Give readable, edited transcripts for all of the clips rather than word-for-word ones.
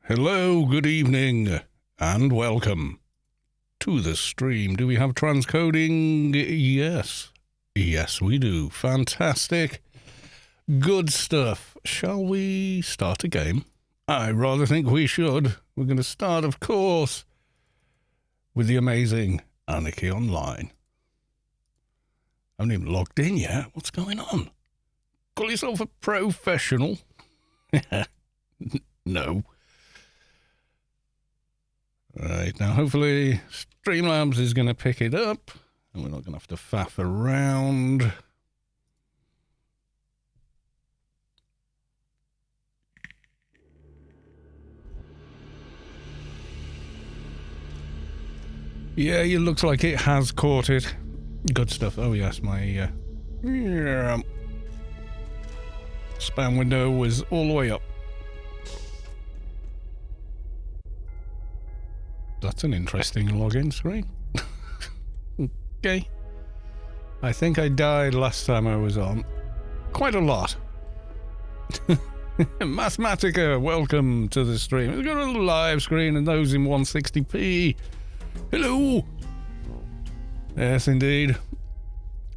Hello, good evening, and welcome to the stream. Do we have transcoding? Yes. Yes, we do. Fantastic. Good stuff. Shall we start a game? I rather think we should. We're going to start, of course, with the amazing Anarchy Online. I haven't even logged in yet. What's going on? Call yourself a professional? No. Right, now hopefully Streamlabs is going to pick it up and we're not going to have to faff around. Yeah, it looks like it has caught it. Good stuff. Oh yes, my spam window was all the way up. That's an interesting login screen. Okay. I think I died last time I was on. Quite a lot. Mathematica, welcome to the stream. We've got a little live screen and those in 160p. Hello. Yes, indeed.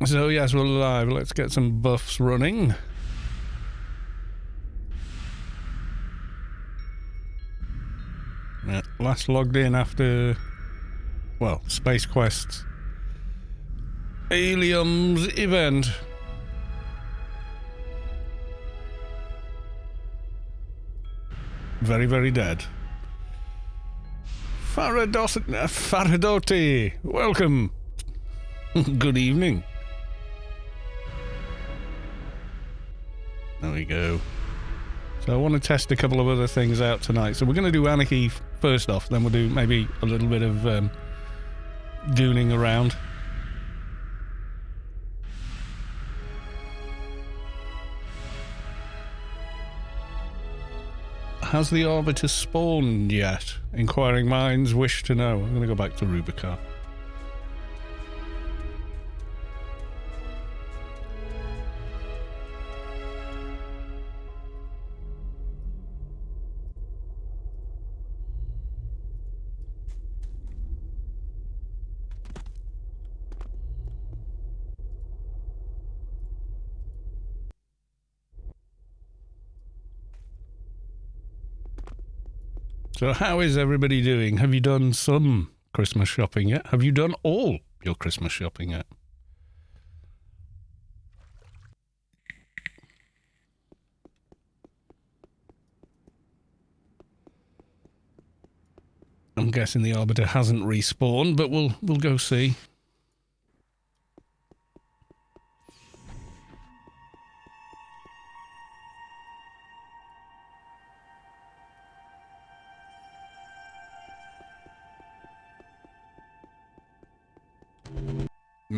So, yes, we're live. Let's get some buffs running. Last logged in after, well, Space Quest's Aliens event. Very, very dead. Faradotti, welcome. Good evening. There we go. So I want to test a couple of other things out tonight. So we're going to do Anarchy first off, then we'll do maybe a little bit of gooning around. Has the Arbiter spawned yet? Inquiring minds wish to know. I'm going to go back to Rubicon. So how is everybody doing? Have you done some Christmas shopping yet? Have you done all your Christmas shopping yet? I'm guessing the Arbiter hasn't respawned, but we'll go see.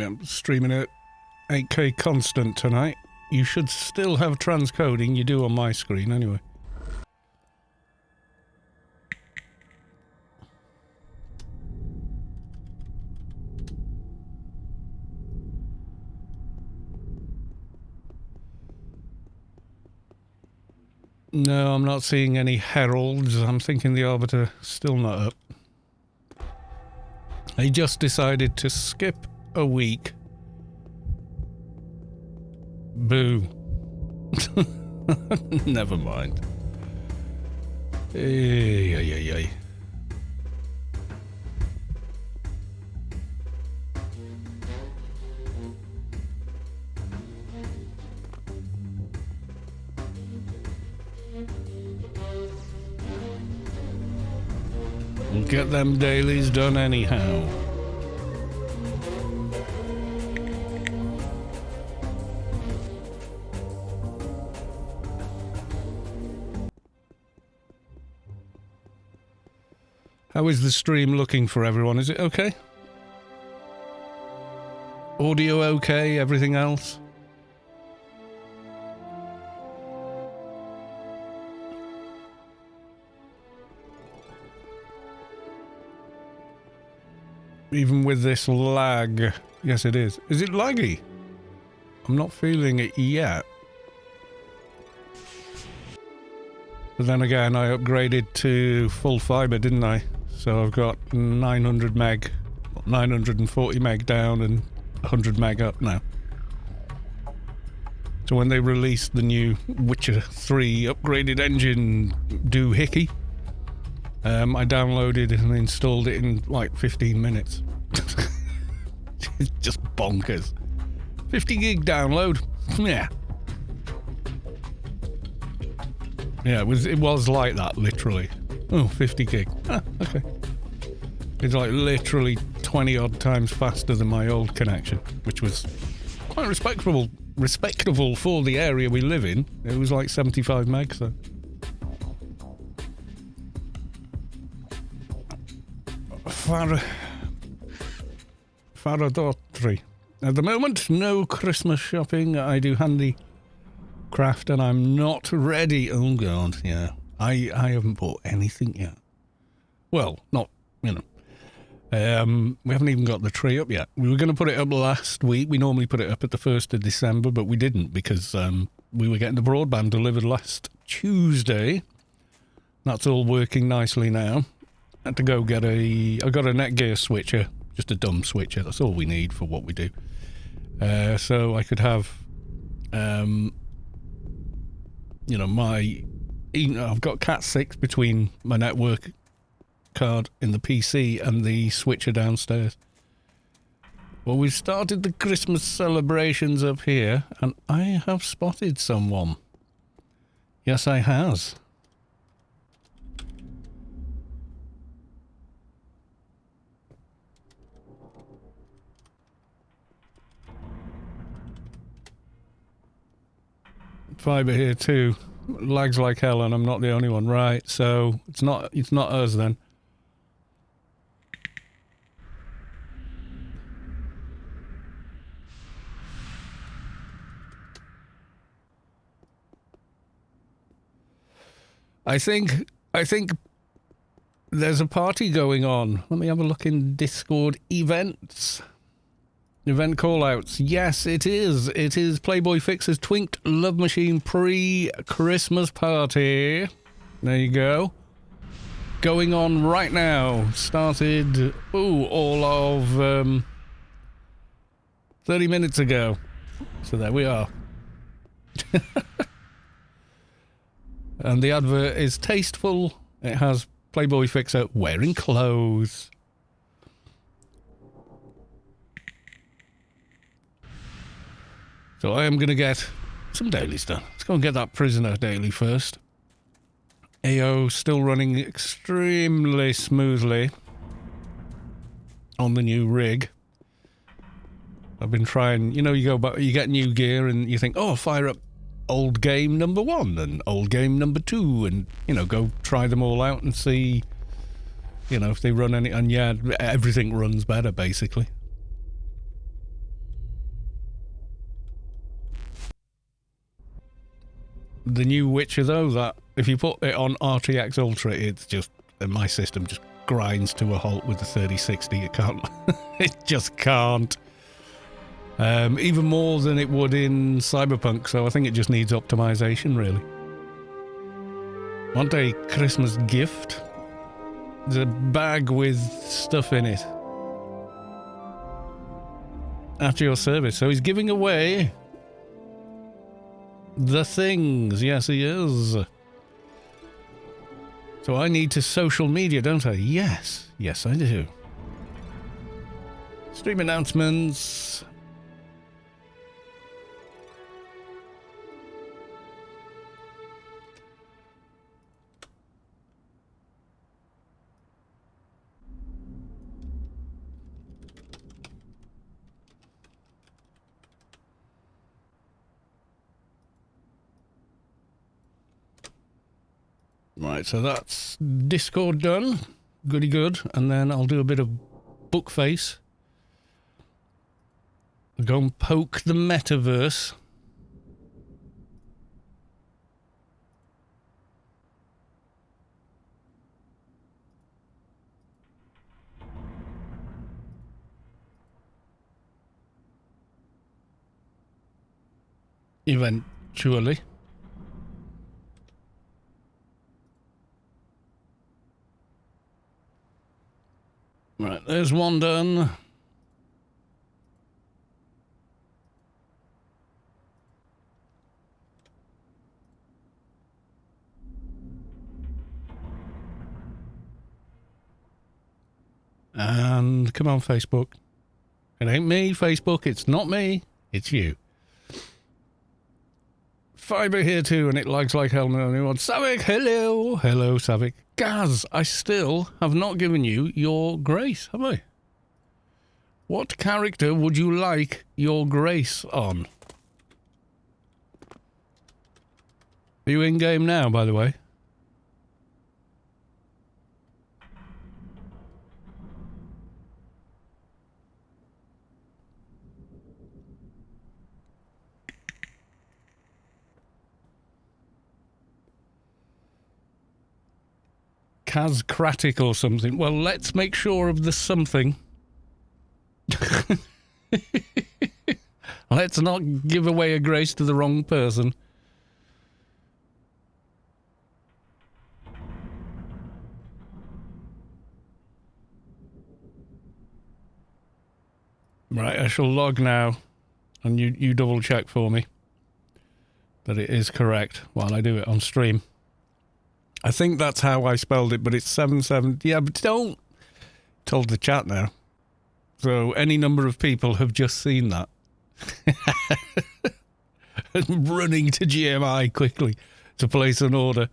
I'm streaming at 8K constant tonight. You should still have transcoding. You do on my screen anyway. No, I'm not seeing any heralds. I'm thinking the Arbiter still not up. I just decided to skip a week. Boo. Never mind. Ay. We'll get them dailies done anyhow. How is the stream looking for everyone? Is it okay? Audio okay? Everything else? Even with this lag. Yes, it is. Is it laggy? I'm not feeling it yet. But then again, I upgraded to full fibre, didn't I? So I've got 900 meg, 940 meg down and 100 meg up now. So when they released the new Witcher 3 upgraded engine doohickey, I downloaded and installed it in like 15 minutes. It's just bonkers. 50 gig download. Yeah. Yeah, it was like that, literally. Oh, 50 gig. Ah, okay. It's like literally 20 odd times faster than my old connection, which was quite respectable for the area we live in. It was like 75 meg, so. Faradotri. At the moment, no Christmas shopping. I do handicraft and I'm not ready. Oh god, yeah. I haven't bought anything yet. Well, not, you know. We haven't even got the tree up yet. We were going to put it up last week. We normally put it up at the 1st of December, but we didn't because we were getting the broadband delivered last Tuesday. That's all working nicely now. Had to go get I got a Netgear switcher, just a dumb switcher. That's all we need for what we do. So I could have, you know, I've got Cat 6 between my network card in the PC and the switcher downstairs. Well, we've started the Christmas celebrations up here, and I have spotted someone. Yes, I has. Fibre here too. Lags like hell, and I'm not the only one. Right, so it's not us then. I think there's a party going on. Let me have a look in Discord events. Event callouts. Yes, it is. It is Playboy Fix's Twinked Love Machine pre-Christmas party. There you go. Going on right now. Started, all of 30 minutes ago. So there we are. And the advert is tasteful. It has Playboy Fixer wearing clothes. So I am going to get some dailies done. Let's go and get that prisoner daily first. AO still running extremely smoothly on the new rig. I've been trying, you know, you get new gear and you think, oh, fire up old game number 1 and old game number 2 and, you know, go try them all out and see, you know, if they run any, and yeah, everything runs better, basically. The new Witcher, though, that if you put it on RTX Ultra, it's just, my system just grinds to a halt with the 3060. It can't, it just can't. Even more than it would in Cyberpunk, so I think it just needs optimization, really. Want a Christmas gift? There's a bag with stuff in it. At your service. So he's giving away the things. Yes, he is. So I need to social media, don't I? Yes. Yes, I do. Stream announcements. Right, so that's Discord done. Goody good. And then I'll do a bit of Bookface. Go and poke the metaverse. Eventually. There's one done. And come on, Facebook. It ain't me, Facebook. It's not me. It's you. Fiber here too, and it lags like hell. No one. Savik, hello. Hello, Savik. Gaz, I still have not given you your grace, have I? What character would you like your grace on? Are you in game now, by the way? Kazkratic or something. Well, let's make sure of the something. Let's not give away a grace to the wrong person. Right, I shall log now, and you double check for me that it is correct while I do it on stream. I think that's how I spelled it, but it's 77. Yeah, but don't... Told the chat now. So any number of people have just seen that. And running to GMI quickly to place an order.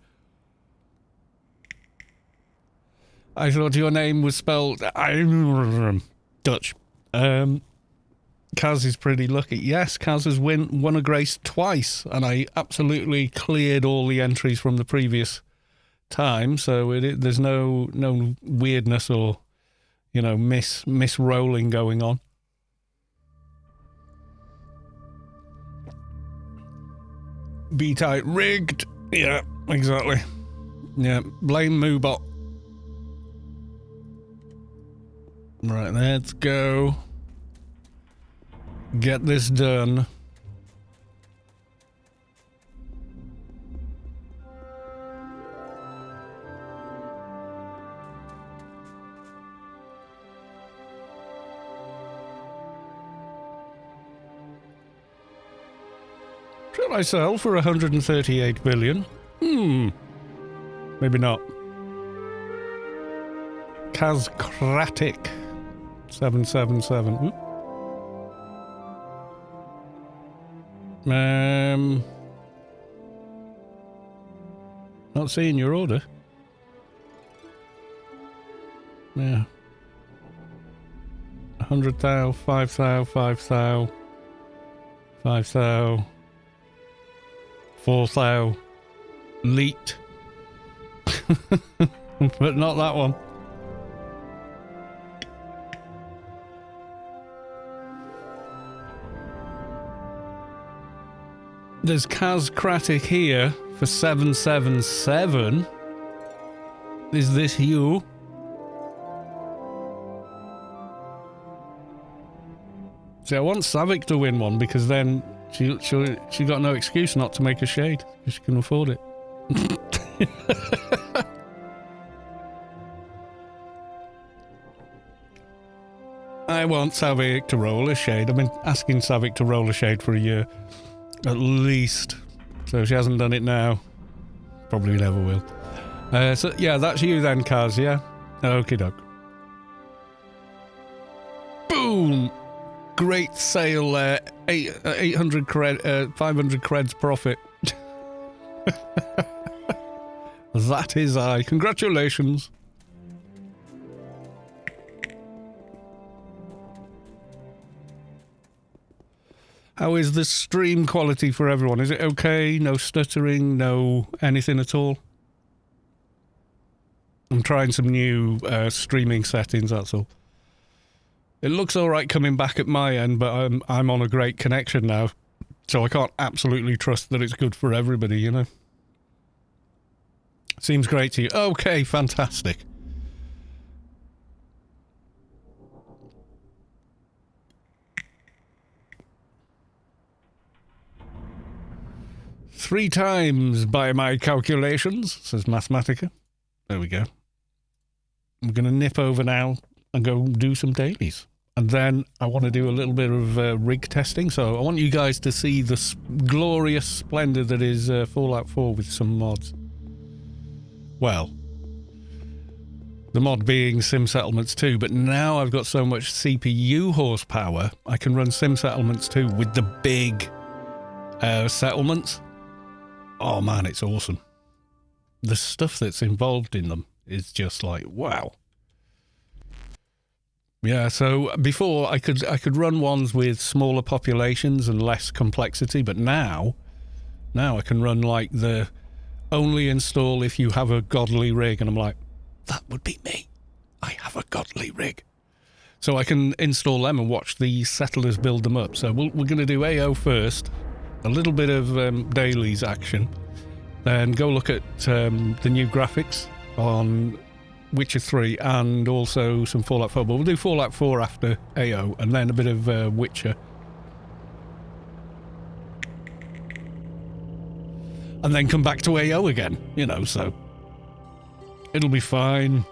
I thought your name was spelled... Dutch. Kaz is pretty lucky. Yes, Kaz has won a grace twice, and I absolutely cleared all the entries from the previous time, so there's no weirdness or, you know, misrolling going on. Btide rigged. Yeah, exactly. Yeah, blame Moobot. Right, let's go. Get this done. Should I sell for 138 billion? Maybe not. Kazkratic 777. Not seeing your order. Yeah. 100,000, 5,000, 5,000, 5,000, 4,000, leaked. But not that one. There's Kazkratic here for 777. Is this you? See, I want Savik to win one because then she got no excuse not to make a shade because she can afford it. I want Savik to roll a shade. I've been asking Savik to roll a shade for a year. At least. So she hasn't done it now. Probably never will. So yeah, that's you then, Kaz, yeah? Okie doke. Boom! Great sale there. 800 cred, 500 creds profit. That is I. Congratulations. How is the stream quality for everyone? Is it okay? No stuttering? No anything at all? I'm trying some new streaming settings, that's all. It looks alright coming back at my end, but I'm on a great connection now. So I can't absolutely trust that it's good for everybody, you know? Seems great to you. Okay, fantastic. Three times by my calculations, says Mathematica. There we go. I'm going to nip over now and go do some dailies. And then I want to do a little bit of rig testing. So I want you guys to see the glorious splendor that is Fallout 4 with some mods. Well, the mod being Sim Settlements 2, but now I've got so much CPU horsepower, I can run Sim Settlements 2 with the big settlements. Oh man, it's awesome. The stuff that's involved in them is just like, wow. Yeah, so before I could run ones with smaller populations and less complexity, but now I can run like the only install if you have a godly rig, and I'm like, that would be me. I have a godly rig. So I can install them and watch the settlers build them up. So we're going to do AO first, a little bit of dailies action, then go look at the new graphics on Witcher 3 and also some Fallout 4. But we'll do Fallout 4 after AO and then a bit of Witcher. And then come back to AO again, you know, so it'll be fine.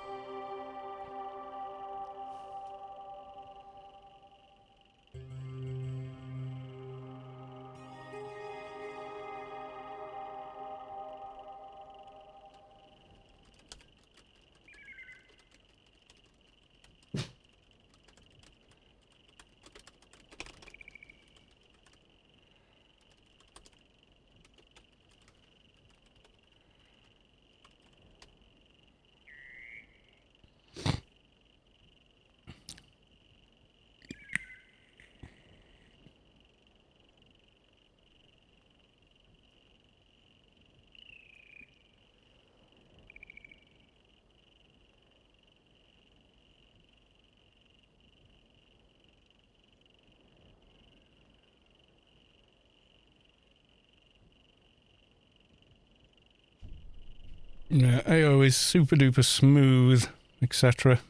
Yeah, AO is super duper smooth, etc.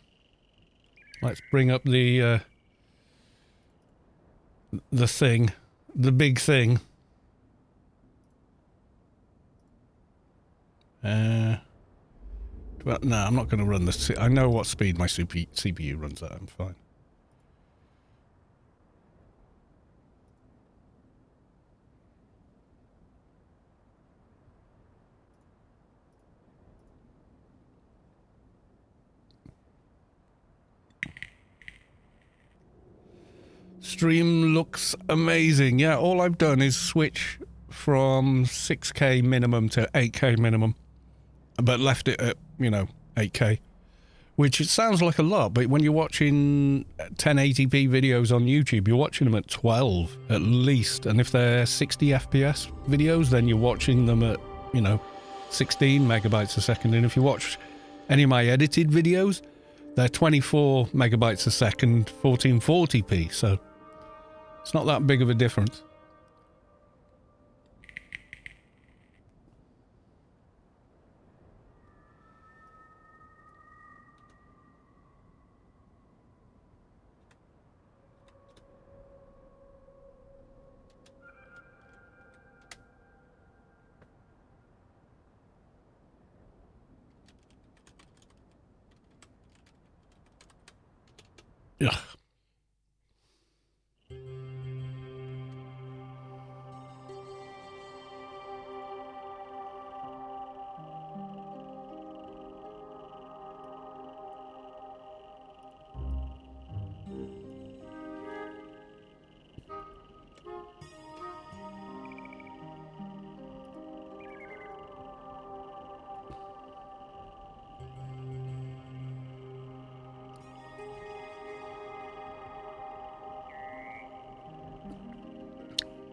Let's bring up the thing, the big thing. Well, no, I'm not going to run this. I know what speed my CPU runs at. I'm fine. Stream looks amazing. Yeah, all I've done is switch from 6K minimum to 8K minimum, but left it at, you know, 8K, which it sounds like a lot, but when you're watching 1080p videos on YouTube, you're watching them at 12 at least, and if they're 60 FPS videos, then you're watching them at, you know, 16 megabytes a second, and if you watch any of my edited videos, they're 24 megabytes a second, 1440p, so it's not that big of a difference. Yeah.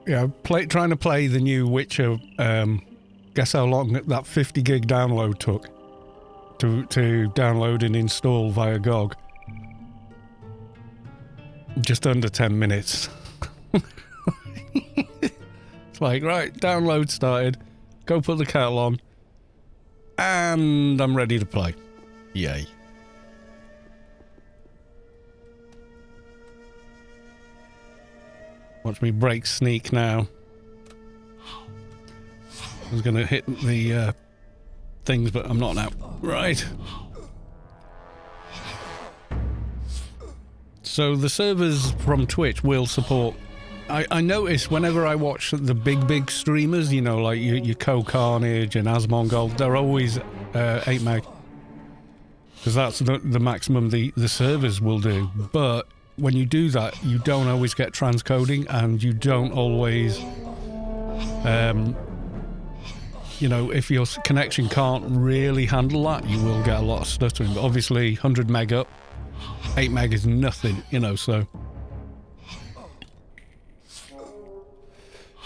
Yeah, trying to play the new Witcher, guess how long that 50 gig download took to download and install via GOG? Just under 10 minutes. It's like, right, download started, go put the kettle on, and I'm ready to play. Yay. Watch me break sneak now. I was going to hit the things, but I'm not now. Right. So the servers from Twitch will support... I notice whenever I watch the big streamers, you know, like your Co-Carnage and Asmongold, they're always 8 meg. Because that's the maximum the servers will do. But when you do that, you don't always get transcoding, and you don't always... you know, if your connection can't really handle that, you will get a lot of stuttering. But obviously, 100 meg up, 8 meg is nothing, you know, so...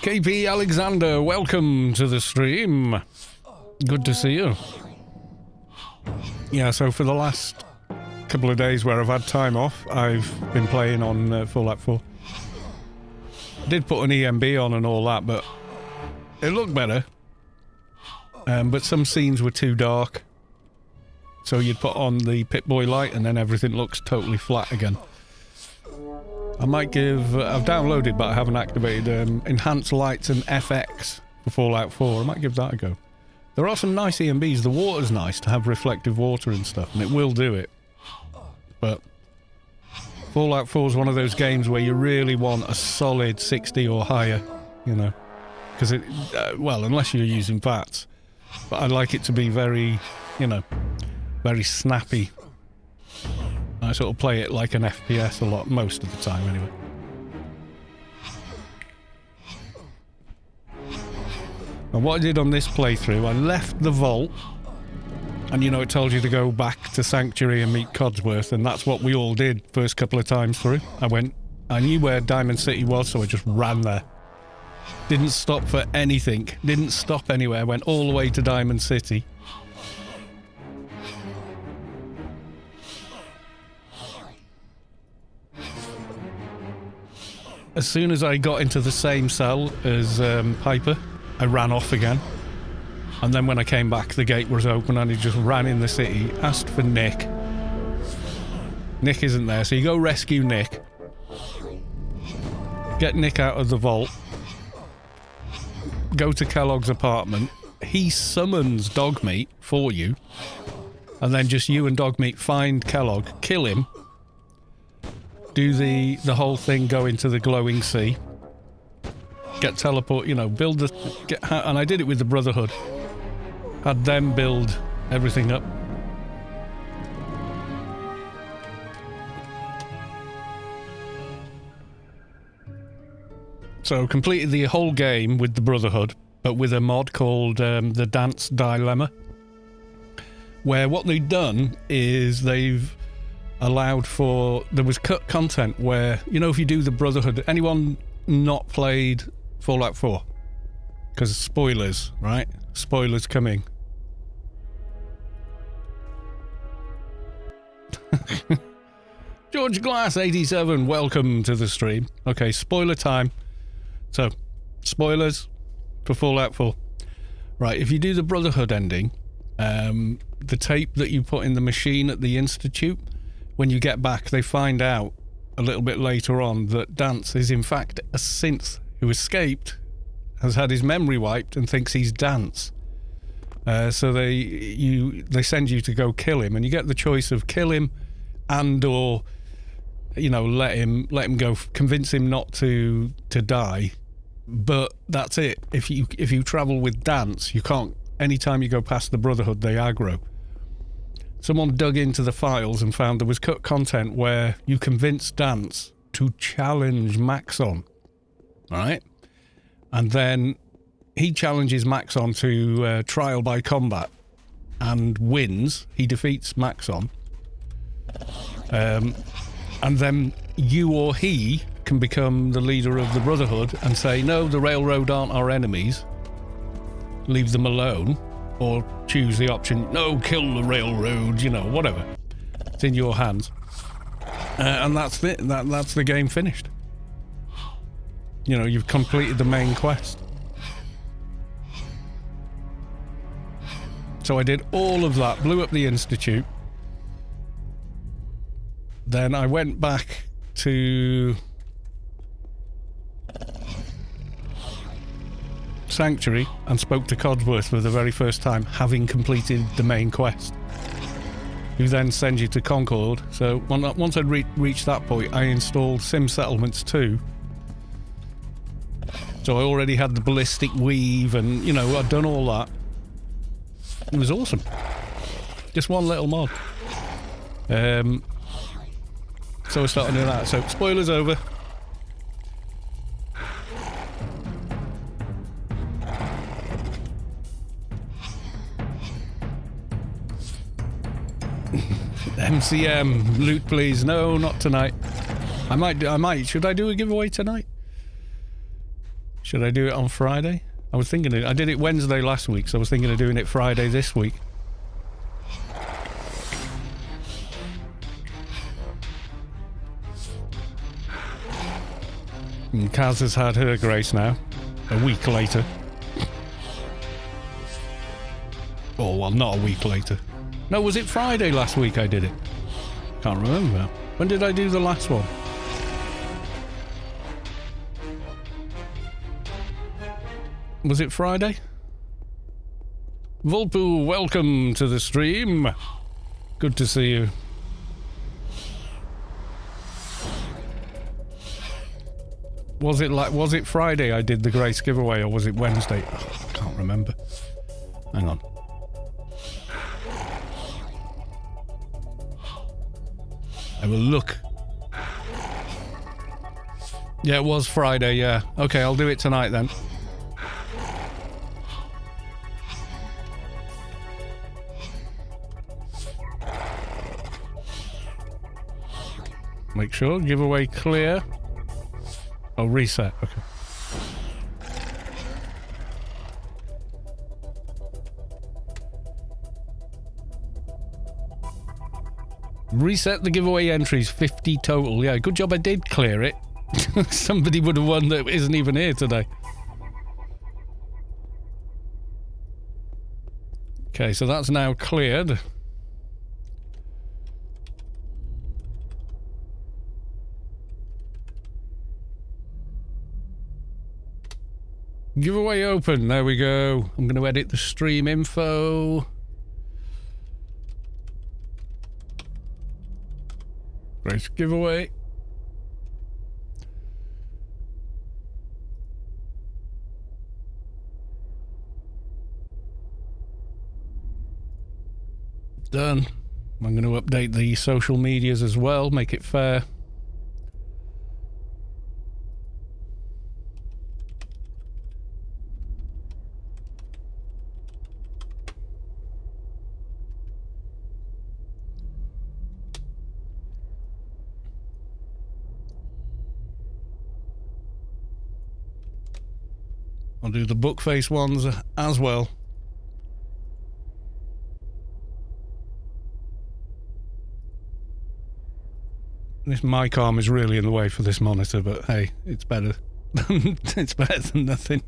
KP Alexander, welcome to the stream. Good to see you. Yeah, so for the last couple of days where I've had time off, I've been playing on Fallout 4. I did put an EMB on and all that, but it looked better. But some scenes were too dark. So you'd put on the Pip-Boy light and then everything looks totally flat again. I might give... I've downloaded, but I haven't activated Enhanced Lights and FX for Fallout 4. I might give that a go. There are some nice EMBs. The water's nice to have reflective water and stuff, and it will do it. But Fallout 4 is one of those games where you really want a solid 60 or higher, you know. Because it... well, unless you're using VATs. But I like it to be very, you know, very snappy. I sort of play it like an FPS a lot, most of the time anyway. And what I did on this playthrough, I left the vault, and you know it told you to go back to Sanctuary and meet Codsworth, and that's what we all did first couple of times through. I knew where Diamond City was, so I just ran there. Didn't stop for anything, didn't stop anywhere, went all the way to Diamond City. As soon as I got into the same cell as Piper, I ran off again. And then when I came back, the gate was open and he just ran in the city, asked for Nick. Nick isn't there, so you go rescue Nick. Get Nick out of the vault. Go to Kellogg's apartment. He summons Dogmeat for you. And then just you and Dogmeat find Kellogg, kill him. Do the whole thing, go into the glowing sea. Get teleport, you know, build the... and I did it with the Brotherhood. Had them build everything up. So completed the whole game with the Brotherhood, but with a mod called the Dance Dilemma. Where what they've done is they've allowed for... There was cut content where, you know, if you do the Brotherhood... Anyone not played Fallout 4? Because spoilers, right? Spoilers coming. George Glass 87, welcome to the stream. Okay, spoiler time. So, spoilers for Fallout 4. Right, if you do the Brotherhood ending, the tape that you put in the machine at the Institute, when you get back, they find out a little bit later on that Dance is in fact a synth who escaped, has had his memory wiped, and thinks he's Dance. So they send you to go kill him, and you get the choice of kill him and or, you know, let him go, convince him not to die. But that's it. If you travel with Dance, you can't. Anytime you go past the Brotherhood, they aggro. Someone dug into the files and found there was cut content where you convince Dance to challenge Maxon, right? And then he challenges Maxon to trial by combat and wins. He defeats Maxon. And then you or he can become the leader of the Brotherhood and say, no, the Railroad aren't our enemies. Leave them alone. Or choose the option, no, kill the Railroad, you know, whatever. It's in your hands. And that's it. That's the game finished. You know, you've completed the main quest. So I did all of that, blew up the Institute. Then I went back to Sanctuary and spoke to Codsworth for the very first time, having completed the main quest. who then sends you to Concord. So once I'd reached that point, I installed Sim Settlements 2. So I already had the ballistic weave and, you know, I'd done all that. It was awesome. Just one little mod. So I started doing that. So spoilers over. MCM, loot please. No, not tonight. I might. Should I do a giveaway tonight? Should I do it on Friday? I was thinking I did it Wednesday last week, so I was thinking of doing it Friday this week. And Kaz has had her grace now, a week later. Oh, well, not a week later. No, was it Friday last week I did it? Can't remember. When did I do the last one? Was it Friday? Volpu, welcome to the stream. Good to see you. Was it Friday I did the Grace giveaway, or was it Wednesday? Oh, I can't remember. Hang on. I will look. Yeah, it was Friday, yeah. Okay, I'll do it tonight then. Make sure, giveaway clear. Oh, reset, okay. Reset the giveaway entries, 50 total. Yeah, good job I did clear it. Somebody would have won that isn't even here today. Okay, so that's now cleared. Giveaway open, there we go. I'm going to edit the stream info. Grace giveaway. Done. I'm going to update the social medias as well, make it fair. I'll do the bookface ones as well. This mic arm is really in the way for this monitor, but hey, it's better. It's better than nothing.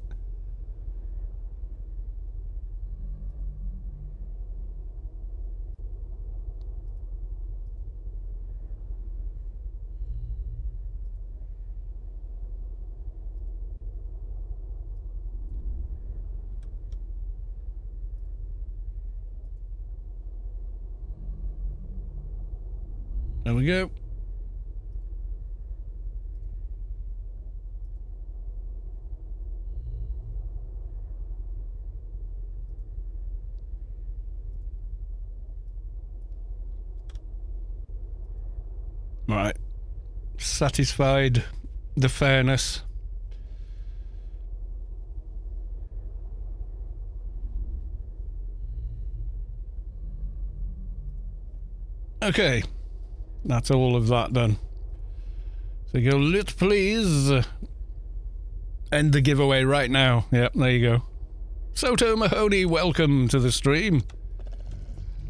There we go. Right. Satisfied the fairness. Okay. That's all of that done. So you go, let's please end the giveaway right now. Yep, there you go. Soto Mahoney, welcome to the stream.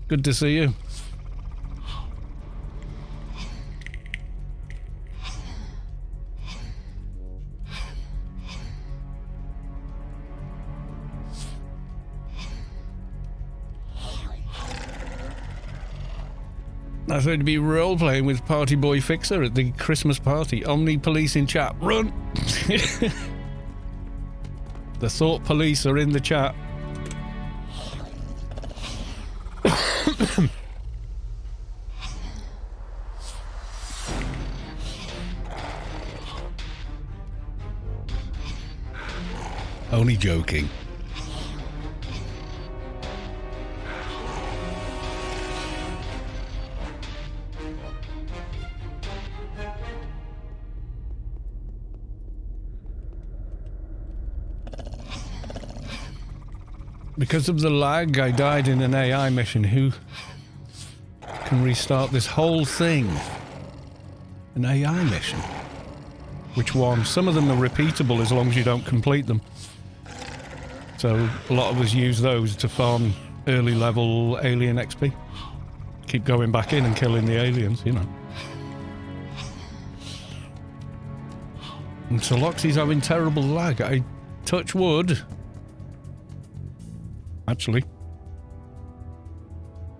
Good to see you. I thought to be role-playing with Party Boy Fixer at the Christmas party. Omni police in chat. Run! The thought police are in the chat. Only joking. Because of the lag, I died in an AI mission. Who can restart this whole thing? An AI mission? Which one? Some of them are repeatable as long as you don't complete them. So a lot of us use those to farm early level alien XP. Keep going back in and killing the aliens, you know. And so Loxy's having terrible lag. I touch wood. Actually.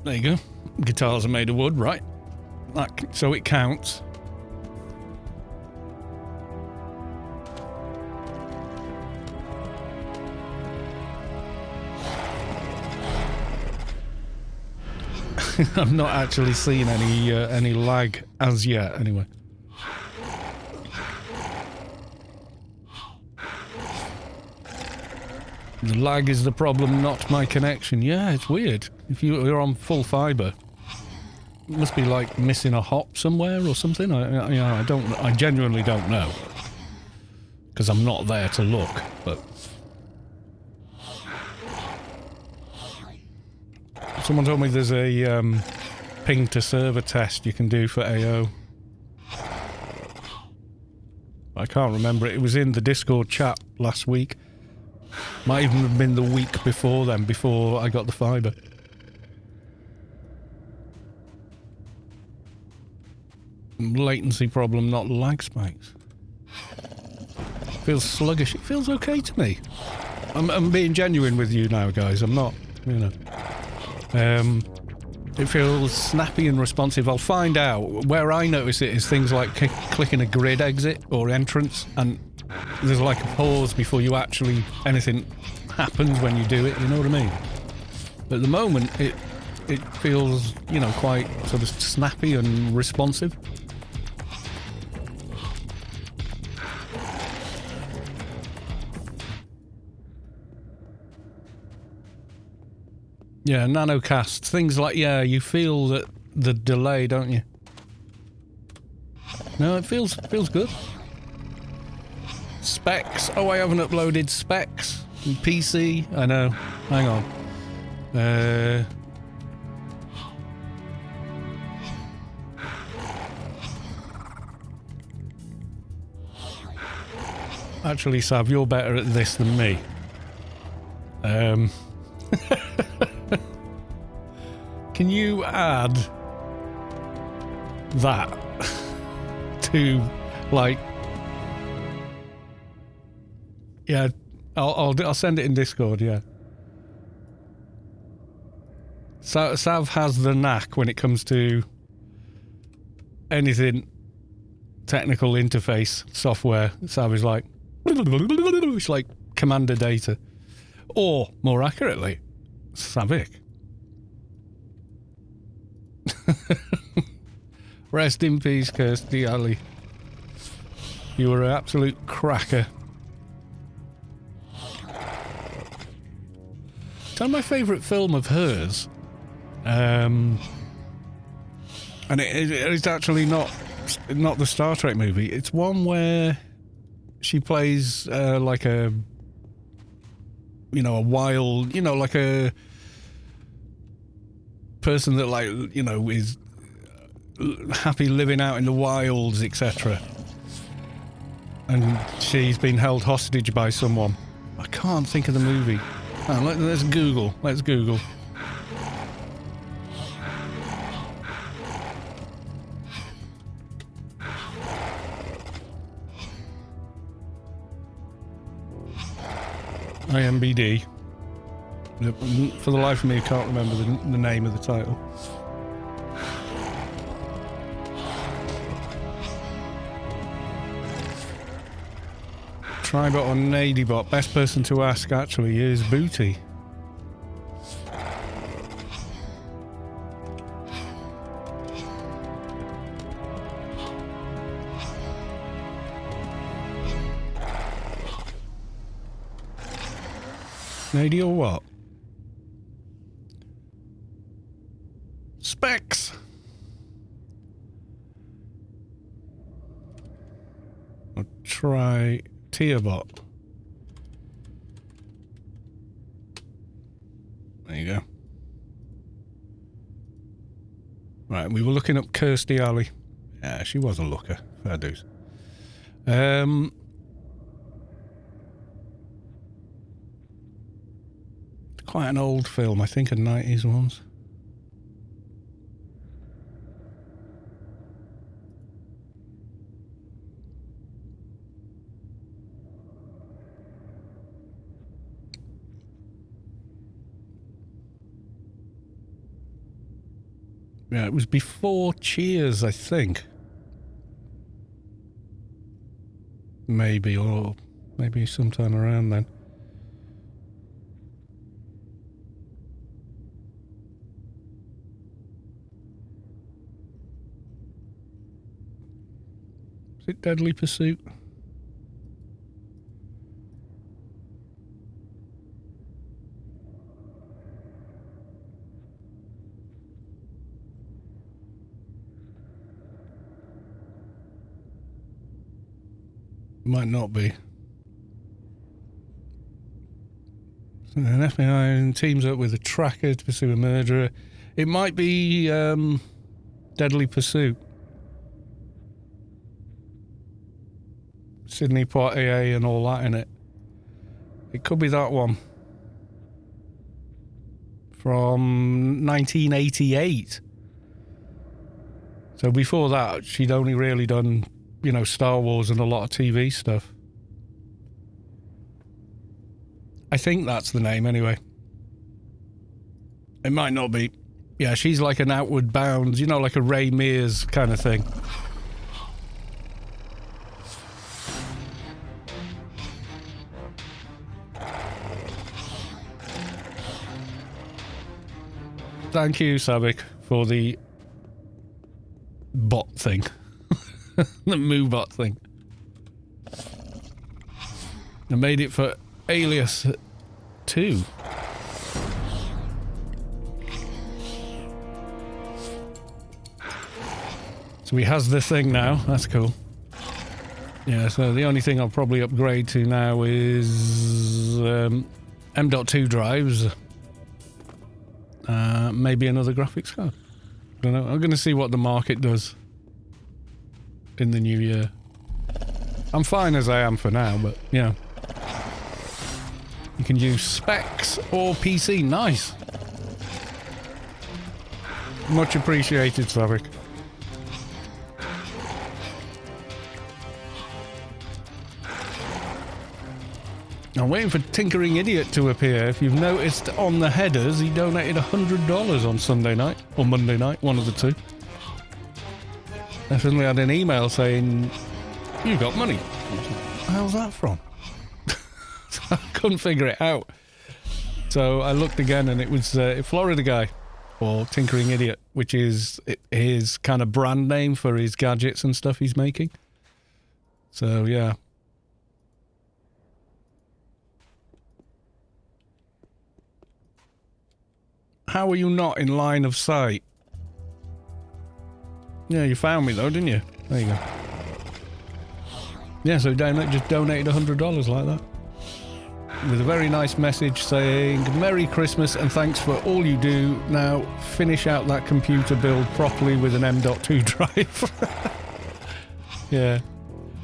There you go. Guitars are made of wood, right? So it counts. I've not actually seen any lag as yet, anyway. The lag is the problem, not my connection. Yeah, it's weird. If you're on full fibre, it must be like missing a hop somewhere or something. I genuinely don't know, because I'm not there to look. But someone told me there's a ping to server test you can do for AO. I can't remember it. It was in the Discord chat last week. Might even have been the week before then, before I got the fibre. Latency problem, not lag spikes. Feels sluggish. It feels okay to me. I'm being genuine with you now, guys. I'm not, you know. It feels snappy and responsive. I'll find out. Where I notice it is things like clicking a grid exit or entrance, and there's like a pause before you actually anything happens when you do it, you know what I mean? But at the moment it feels, you know, quite sort of snappy and responsive. Yeah, nanocasts, things like, yeah, you feel that the delay, don't you? No, it feels good. Specs. Oh, I haven't uploaded specs. PC. I know. Hang on. Actually, Sav, you're better at this than me. Can you add that to, like, yeah, I'll send it in Discord, yeah. Sav has the knack when it comes to anything technical interface software. Sav is like, it's like commander data. Or, more accurately, Savic. Rest in peace, Kirsty Ali. You were an absolute cracker. It's my favourite film of hers. And it's actually not the Star Trek movie. It's one where she plays like a, you know, a wild, you know, like a person that, like, you know, is happy living out in the wilds, etc. And she's been held hostage by someone. I can't think of the movie. Oh, let's Google. Let's Google. IMBD. For the life of me, I can't remember the name of the title. Tribot or Nadybot? Best person to ask actually is Booty. Nady or what? Specs! I'll try Tierbot. There you go. Right, we were looking up Kirstie Alley. Yeah, she was a looker. Fair dues. Quite an old film, I think, a 90s ones. Yeah, it was before Cheers, I think. Maybe, or maybe sometime around then. Is it Deadly Pursuit? Might not be. So an FBI teams up with a tracker to pursue a murderer. It might be Deadly Pursuit. Sidney Poitier and all that in it. It could be that one. From 1988. So before that, she'd only really done, you know, Star Wars and a lot of TV stuff. I think that's the name anyway. It might not be. Yeah, she's like an Outward Bound, you know, like a Ray Mears kind of thing. Thank you, Savik, for the bot thing. The Moobot thing. I made it for Alias 2. So he has the thing now. That's cool. Yeah, so the only thing I'll probably upgrade to now is M.2 drives. Maybe another graphics card. I don't know. I'm going to see what the market does in the new year. I'm fine as I am for now, but yeah. You can use specs or PC. Nice. Much appreciated, Savik. I'm waiting for Tinkering Idiot to appear. If you've noticed on the headers, he donated $100 on Sunday night, or Monday night, one of the two. I suddenly had an email saying, "You got money." How's that from? I couldn't figure it out. So I looked again and it was a Florida guy, or Tinkering Idiot, which is his kind of brand name for his gadgets and stuff he's making. So yeah. How are you not in line of sight? Yeah, you found me though, didn't you? There you go. Yeah, so just donated $100 like that. With a very nice message saying, "Merry Christmas and thanks for all you do. Now finish out that computer build properly with an M.2 drive." Yeah.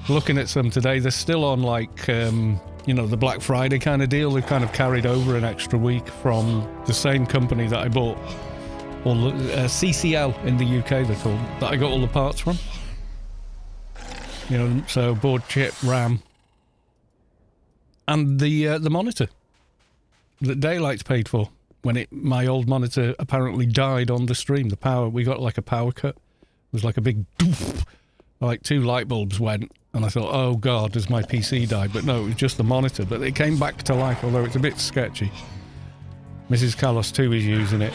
Looking at some today, they're still on like, you know, the Black Friday kind of deal. They've kind of carried over an extra week from the same company that I bought, or CCL in the UK they're called, that I got all the parts from. You know, so board, chip, RAM, and the monitor that Daylight's paid for. When my old monitor apparently died on the stream, the power, we got like a power cut. It was like a big doof, like 2 light bulbs went, and I thought, oh god, has my PC died? But no, it was just the monitor. But it came back to life, although it's a bit sketchy. Mrs. Carlos 2 is using it.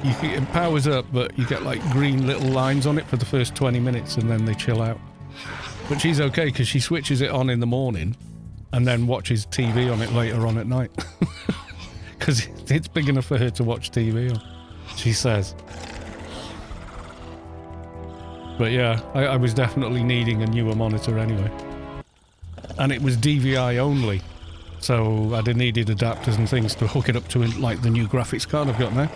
It powers up, but you get like green little lines on it for the first 20 minutes, and then they chill out. But she's okay because she switches it on in the morning, and then watches TV on it later on at night. Because it's big enough for her to watch TV on, she says. But yeah, I was definitely needing a newer monitor anyway. And it was DVI only, so I needed adapters and things to hook it up to like the new graphics card I've got now.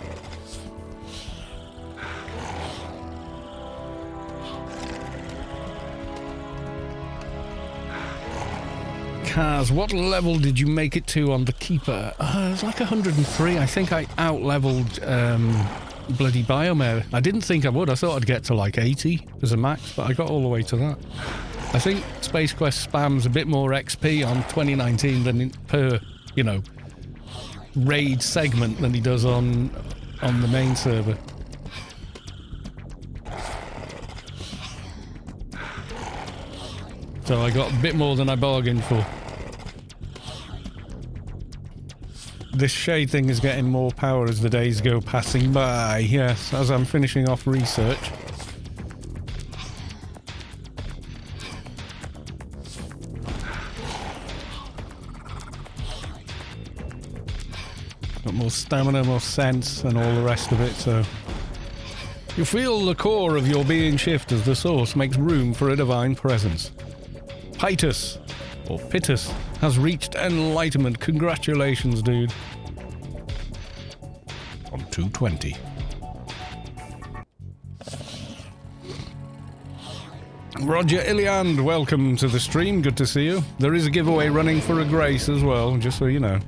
Kaz, what level did you make it to on the Keeper? It was like 103. I think I out-leveled bloody Biomare. I didn't think I would. I thought I'd get to like 80 as a max, but I got all the way to that. I think Space Quest spams a bit more XP on 2019 than per, you know, raid segment than he does on the main server. So I got a bit more than I bargained for. This shade thing is getting more power as the days go passing by. Yes, as I'm finishing off research. Got more stamina, more sense, and all the rest of it, so... You feel the core of your being shift as the source makes room for a divine presence. Pitus, or Pitus, has reached enlightenment. Congratulations, dude. On 220. Roger Iliand, welcome to the stream. Good to see you. There is a giveaway running for a Grace as well, just so you know.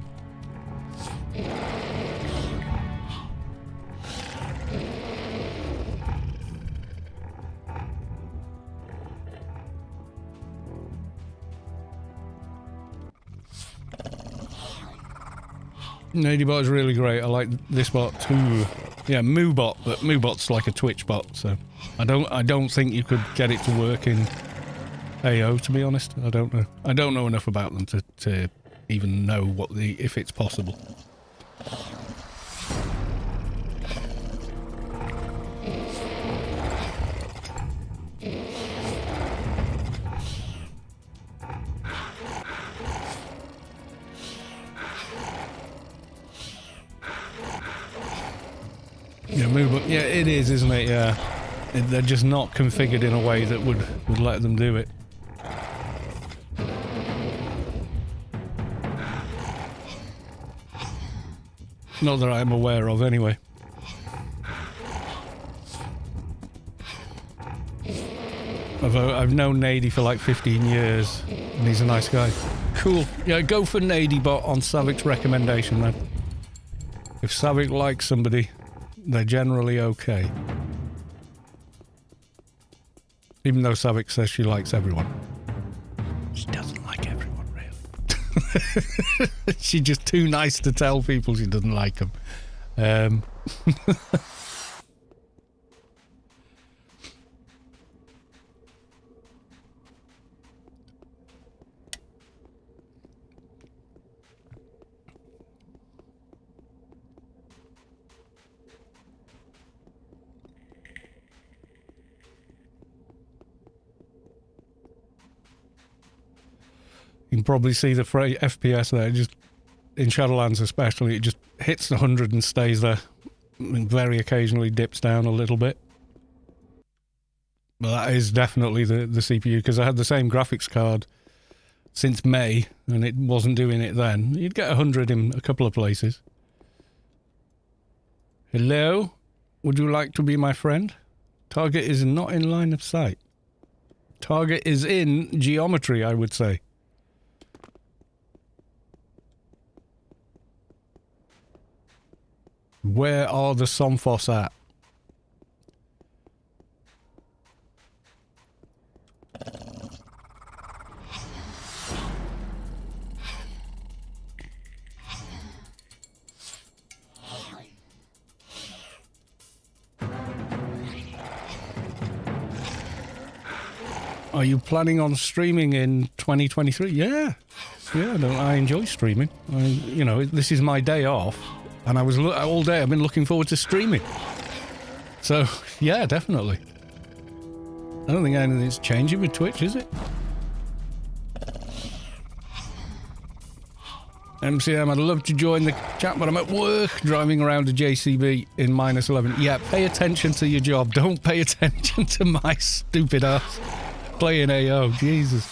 Nadybot is really great. I like this bot too. Yeah, Moobot, but Moobot's like a Twitch bot, so I don't think you could get it to work in AO, to be honest. I don't know. I don't know enough about them to even know if it's possible. Yeah, it is, isn't it? Yeah. They're just not configured in a way that would let them do it. Not that I'm aware of, anyway. I've known Nady for like 15 years, and he's a nice guy. Cool. Yeah, go for Nadybot on Savic's recommendation, then. If Savic likes somebody, they're generally okay. Even though Savic says she likes everyone. She doesn't like everyone, really. She's just too nice to tell people she doesn't like them. You can probably see the FPS there, just in Shadowlands especially, it just hits 100 and stays there, and very occasionally dips down a little bit. But that is definitely the CPU, because I had the same graphics card since May, and it wasn't doing it then. You'd get 100 in a couple of places. Hello? Would you like to be my friend? Target is not in line of sight. Target is in geometry, I would say. Where are the Somphos at? Are you planning on streaming in 2023? Yeah. Yeah, I enjoy streaming. You know, this is my day off. And I was all day I've been looking forward to streaming. So, yeah, definitely. I don't think anything's changing with Twitch, is it? MCM, I'd love to join the chat, but I'm at work driving around a JCB in -11. Yeah, pay attention to your job. Don't pay attention to my stupid ass playing AO. Jesus.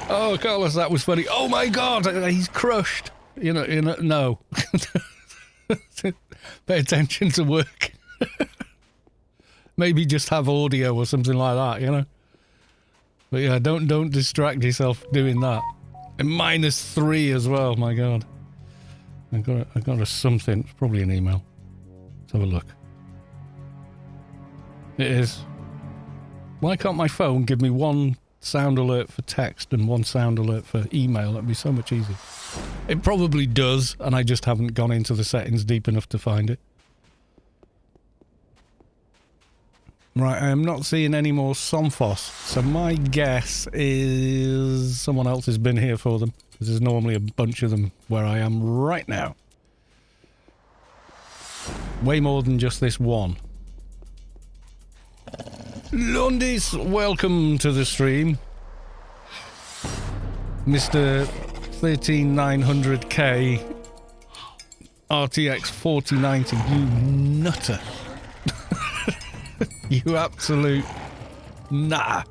Oh, Carlos, that was funny. Oh my God, he's crushed. You know, no. Pay attention to work. Maybe just have audio or something like that, you know. But yeah, don't distract yourself doing that. And -3 as well, my God. I got a something. It's probably an email. Let's have a look. It is. Why can't my phone give me one sound alert for text and one sound alert for email? That'd be so much easier. It probably does, and I just haven't gone into the settings deep enough to find it. Right, I am not seeing any more Somphos, so my guess is someone else has been here for them, because there's normally a bunch of them where I am right now. Way more than just this one. Lundis, welcome to the stream. Mr. 13900K RTX 4090, you nutter. You absolute nah.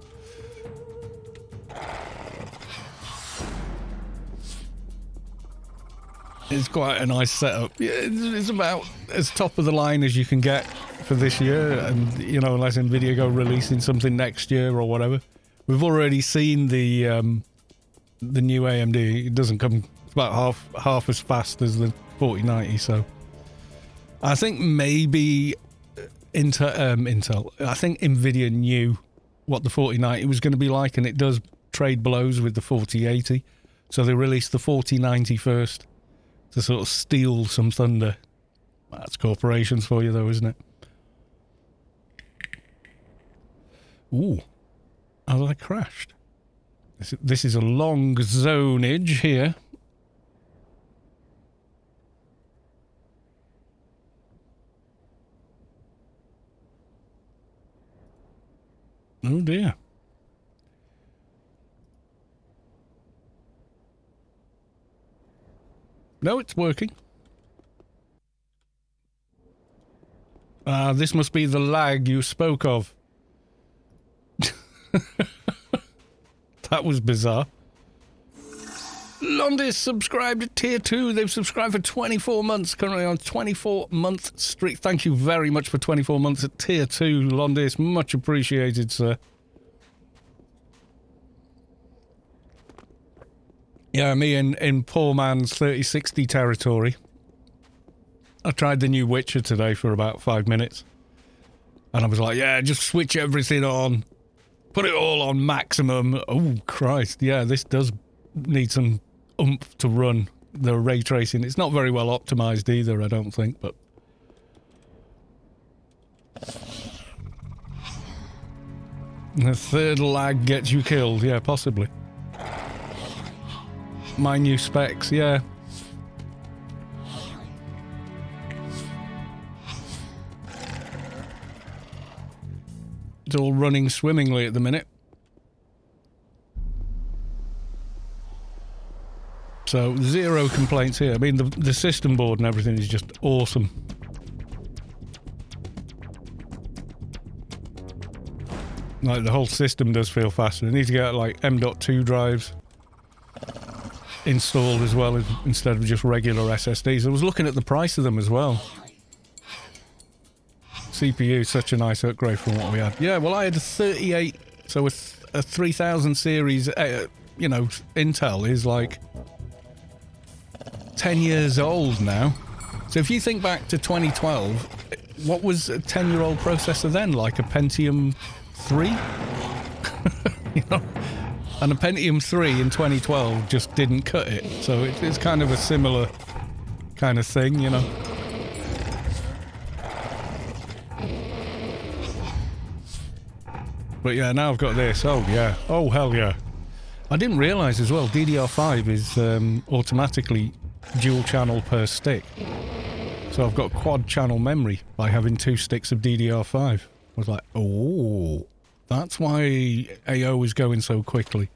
It's quite a nice setup. Yeah, it's about as top of the line as you can get for this year, and you know, unless Nvidia go releasing something next year or whatever. We've already seen the new AMD. It doesn't come. It's about half as fast as the 4090. So I think maybe Intel. I think Nvidia knew what the 4090 was going to be like, and it does trade blows with the 4080. So they released the 4090 first to sort of steal some thunder. That's corporations for you, though, isn't it? Ooh, as I crashed. This is a long zonage here. Oh dear. No, it's working. This must be the lag you spoke of. That was bizarre. Londis subscribed to tier 2. They've subscribed for 24 months. Currently on 24-month streak. Thank you very much for 24 months at tier 2, Londis. Much appreciated, sir. Yeah, me in poor man's 3060 territory. I tried the new Witcher today for about 5 minutes. And I was like, yeah, just switch everything on. Put it all on maximum. Oh, Christ. Yeah, this does need some oomph to run the ray tracing. It's not very well optimized either, I don't think, but... The third lag gets you killed. Yeah, possibly. My new specs, yeah. It's all running swimmingly at the minute. So, zero complaints here. I mean, the system board and everything is just awesome. Like, the whole system does feel faster. I need to get, like, M.2 drives installed as well, instead of just regular SSDs. I was looking at the price of them as well. CPU, such a nice upgrade from what we had. Yeah, well, I had a 38, so a 3000 series, you know, Intel is like 10 years old now. So if you think back to 2012, what was a 10-year-old processor then? Like a Pentium 3? You know? And a Pentium 3 in 2012 just didn't cut it. So it's kind of a similar kind of thing, you know? But yeah, now I've got this. Oh yeah. Oh hell yeah. I didn't realise as well, DDR5 is automatically dual channel per stick. So I've got quad channel memory by having 2 sticks of DDR5. I was like, oh, that's why AO is going so quickly.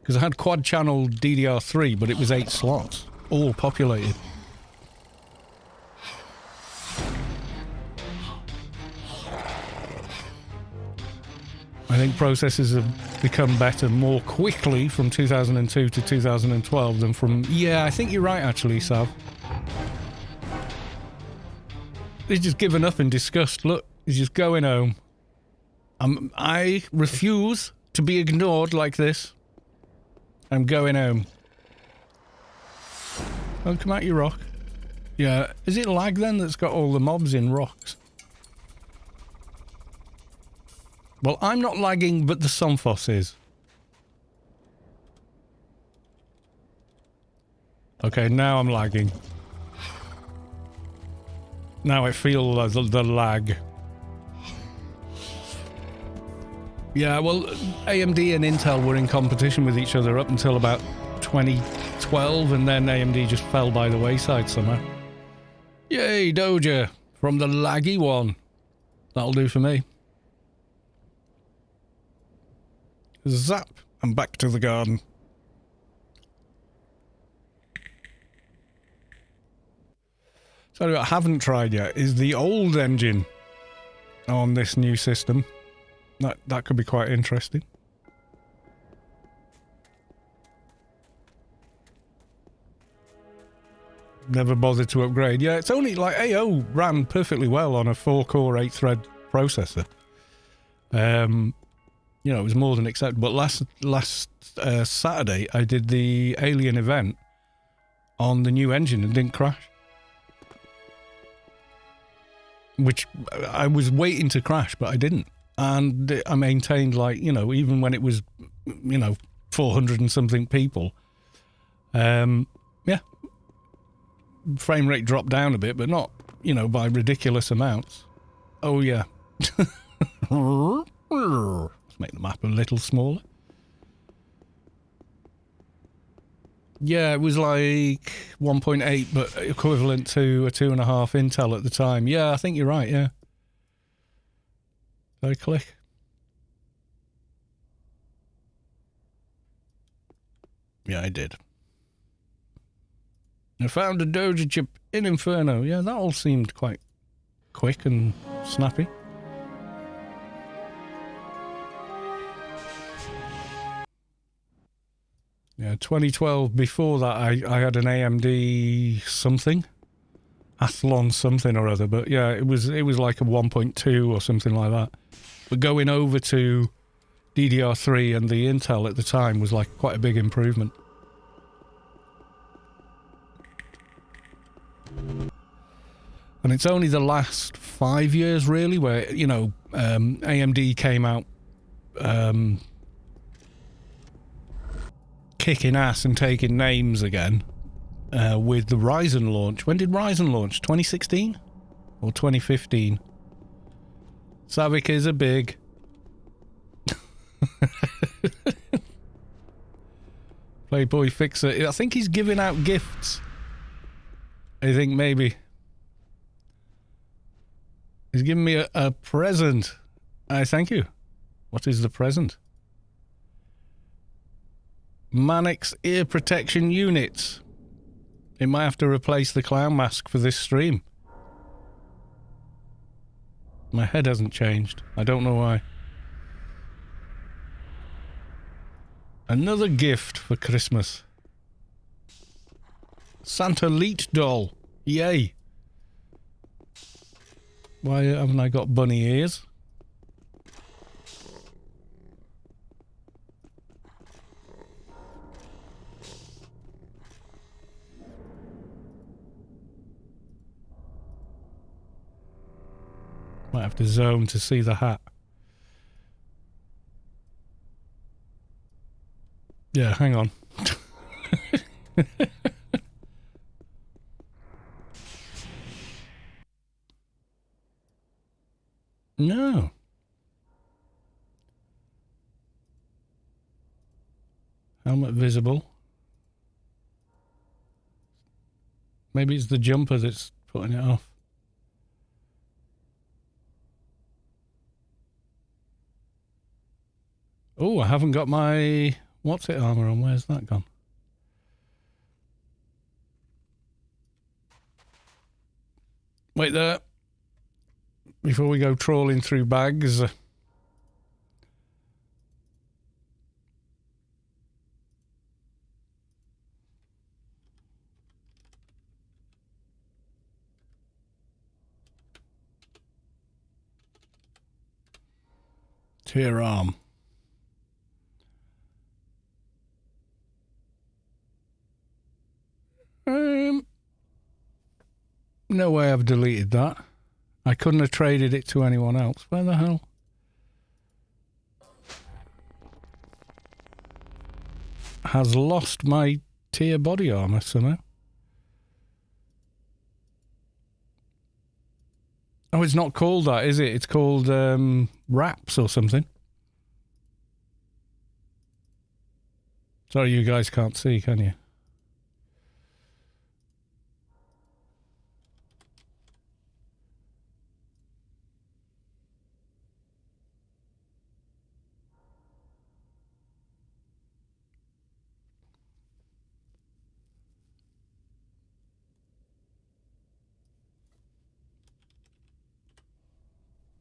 Because I had quad channel DDR3, but it was 8 slots, all populated. I think processors have become better more quickly from 2002 to 2012 than from... Yeah, I think you're right, actually, Sav. He's just given up in disgust. Look, he's just going home. I refuse to be ignored like this. I'm going home. Oh, come out, you rock. Yeah, is it lag then that's got all the mobs in rocks? Well, I'm not lagging, but the Somphos is. Okay, now I'm lagging. Now I feel the lag. Yeah, well, AMD and Intel were in competition with each other up until about 2012, and then AMD just fell by the wayside somehow. Yay, Doja, from the laggy one. That'll do for me. Zap, I'm back to the garden. So what I haven't tried yet is the old engine on this new system. That could be quite interesting. Never bothered to upgrade. Yeah, it's only like AO ran perfectly well on a 4-core 8-thread processor. You know, it was more than acceptable. But last Saturday, I did the Alien event on the new engine and didn't crash. Which I was waiting to crash, but I didn't. And I maintained, like, you know, even when it was, you know, 400 and something people. Yeah. Frame rate dropped down a bit, but not, you know, by ridiculous amounts. Oh, yeah. Let's make the map a little smaller. Yeah, it was like 1.8, but equivalent to a 2.5 Intel at the time. Yeah, I think you're right, yeah. Did I click? Yeah, I did. I found a Doja chip in Inferno. Yeah, that all seemed quite quick and snappy. Yeah, 2012, before that, I had an AMD something. Athlon something or other, but yeah, it was like a 1.2 or something like that. But going over to DDR3 and the Intel at the time was like quite a big improvement. And it's only the last 5 years, really, where, you know, AMD came out kicking ass and taking names again with the Ryzen launch. When did Ryzen launch? 2016 or 2015? Savik is a big. Playboy Fixer. I think he's giving out gifts. I think maybe. He's giving me a present. Thank you. What is the present? Mannix ear protection units. It might have to replace the clown mask for this stream. My head hasn't changed. I don't know why. Another gift for Christmas. Santa Leet doll. Yay. Why haven't I got bunny ears? Might have to zone to see the hat. Yeah, hang on. No. Helmet visible. Maybe it's the jumper that's putting it off. Oh, I haven't got my what's it armor on? Where's that gone? Wait there. Before we go trawling through bags. Tier arm. No way I've deleted that. I couldn't have traded it to anyone else. Where the hell? Has lost my tier body armor somehow. Oh, it's not called that, is it? It's called wraps or something. Sorry, you guys can't see, can you?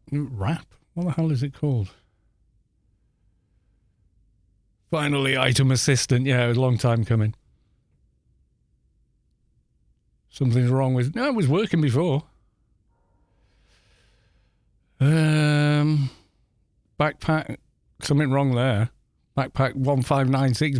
Wrap? What the hell is it called? Finally, item assistant. Yeah, it was a long time coming. Something's wrong with... No, it was working before. Backpack. Something wrong there. Backpack 1596.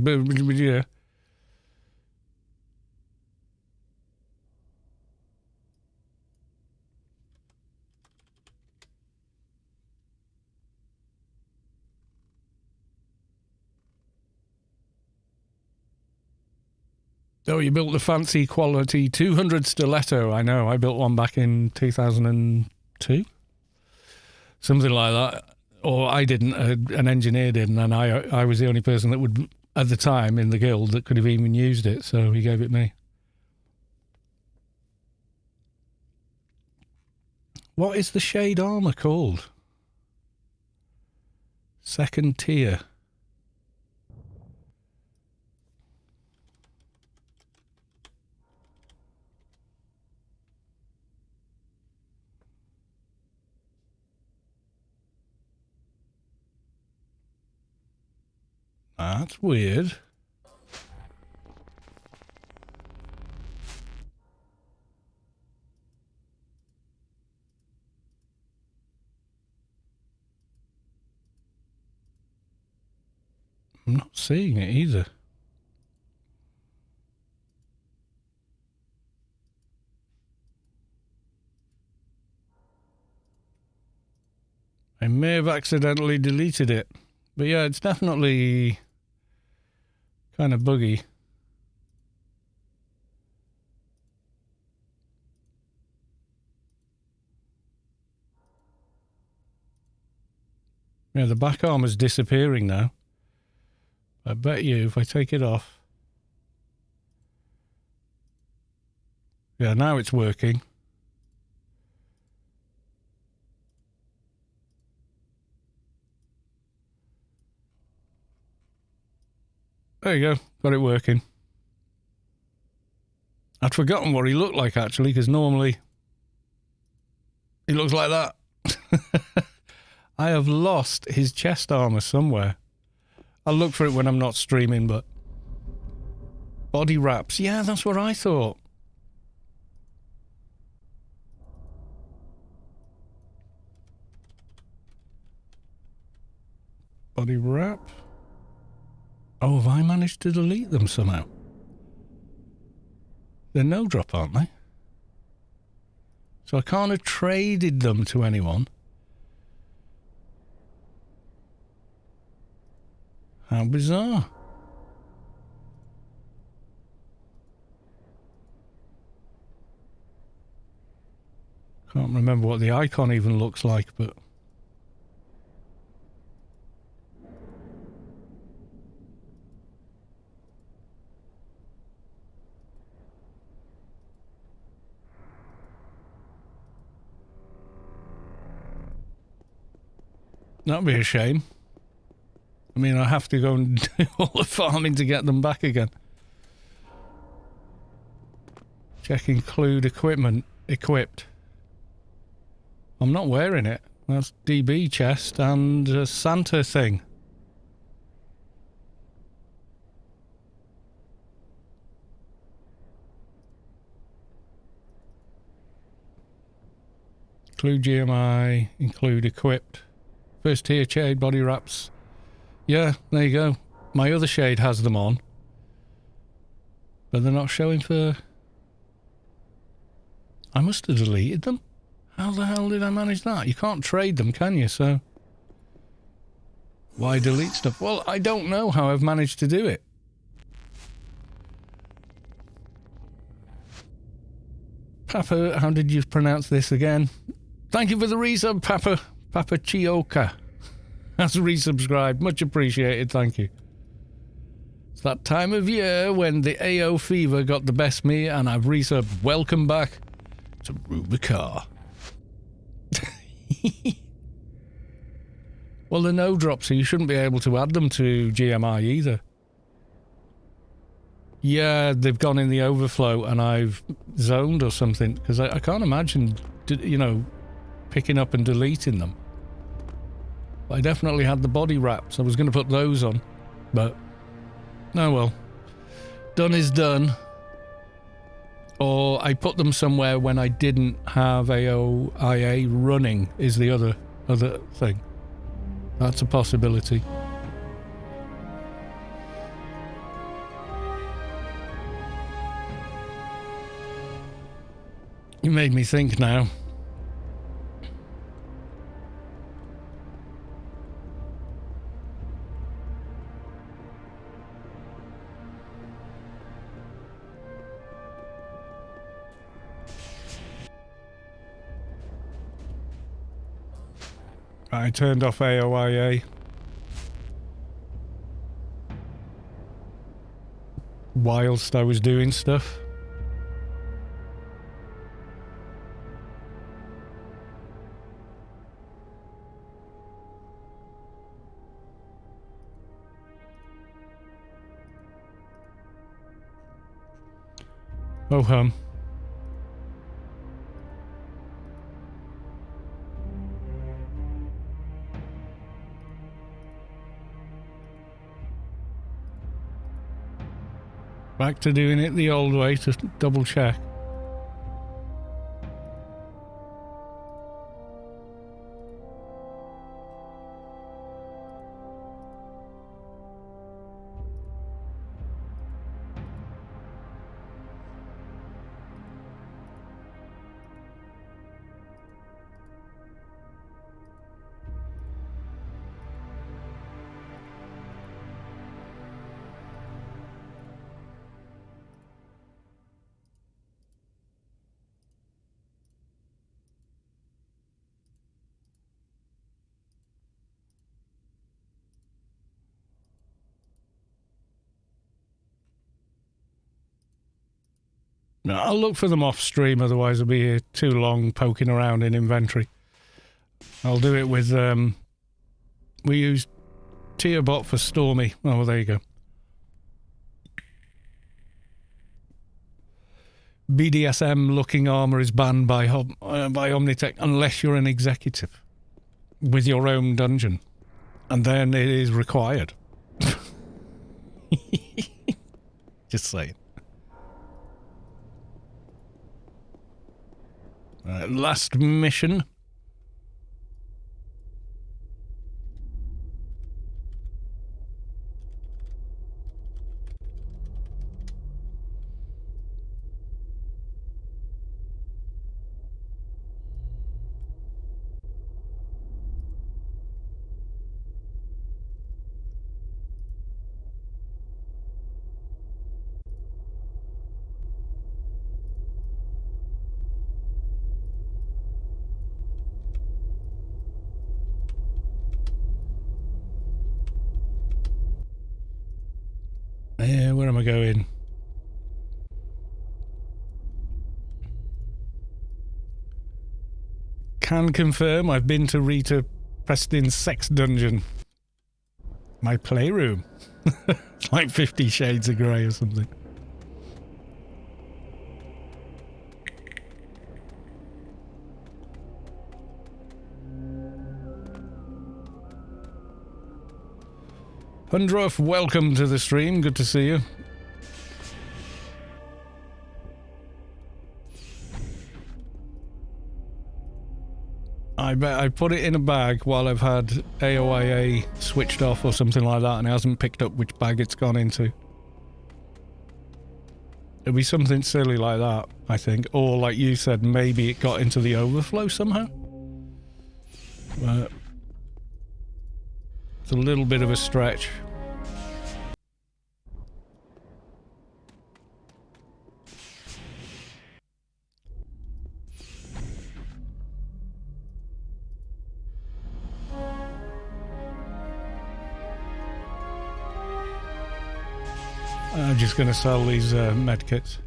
Oh, you built the fancy quality 200 Stiletto. I know. I built one back in 2002. Something like that. Or I didn't. An engineer did, and I was the only person that would, at the time, in the guild that could have even used it. So he gave it me. What is the shade armor called? Second tier. That's weird. I'm not seeing it either. I may have accidentally deleted it. But yeah, it's definitely kind of buggy. Yeah, the back armor's disappearing now. I bet you if I take it off. Yeah, now it's working. There you go. Got it working. I'd forgotten what he looked like, actually, because normally he looks like that. I have lost his chest armor somewhere. I'll look for it when I'm not streaming, but... Body wraps. Yeah, that's what I thought. Body wrap. Oh, have I managed to delete them somehow? They're no drop, aren't they? So I can't have traded them to anyone. How bizarre. Can't remember what the icon even looks like, but... That'd be a shame. I mean, I have to go and do all the farming to get them back again. Check include equipment. Equipped. I'm not wearing it. That's DB chest and a Santa thing. Include GMI, include equipped. First tier shade body wraps. Yeah, there you go. My other shade has them on. But they're not showing for... I must have deleted them. How the hell did I manage that? You can't trade them, can you? So... why delete stuff? Well, I don't know how I've managed to do it. Papa, how did you pronounce this again? Thank you for the resub, Papa. Papa Chioka has resubscribed. Much appreciated, thank you. It's that time of year when the AO fever got the best me and I've resubbed. Welcome back to Rubicar. Well, they're no drops, so you shouldn't be able to add them to GMI either. Yeah, they've gone in the overflow and I've zoned or something, because I can't imagine, you know, picking up and deleting them. I definitely had the body wraps. I was going to put those on, but oh well. Done is done. Or I put them somewhere when I didn't have AOIA running is the other thing. That's a possibility. You made me think now. I turned off AOIA. Whilst I was doing stuff. Oh hum. Back to doing it the old way to double check. No, I'll look for them off stream, otherwise I'll be here too long poking around in inventory. I'll do it with, we use Tierbot for Stormy. Oh, well, there you go. BDSM looking armor is banned by Omnitech unless you're an executive with your own dungeon. And then it is required. Just saying. Last mission. Where am I going? Can confirm I've been to Rita Preston's sex dungeon. My playroom. It's like 50 Shades of Grey or something. Hundruff, welcome to the stream. Good to see you. I bet I put it in a bag while I've had AOIA switched off or something like that, and it hasn't picked up which bag it's gone into. It'll be something silly like that, I think. Or like you said, maybe it got into the overflow somehow. But it's a little bit of a stretch. I'm just going to sell these medkits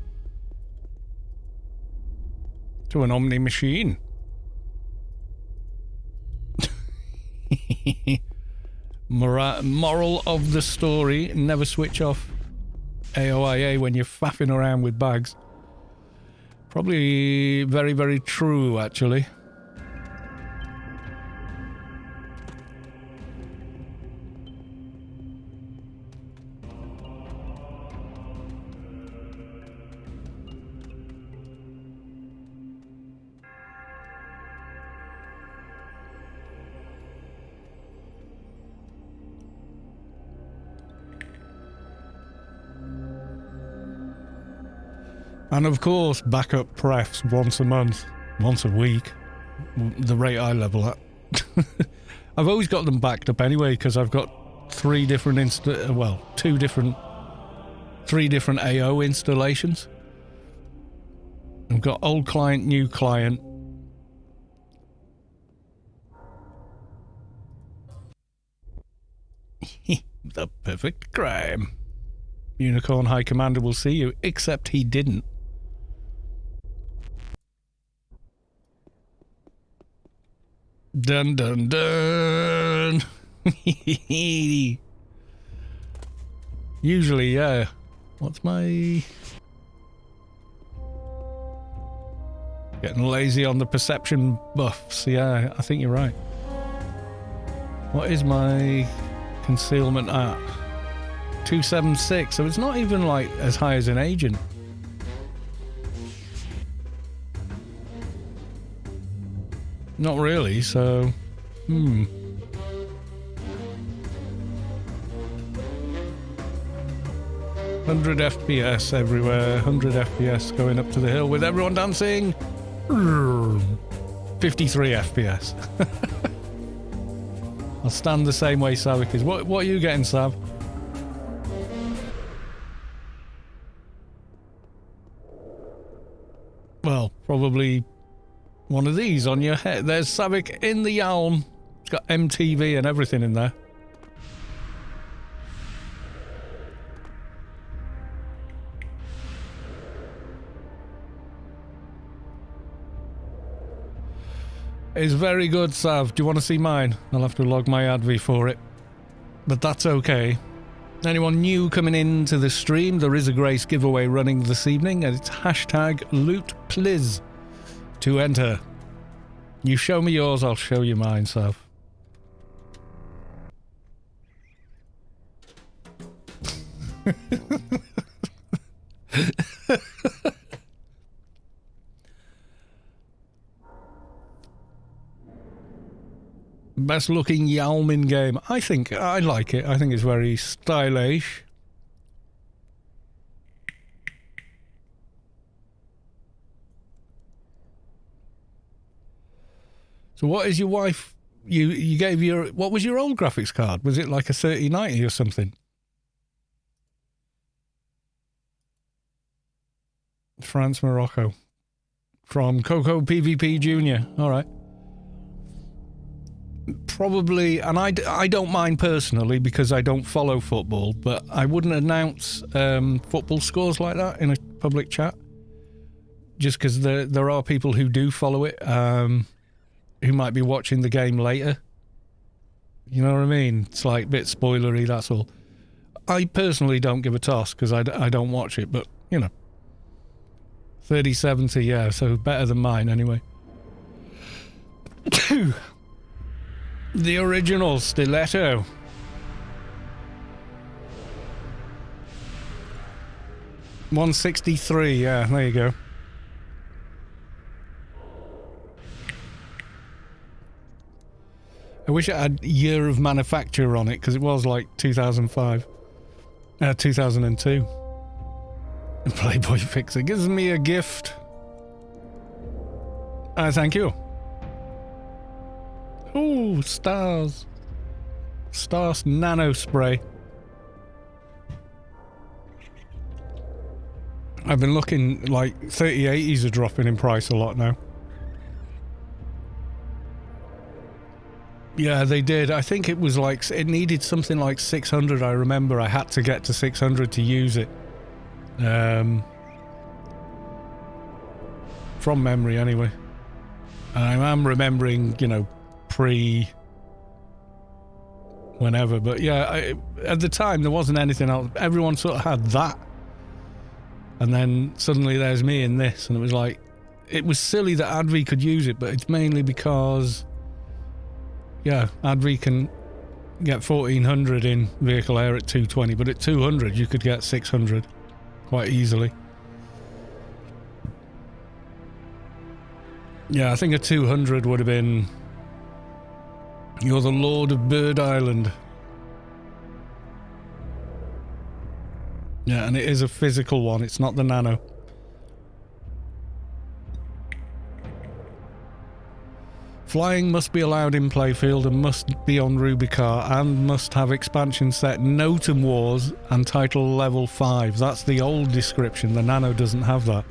to an Omni machine. Moral of the story, never switch off AOIA when you're faffing around with bags. Probably very, very true, actually. And of course, backup prefs once a month, once a week, the rate I level at. I've always got them backed up anyway, because I've got three different AO installations. I've got old client, new client. The perfect crime. Unicorn High Commander will see you, except he didn't. Dun dun dun. Usually, yeah. What's my... Getting lazy on the perception buffs. Yeah, I think you're right. What is my concealment at? 276, so it's not even like as high as an agent. Not really, so... 100 FPS everywhere, 100 FPS going up to the hill with everyone dancing. 53 FPS. I'll stand the same way Savik is. What are you getting, Sav? Well, probably one of these on your head. There's Savik in the Yalm. It's got MTV and everything in there. It's very good, Sav. Do you want to see mine? I'll have to log my adv for it. But that's okay. Anyone new coming into the stream, there is a Grace giveaway running this evening, and it's hashtag LootPliz to enter. You show me yours, I'll show you mine, Sav. Best looking Yalm in game. I like it. I think it's very stylish. So what is your wife? You gave your... What was your old graphics card? Was it like a 3090 or something? France, Morocco. From Coco PvP Junior. All right. Probably, and I don't mind personally because I don't follow football, but I wouldn't announce football scores like that in a public chat, just because there are people who do follow it, who might be watching the game later. You know what I mean? It's like a bit spoilery, that's all. I personally don't give a toss because I don't watch it, but, you know. 3070, yeah, so better than mine anyway. The original Stiletto. $163, yeah, there you go. I wish it had year of manufacture on it, because it was like 2005. 2002. And Playboy Fixer gives me a gift. Thank you. Ooh, stars. Stars nano spray. I've been looking, like, 3080s are dropping in price a lot now. Yeah, they did. I think it was like, it needed something like 600. I remember I had to get to 600 to use it. From memory, anyway. And I am remembering, you know, whenever. But yeah, at the time, there wasn't anything else. Everyone sort of had that. And then suddenly there's me in this. And it was like, it was silly that Advi could use it, but it's mainly because, yeah, Advi can get 1400 in vehicle air at 220, but at 200 you could get 600 quite easily. Yeah, I think a 200 would have been, you're the Lord of Bird Island. Yeah, and it is a physical one, it's not the Nano. Flying must be allowed in playfield and must be on Rubicar and must have expansion set Notum Wars and title level 5. That's the old description, the Nano doesn't have that.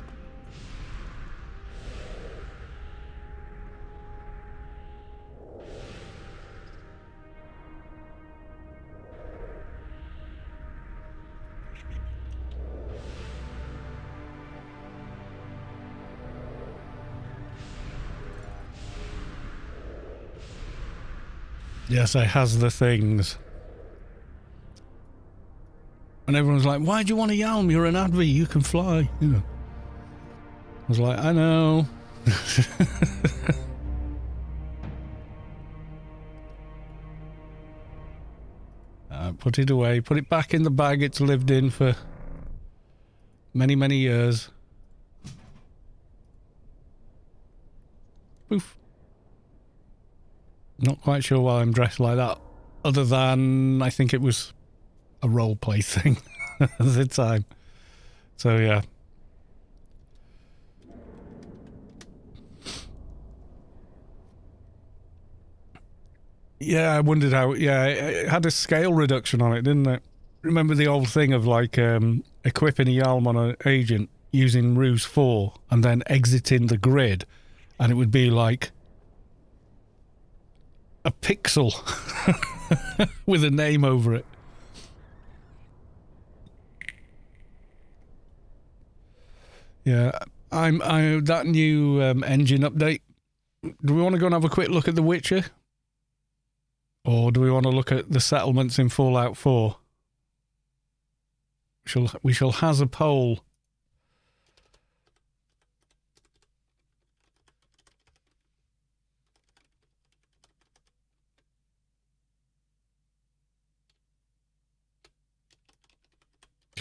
Yes, it has the things. And everyone's like, why do you want a Yalm? You're an Advi, you can fly. You know. I was like, I know. Put it away. Put it back in the bag it's lived in for many, many years. Poof. Not quite sure why I'm dressed like that, other than I think it was a roleplay thing at the time. So yeah. Yeah, I wondered how, yeah, it had a scale reduction on it, didn't it? Remember the old thing of like equipping a Yalm on an agent using Ruse 4 and then exiting the grid, and it would be like a pixel with a name over it. Yeah, I that new engine update. Do we want to go and have a quick look at The Witcher? Or do we want to look at the settlements in Fallout 4? We shall has a poll.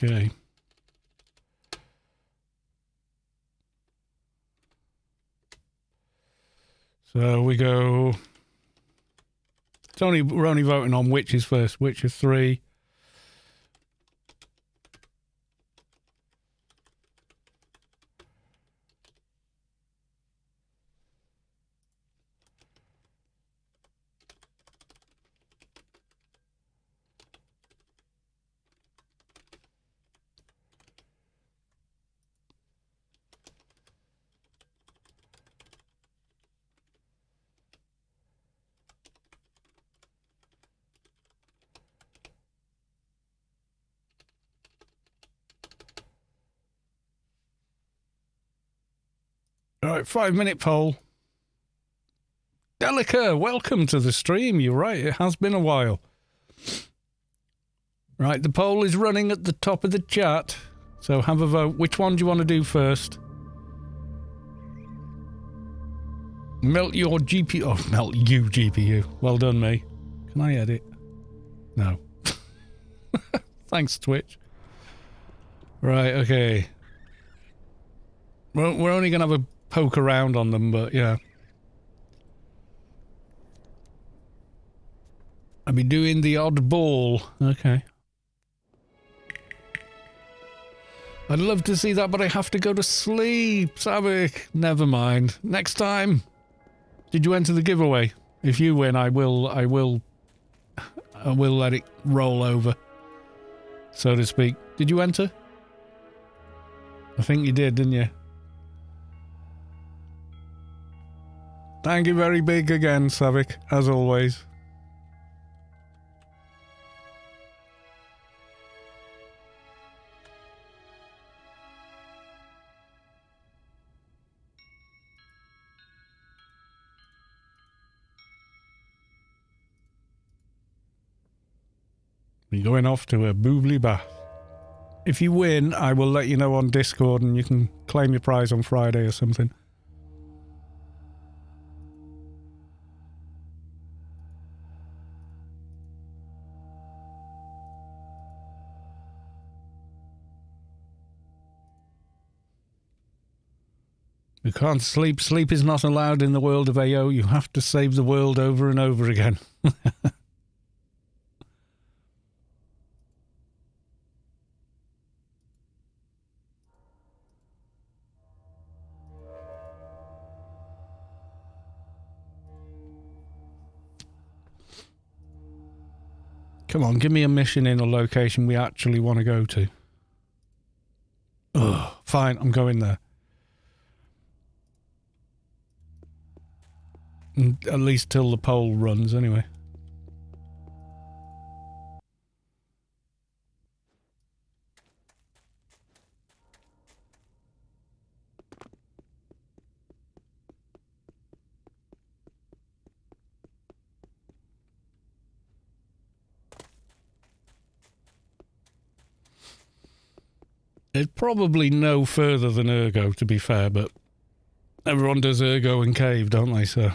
Okay. So we go. We're only voting on Witches first. Witcher 3. All right, 5-minute poll. Delica, welcome to the stream. You're right, it has been a while. Right, the poll is running at the top of the chat, so have a vote. Which one do you want to do first? Melt your GPU. Oh, melt you GPU. Well done, me. Can I edit? No. Thanks, Twitch. Right, okay. Well, we're only going to have a poke around on them, but yeah. I'll be doing the odd ball. Okay. I'd love to see that, but I have to go to sleep. Savik. Never mind. Next time. Did you enter the giveaway? If you win, I will let it roll over, so to speak. Did you enter? I think you did, didn't you? Thank you very big again, Savik, as always. We're going off to a boobly bath. If you win, I will let you know on Discord and you can claim your prize on Friday or something. You can't sleep. Sleep is not allowed in the world of AO. You have to save the world over and over again. Come on, give me a mission in a location we actually want to go to. Ugh, fine, I'm going there. At least till the poll runs, anyway. It's probably no further than Ergo, to be fair, but everyone does Ergo and Cave, don't they, so...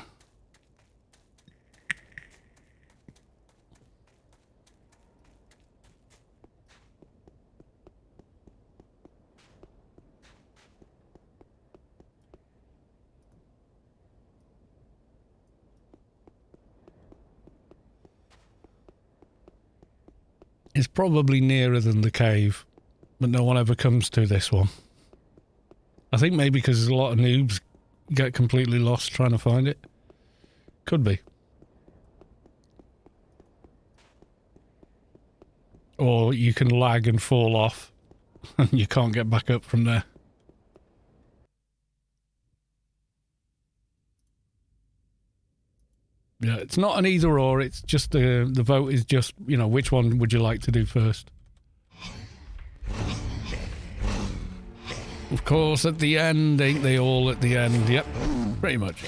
It's probably nearer than the cave, but no one ever comes to this one. I think maybe because a lot of noobs get completely lost trying to find it. Could be. Or you can lag and fall off and you can't get back up from there. Yeah, it's not an either or, it's just the vote is just, you know, which one would you like to do first? Of course, at the end, ain't they all at the end? Yep, pretty much.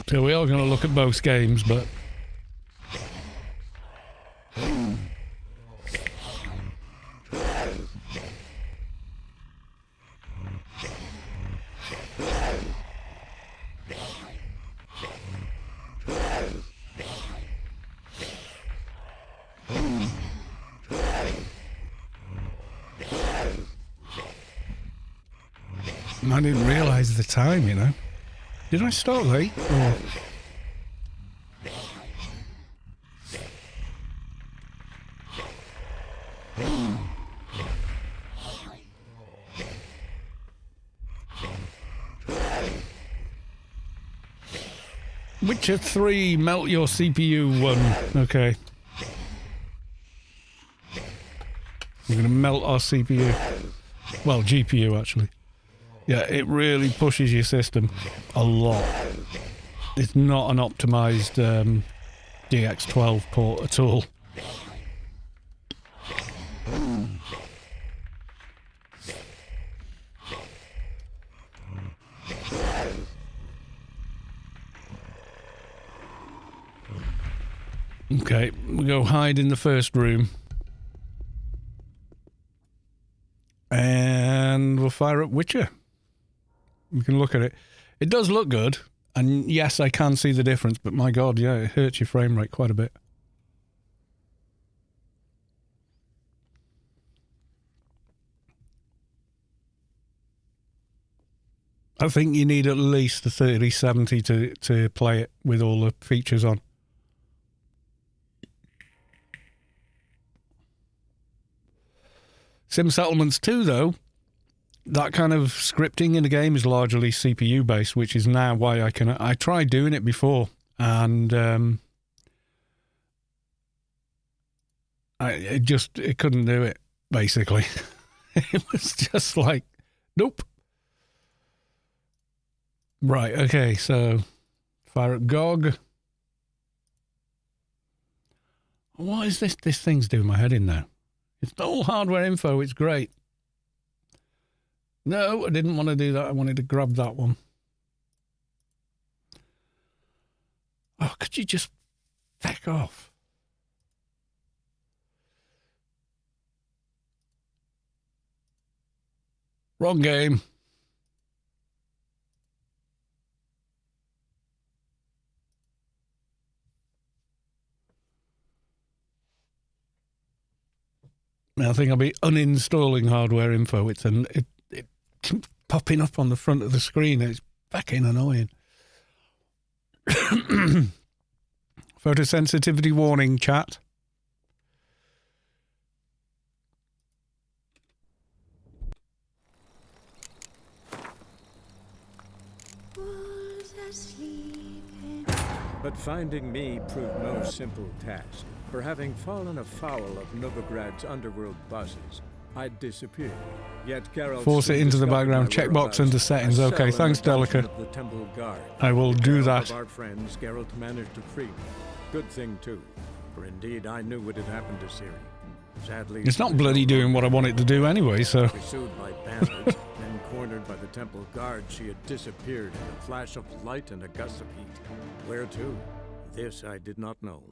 So we are going to look at both games, but... I didn't realise the time, you know. Did I start late? Or... Witcher 3, melt your CPU 1. Okay. We're going to melt our CPU. Well, GPU, actually. Yeah, it really pushes your system a lot. It's not an optimized DX12 port at all. Okay, we go hide in the first room. And we'll fire up Witcher. We can look at it. It does look good. And yes, I can see the difference, but my God, yeah, it hurts your frame rate quite a bit. I think you need at least a 3070 to play it with all the features on. Sim Settlements 2, though, that kind of scripting in the game is largely CPU based, which is now why I tried doing it before, and it couldn't do it, basically. It was just like, nope. Right, okay, so fire up GOG. What is this? This thing's doing my head in now. It's all hardware info, it's great. No, I didn't want to do that. I wanted to grab that one. Oh, could you just back off? Wrong game. I think I'll be uninstalling hardware info. It keeps popping up on the front of the screen. It's fucking annoying. Photosensitivity warning, chat. But finding me proved no simple task. For having fallen afoul of Novigrad's underworld bosses, I'd disappeared. Yet Geralt force it into the background. Checkbox under settings. Okay, thanks, Delica. I will do that. Our friends, Geralt managed to free me. Good thing too, for indeed I knew what had happened to Ciri. Sadly, it's not bloody doing what I want it to do anyway. So. Pursued by bandits, then cornered by the temple guard, she had disappeared in a flash of light and a gust of heat. Where to? This I did not know.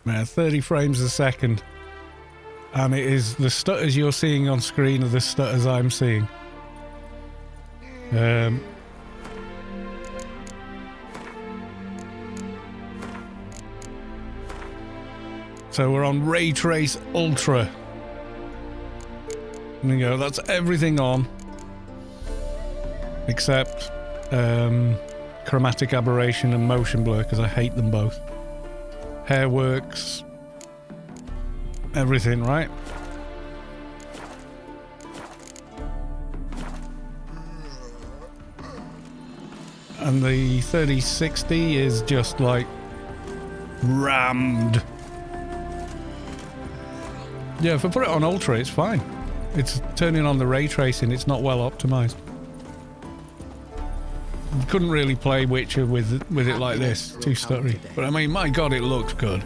Man, 30 frames a second. And it is the stutters you're seeing on screen are the stutters I'm seeing. So we're on Ray Trace Ultra. There you go, that's everything on. Except chromatic aberration and motion blur, because I hate them both. Hair works, everything, right? And the 3060 is just like rammed. Yeah, if I put it on Ultra, it's fine. It's turning on the ray tracing, it's not well optimized. Couldn't really play Witcher with it like this, too stuttery. But I mean, my God, it looks good.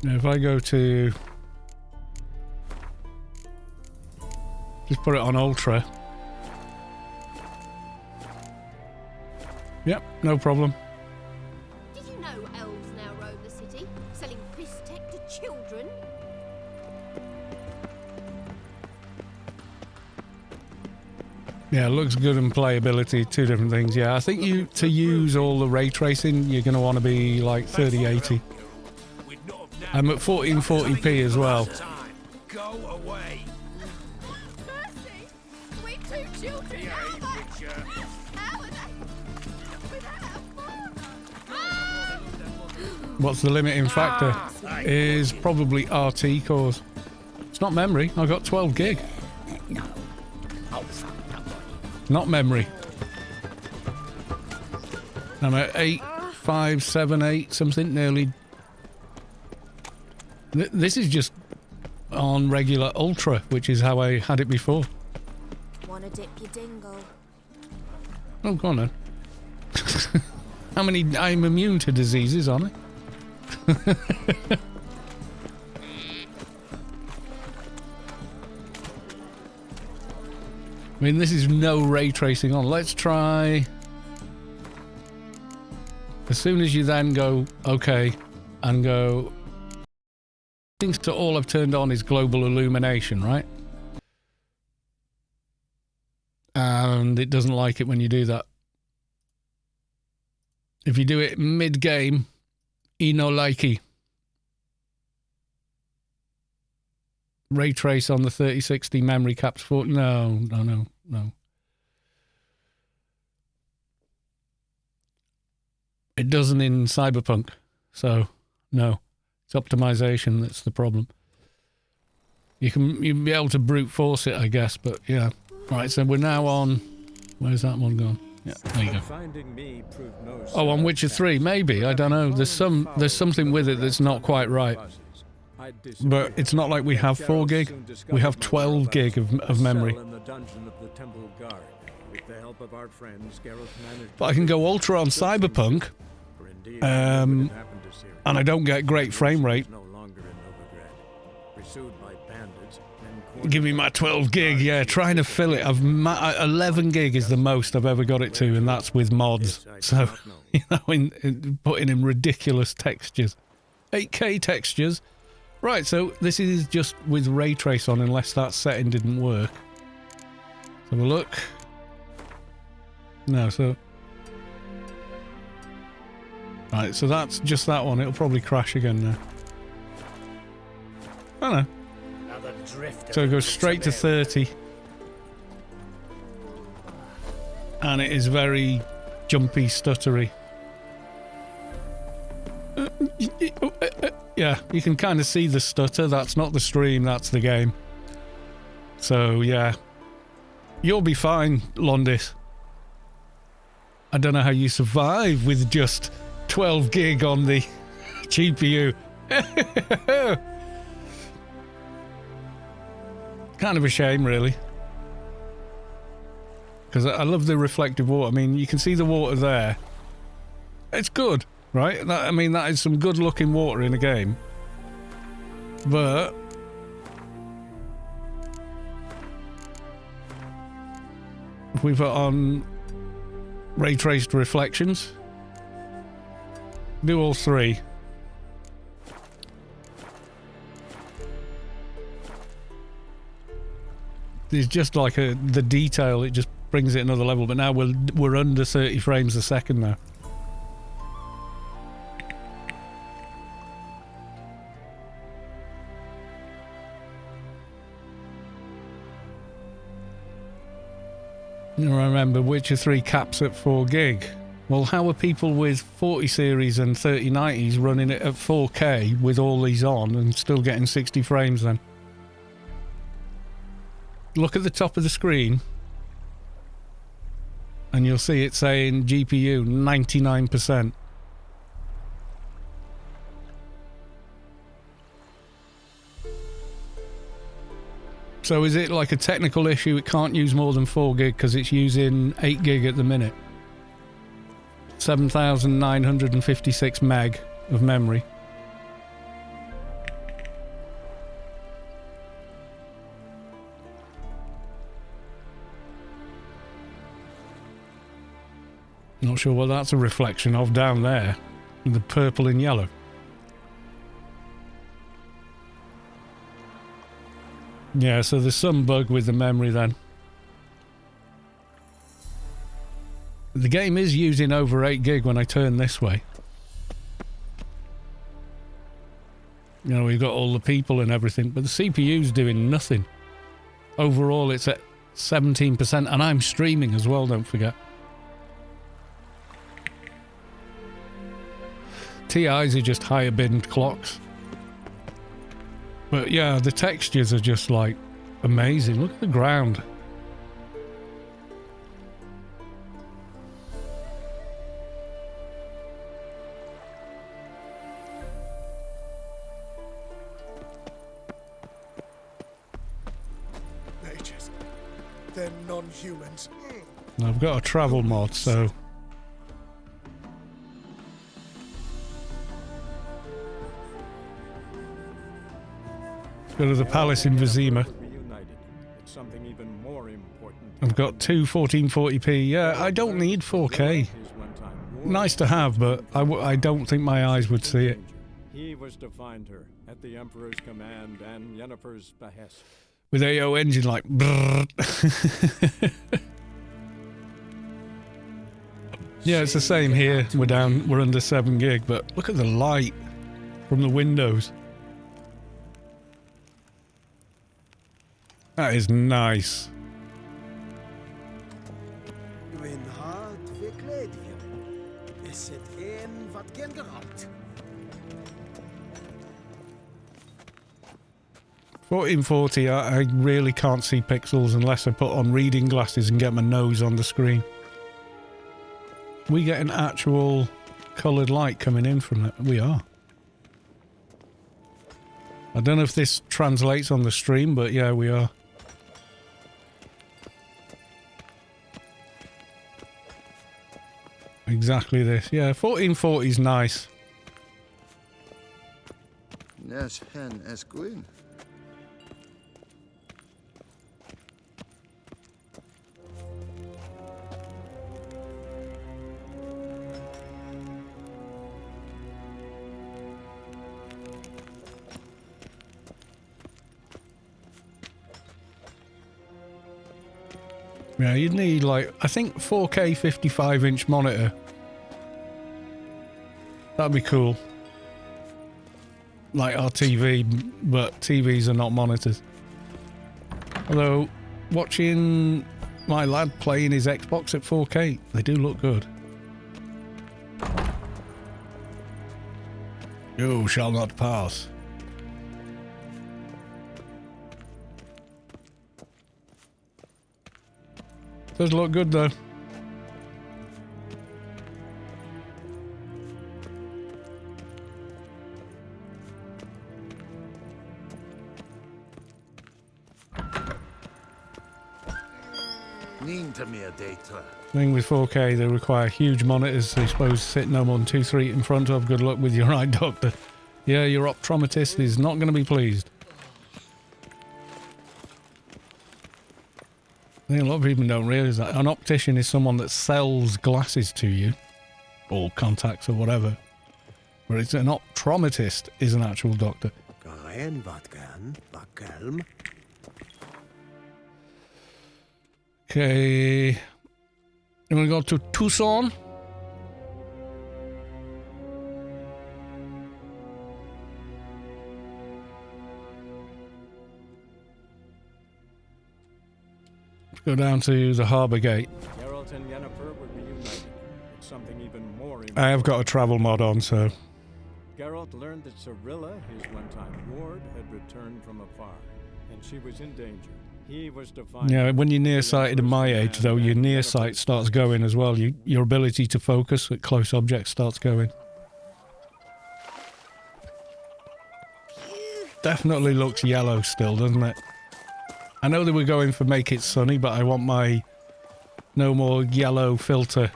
Now, if I go to just put it on Ultra. Yep, no problem. Did you know elves now roam the city, selling piss tech to children? Yeah, it looks good in playability, two different things. Yeah, I think to use all the ray tracing, you're going to want to be like 3080. I'm at 1440p as well. Go away. Mercy! We two children, how are they? Without a father? What's the limiting factor? Is probably RT cores. It's not memory. I got 12 gig. Not memory. I'm at 8578 something, nearly. This is just on regular ultra, which is how I had it before. Wanna dip your dingle? Oh, go on then. How many? I'm immune to diseases, aren't I? I mean, this is no ray tracing on. Let's try. As soon as you then go, okay, and go. I think so all I've turned on is global illumination, right? And it doesn't like it when you do that. If you do it mid-game, no likey. Ray trace on the 3060 memory caps for no. It doesn't in Cyberpunk, so no. It's optimization that's the problem. You'll be able to brute force it, I guess, but yeah. Right, so we're now on. Where's that one gone? Yeah, there you go. Oh, on Witcher 3, maybe. I don't know. There's something with it that's not quite right. But it's not like we have 4 gig. We have 12 gig of memory. But I can go ultra on Cyberpunk. And I don't get great frame rate. Give me my 12 gig, yeah, trying to fill it. 11 gig is the most I've ever got it to, and that's with mods. So, you know, in putting in ridiculous textures. 8K textures. Right, so this is just with ray trace on, unless that setting didn't work. Let's have a look. No, so... Right, so that's just that one. It'll probably crash again now. I don't know. So it goes straight to 30. And it is very jumpy, stuttery. Yeah, you can kind of see the stutter. That's not the stream, that's the game. So, yeah. You'll be fine, Londis. I don't know how you survive with just 12 gig on the GPU. Kind of a shame, really. Because I love the reflective water. I mean, you can see the water there. It's good, right? I mean, that is some good-looking water in a game. But... if we put on ray-traced reflections... do all 3. There's just like the detail, it just brings it another level, but now we're under 30 frames a second now. You remember Witcher 3 caps at 4 gig. Well, how are people with 40 series and 3090s running it at 4K with all these on and still getting 60 frames then? Look at the top of the screen and you'll see it saying GPU 99%. So is it like a technical issue? It can't use more than 4 gig because it's using 8 gig at the minute. 7,956 meg of memory. Not sure what that's a reflection of down there. The purple and yellow. Yeah, so there's some bug with the memory then. The game is using over 8 gig when I turn this way. You know, we've got all the people and everything, but the CPU's doing nothing. Overall, it's at 17%, and I'm streaming as well, don't forget. TIs are just higher binned clocks. But yeah, the textures are just like amazing. Look at the ground. Mages. They're non-humans. I've got a travel mod, so... Go to the palace in Vizima. It's something even more important. I've got two 1440p. Yeah, I don't need 4K. Nice to have, but I don't think my eyes would see it. He was to find her at the Emperor's command and Yennefer's behest. With AO engine like... Yeah, it's the same here. We're under 7 gig, but look at the light from the windows. That is nice. When hard verkleed wir. Is het een wat geen geraakt? 1440, I really can't see pixels unless I put on reading glasses and get my nose on the screen. We get an actual coloured light coming in from it. We are. I don't know if this translates on the stream, but yeah, we are. Exactly this. Yeah, 1440 is nice. Yes, hen is green. Yeah, you'd need like, I think 4K 55-inch monitor. That'd be cool. Like our TV, but TVs are not monitors. Although, watching my lad playing his Xbox at 4K, they do look good. You shall not pass. Does look good though. Thing with 4K, they require huge monitors. They're supposed to sit no more than 2-3 in front of. Good luck with your eye doctor. Yeah, your optometrist is not going to be pleased. I think a lot of people don't realise that. An optician is someone that sells glasses to you, or contacts or whatever. But it's an optometrist is an actual doctor. Okay. You want to go to Tucson? Go down to the harbour gate. Geralt and Yennefer were reunited. It's something even more important. I have got a travel mod on, so... Geralt learned that Cirilla, his one-time ward, had returned from afar, and she was in danger. He was to find... Yeah, when you're nearsighted at my age, though, your near sight starts going as well. Your ability to focus at close objects starts going. Definitely looks yellow still, doesn't it? I know they were going for make it sunny, but I want my no more yellow filter.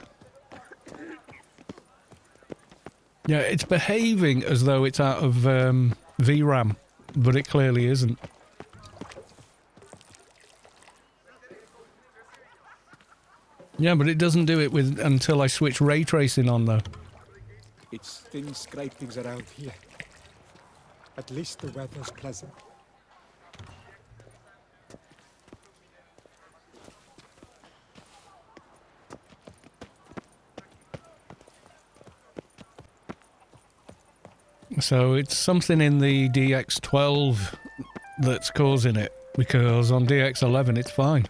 Yeah, it's behaving as though it's out of VRAM, but it clearly isn't. Yeah, but it doesn't do it with until I switch ray tracing on, though. It's thin scrapings around here. At least the weather's pleasant. So it's something in the DX12 that's causing it, because on DX11 it's fine.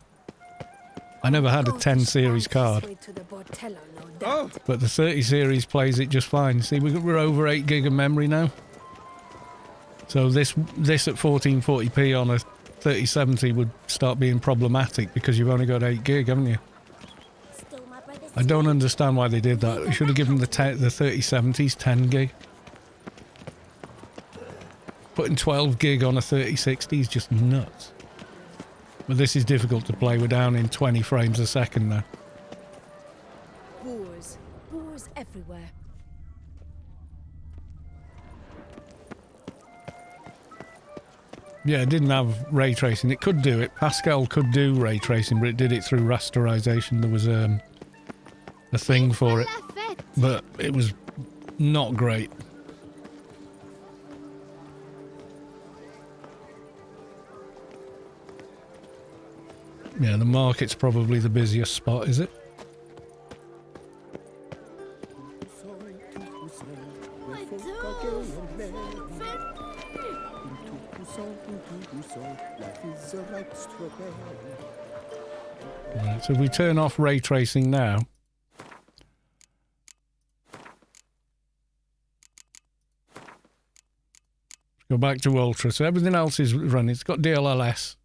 I never had a 10 series card, but the 30 series plays it just fine. See, we're over 8 gig of memory now. So this at 1440p on a 3070 would start being problematic because you've only got 8 gig, haven't you? I don't understand why they did that. We should have given the 3070s 10 gig. Putting 12 gig on a 3060 is just nuts. But this is difficult to play. We're down in 20 frames a second now. Boars everywhere. Yeah, it didn't have ray tracing. It could do it. Pascal could do ray tracing, but it did it through rasterization. There was a thing for it, but it was not great. Yeah, the market's probably the busiest spot, is it? Right, so if we turn off ray tracing now, go back to Ultra. So everything else is running. It's got DLSS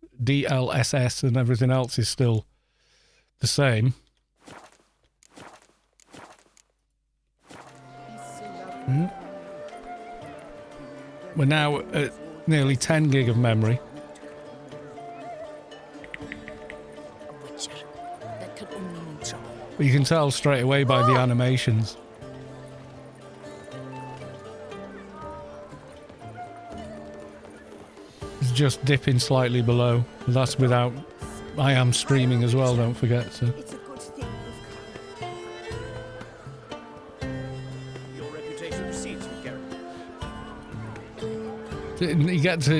and everything else is still the same. We're now at nearly 10 gig of memory. But you can tell straight away by the animations. It's just dipping slightly below. That's without... I am streaming as well, don't forget. So. It's a good thing Your reputation precedes you, Garrett.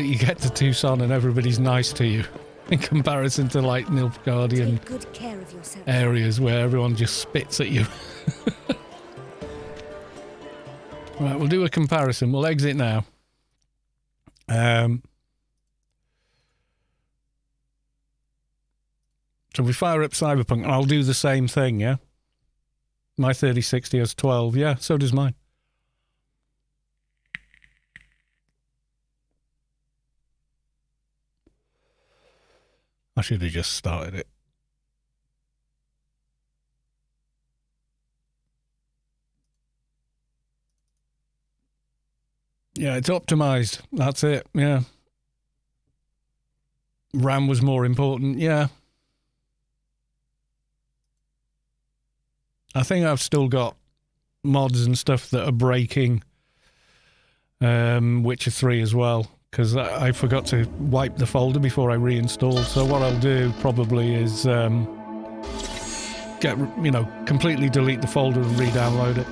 You get to Tucson and everybody's nice to you. In comparison to like Nilfgaardian Good care of yourself. areas where everyone just spits at you. Right, we'll do a comparison. We'll exit now. So we fire up Cyberpunk and I'll do the same thing, yeah? My 3060 has 12, yeah, so does mine. I should have just started it. Yeah, it's optimized. That's it. Yeah. RAM was more important. Yeah. I think I've still got mods and stuff that are breaking Witcher 3 as well, because I forgot to wipe the folder before I reinstalled. So what I'll do probably is completely delete the folder and re-download it.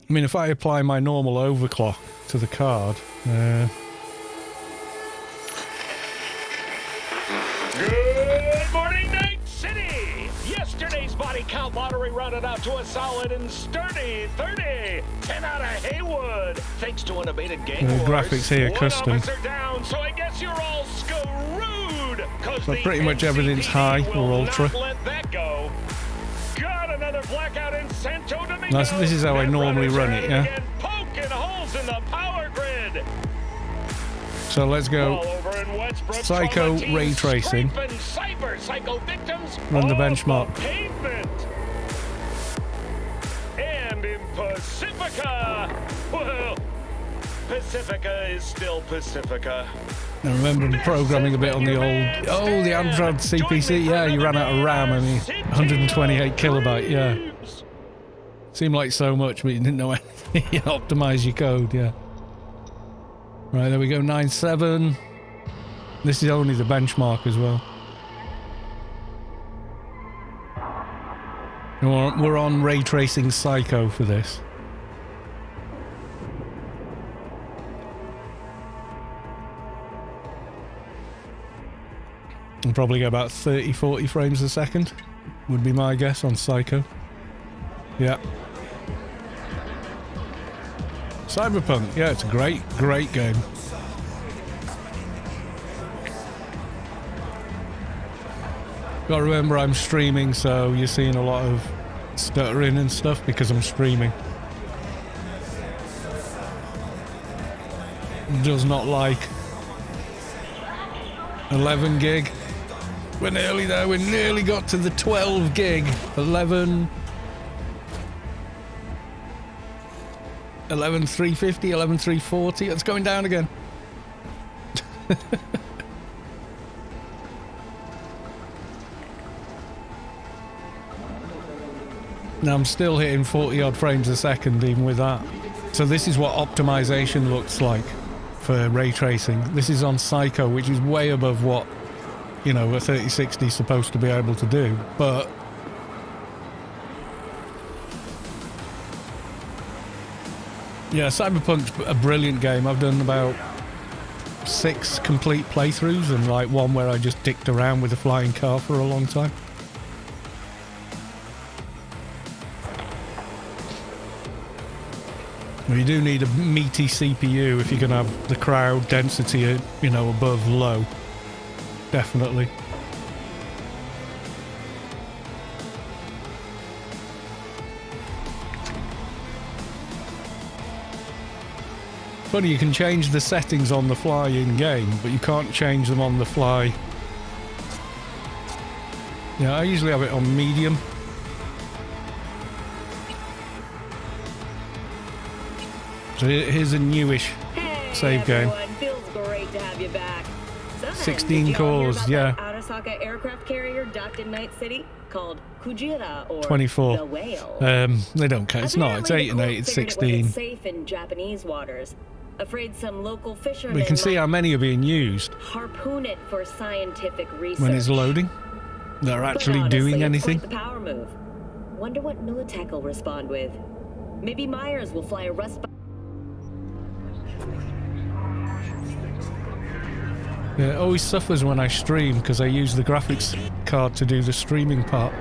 I mean, if I apply my normal overclock to the card... Good morning, Night City! Yesterday's body count lottery rounded out to a solid and sturdy 30. 10 out of Haywood, thanks to an abated gang wars. Graphics here, custom. One officer down, so I guess you're all screwed. So pretty much everything's high or ultra. Not let that go. Got another blackout in Santo Domingo. This is how I normally run it, yeah? Poking holes in the power grid. So let's go Psycho Ray Tracing. Run the benchmark. And in Pacifica, well, Pacifica is still Pacifica. I remember programming a bit on the old... Oh, the Amstrad CPC. Yeah, you ran out of RAM. I mean, 128 kilobyte, yeah. Seemed like so much, but you didn't know anything. You optimize your code, yeah. Right, there we go, 9.7. This is only the benchmark as well. We're on Ray Tracing Psycho for this. I'll probably get about 30-40 frames a second, would be my guess on Psycho. Yeah. Cyberpunk, yeah, it's a great, great game. Got to remember I'm streaming, so you're seeing a lot of stuttering and stuff because I'm streaming. Does not like 11 gig. We're nearly there. We nearly got to the 12 gig. 11,350, 11,340. It's going down again. Now I'm still hitting 40 odd frames a second even with that. So this is what optimization looks like for ray tracing. This is on Psycho, which is way above what, you know, a 3060 is supposed to be able to do. But yeah, Cyberpunk's a brilliant game. I've done about 6 complete playthroughs and like one where I just dicked around with a flying car for a long time. Well, you do need a meaty CPU if you're going to have the crowd density, you know, above low. Definitely. Funny, you can change the settings on the fly in game, but you can't change them on the fly. Yeah, I usually have it on medium. So here's a newish save game. Feels great to have you back. 16 cores, yeah. Arasaka aircraft carrier docked in Night City called Kujira or 24. the Whale. They don't care. It's not. It's 8 and 8. It's 16. Safe in Japanese waters. Afraid some local fishermen. We can see how many are being used. Harpoon it for scientific research. When it's loading, they're actually honestly, doing anything. It's quite the power move. Wonder what Militech will respond with. Maybe Myers will fly a rust. Yeah, it always suffers when I stream because I use the graphics card to do the streaming part.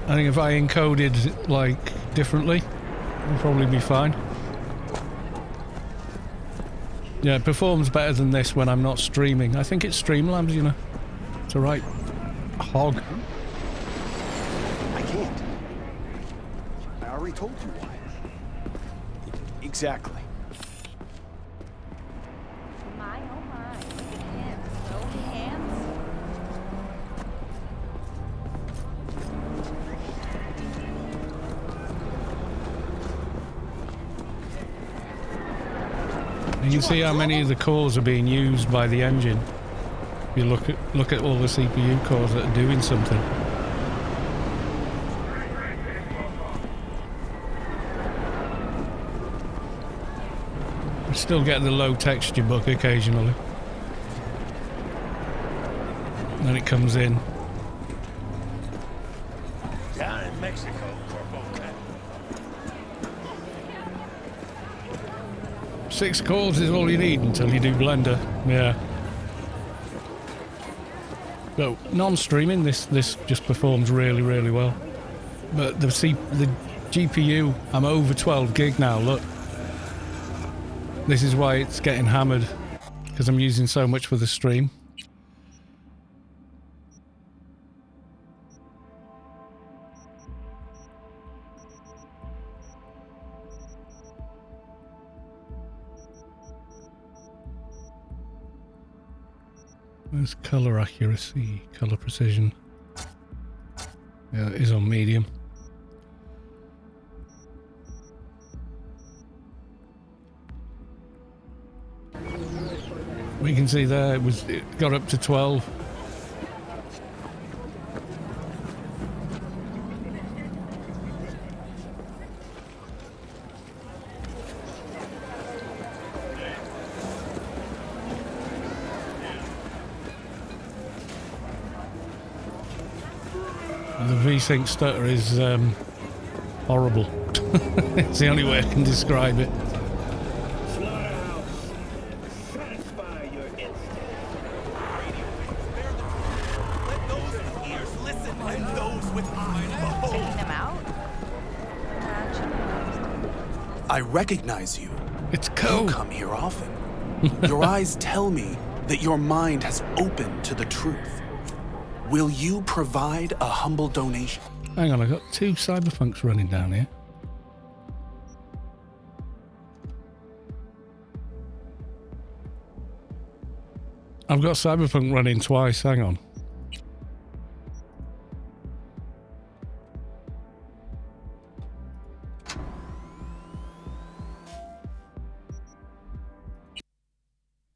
I think if I encoded like differently, it'd probably be fine. Yeah, it performs better than this when I'm not streaming. I think it's Streamlabs, you know. It's a right hog. I can't. I already told you why. Exactly. You can see how many of the cores are being used by the engine. If you look at all the CPU cores that are doing something. I still get the low texture bug occasionally. And then it comes in. Down in Mexico, Corporal. 6 cores is all you need until you do Blender. Yeah. So non-streaming, this just performs really, really well. But the GPU, I'm over 12 gig now. Look, this is why it's getting hammered because I'm using so much for the stream. There's color accuracy, color precision. Yeah, it is on medium. We can see there it got up to 12. The V-Sync stutter is horrible. It's the only way I can describe it. and those with eyes behold. Taking them out? I recognize you. It's cool. You come here often. Your eyes tell me that your mind has opened to the truth. Will you provide a humble donation? Hang on, I got 2 Cyberpunks running down here. I've got Cyberpunk running twice, hang on.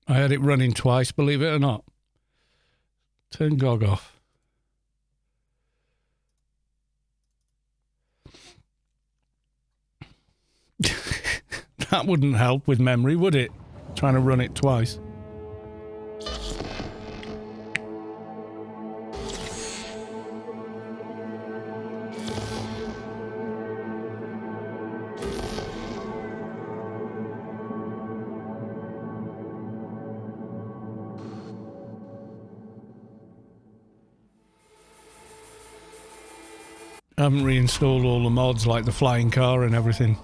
I had it running twice, believe it or not. Turn GOG off. That wouldn't help with memory, would it? Trying to run it twice. I haven't reinstalled all the mods like the flying car and everything,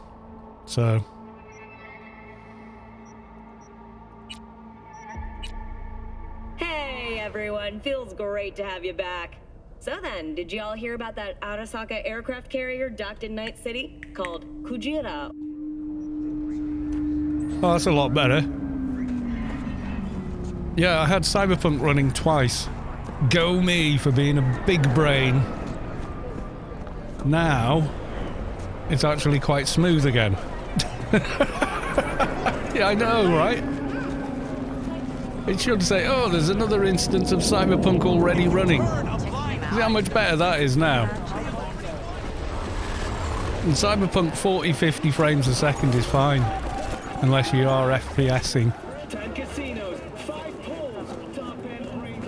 so Hey everyone, feels great to have you back. So then, did you all hear about that Arasaka aircraft carrier docked in Night City called Kujira? oh, that's a lot better. Yeah, I had Cyberpunk running twice. Go me for being a big brain. Now, it's actually quite smooth again. Yeah, I know, right? It should say, oh, there's another instance of Cyberpunk already running. See how much better that is now. In Cyberpunk 40-50 frames a second is fine. Unless you are FPSing. 10 casinos, 5 pools, top-end range.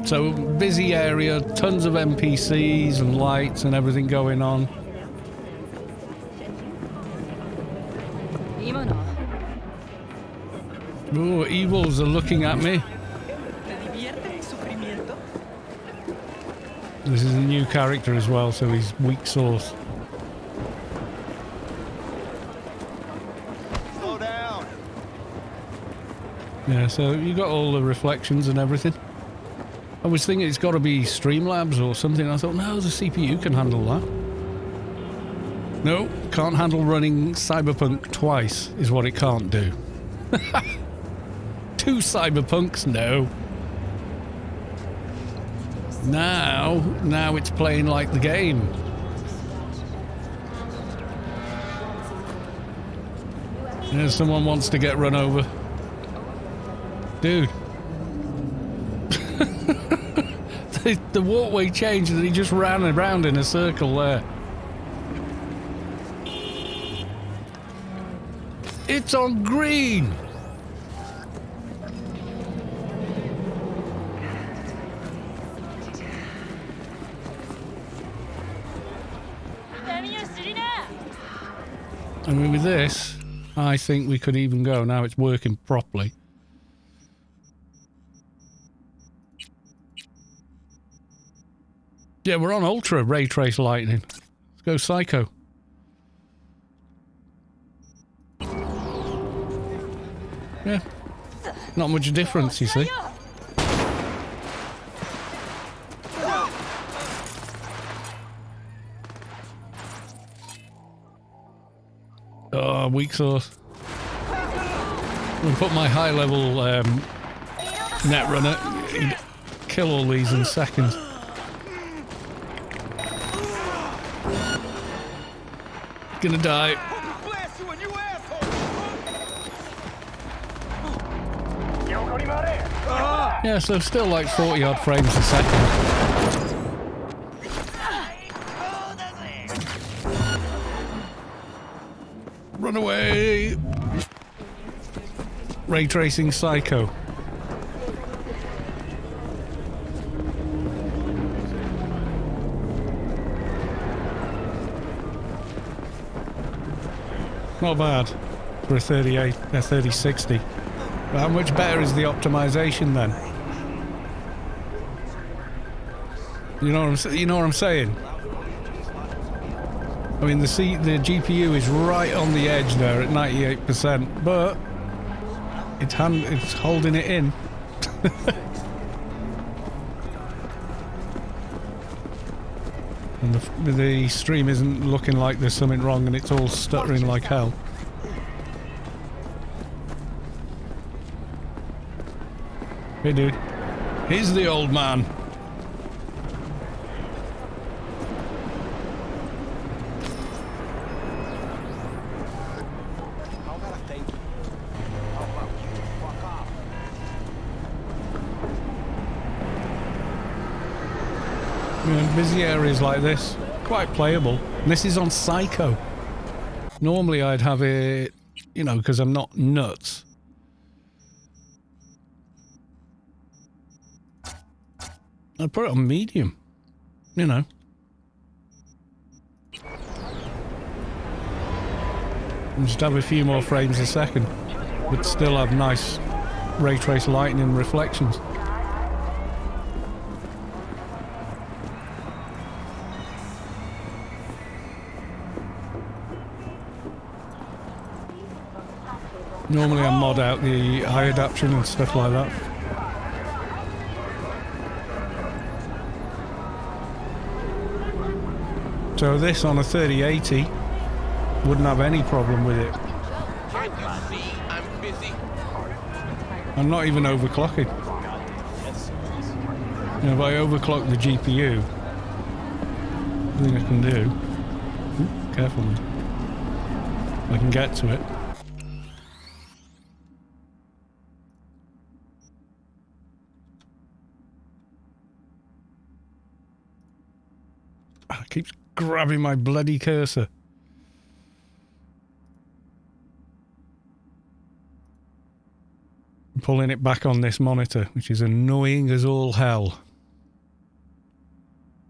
So, busy area, tons of NPCs and lights and everything going on. Ooh, evils are looking at me. This is a new character as well, so he's weak sauce. Slow down. Yeah, so you got all the reflections and everything. I was thinking it's got to be Streamlabs or something. I thought, no, the CPU can handle that. No, can't handle running Cyberpunk twice is what it can't do. 2 Cyberpunks? No. Now it's playing like the game. Yeah, someone wants to get run over. Dude. The walkway changed and he just ran around in a circle there. It's on green! I mean, with this, I think we could even go. Now it's working properly. Yeah, we're on ultra ray trace lightning. Let's go psycho. Yeah, not much difference, you see. Oh, weak sauce. I'm gonna put my high level Netrunner. He'd kill all these in seconds. Gonna die. Yeah, so still like 40 odd frames a second. Run away! Ray tracing psycho. Not bad for a 3060. But how much better is the optimization then? You know what I'm saying? I mean, the GPU is right on the edge there at 98%, but it's holding it in. And the stream isn't looking like there's something wrong, and it's all stuttering like hell. Hey, dude. He's the old man. Busy areas like this, quite playable. And this is on Psycho. Normally I'd have it, you know, because I'm not nuts. I'd put it on medium, you know. And just have a few more frames a second, but still have nice ray trace lighting and reflections. Normally I mod out the eye adaptation and stuff like that. So this on a 3080 wouldn't have any problem with it. I'm not even overclocking. You know, if I overclock the GPU, the thing I can do... Ooh, careful man. I can get to it. Keeps grabbing my bloody cursor. I'm pulling it back on this monitor, which is annoying as all hell.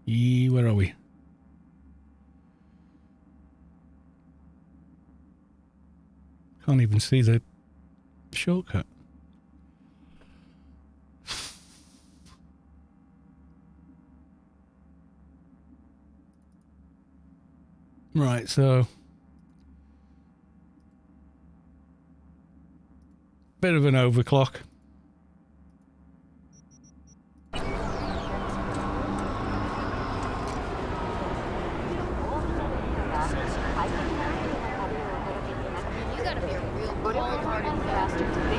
Where are we? Can't even see the shortcut. Right, so bit of an overclock.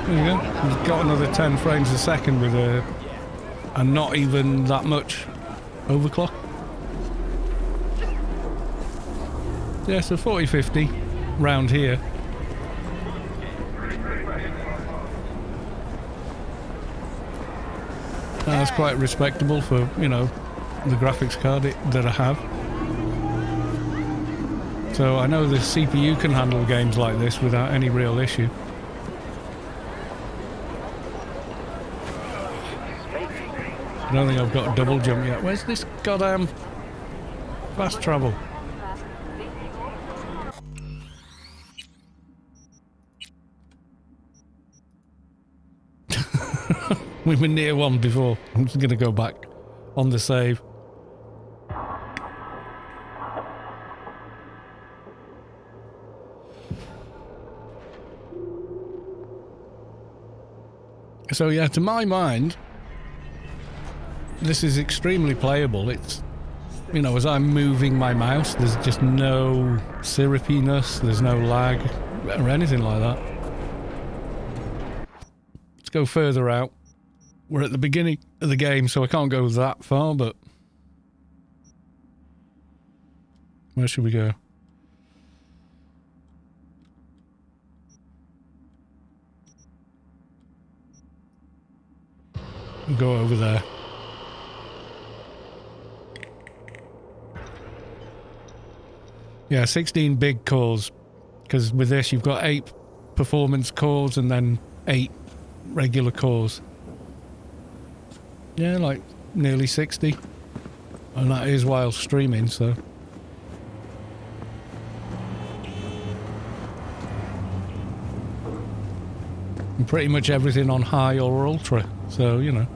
There you go. We've got another 10 frames a second with and not even that much overclock. Yeah, so 40-50 round here. That's quite respectable for, you know, the graphics card that I have. So I know the CPU can handle games like this without any real issue. I don't think I've got a double jump yet. Where's this goddamn fast travel? We were near one before. I'm just going to go back on the save. So yeah, to my mind, this is extremely playable. It's, you know, as I'm moving my mouse, there's just no syrupiness, there's no lag or anything like that. Let's go further out. We're at the beginning of the game, so I can't go that far, but... Where should we go? We'll go over there. Yeah, 16 big cores, because with this you've got 8 performance cores and then 8 regular cores. Yeah, like nearly 60. And that is while streaming, so... And pretty much everything on high or ultra, so, you know.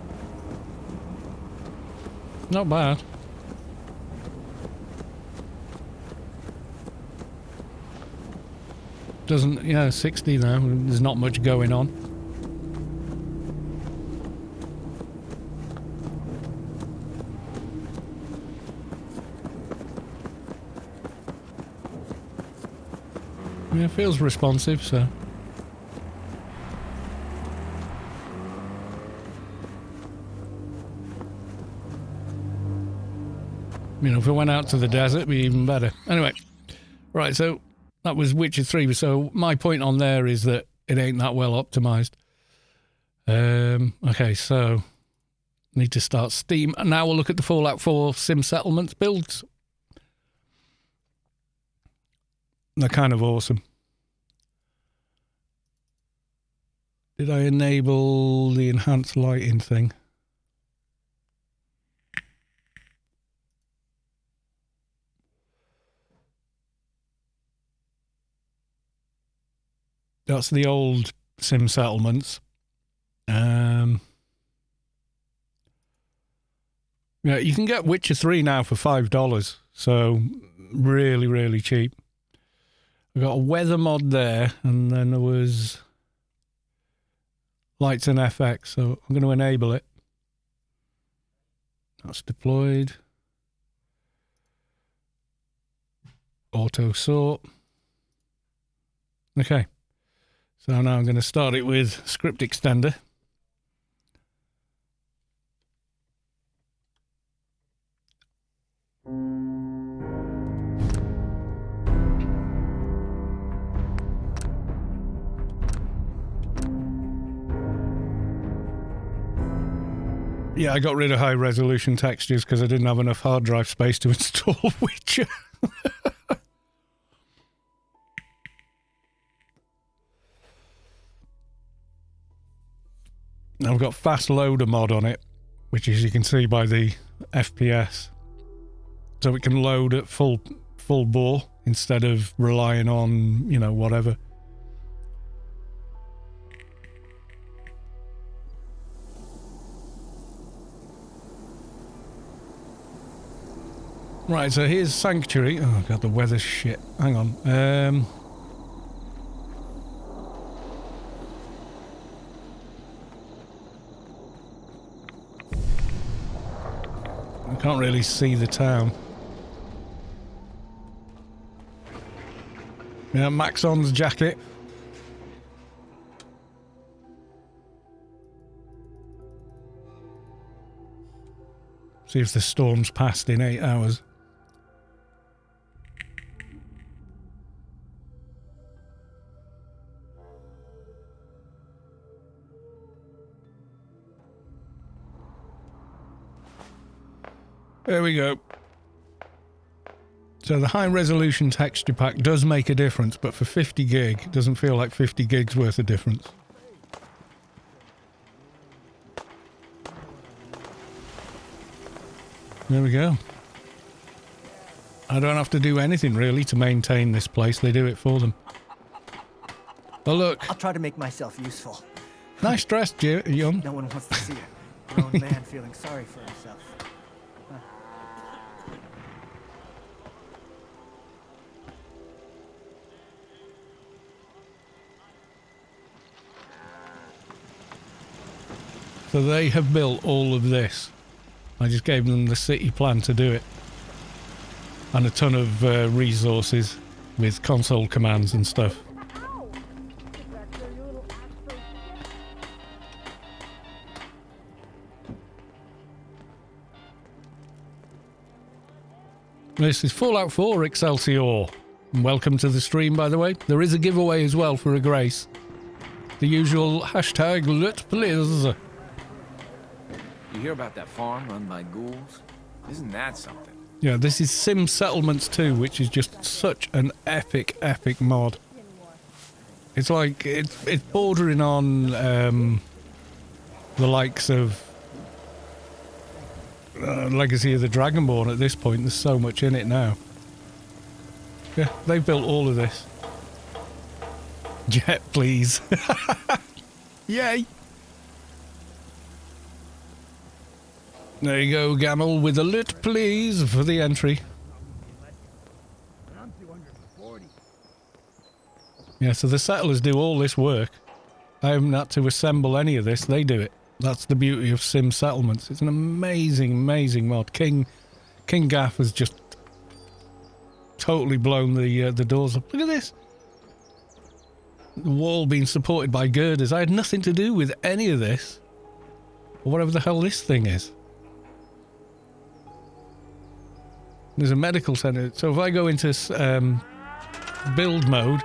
Not bad. Doesn't, yeah, 60 now. There's not much going on. Yeah, feels responsive, so. You know, if it went out to the desert, it'd be even better. Anyway, right, so that was Witcher 3. So my point on there is that it ain't that well optimized. Okay, so need to start Steam. And now we'll look at the Fallout 4 Sim Settlements builds. They're kind of awesome. Did I enable the enhanced lighting thing? That's the old Sim Settlements. Yeah, you can get Witcher 3 now for $5, so really, really cheap. We've got a weather mod there, and then there was lights and FX, so I'm going to enable it. That's deployed. Auto sort. Okay. So now I'm going to start it with script extender. Yeah, I got rid of high resolution textures because I didn't have enough hard drive space to install Witcher. I've got fast loader mod on it, which as you can see by the FPS. So it can load at full bore instead of relying on, you know, whatever. Right, so here's Sanctuary. Oh god, the weather's shit. Hang on. I can't really see the town. Yeah, Maxon's jacket. See if the storm's passed in 8 hours. There we go. So the high resolution texture pack does make a difference, but for 50 gig, it doesn't feel like 50 gigs worth of difference. There we go. I don't have to do anything really to maintain this place. They do it for them. But look. I'll try to make myself useful. Nice dress, Yalm. No one wants to see a grown man feeling sorry for himself. So they have built all of this. I just gave them the city plan to do it. And a ton of resources with console commands and stuff. This is Fallout 4 Excelsior. And welcome to the stream, by the way. There is a giveaway as well for a grace. The usual hashtag #LetPlays. You hear about that farm run by ghouls? Isn't that something? Yeah, this is Sim Settlements 2, which is just such an epic, epic mod. It's like, it's bordering on the likes of Legacy of the Dragonborn at this point. There's so much in it now. Yeah, they've built all of this. Jet, please. Yay! There you go, Gamel, with a lit please for the entry. Yeah, so the settlers do all this work. I haven't had to assemble any of this. They do it. That's the beauty of Sim Settlements. It's an amazing, amazing mod. King Gaff has just totally blown the doors up. Look at this. The wall being supported by girders. I had nothing to do with any of this. Or whatever the hell this thing is. There's a medical center. So if I go into build mode,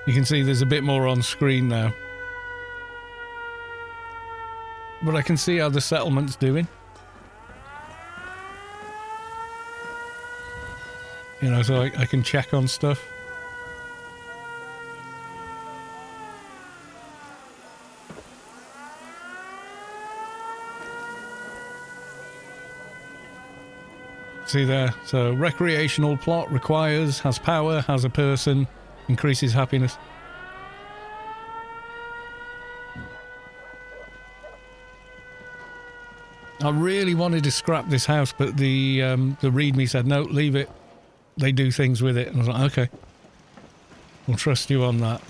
you can see there's a bit more on screen now. But I can see how the settlement's doing. You know, so I can check on stuff. See there, so recreational plot requires, has power, has a person, increases happiness. I really wanted to scrap this house, but the readme said, no, leave it. They do things with it. And I was like, okay. We'll trust you on that.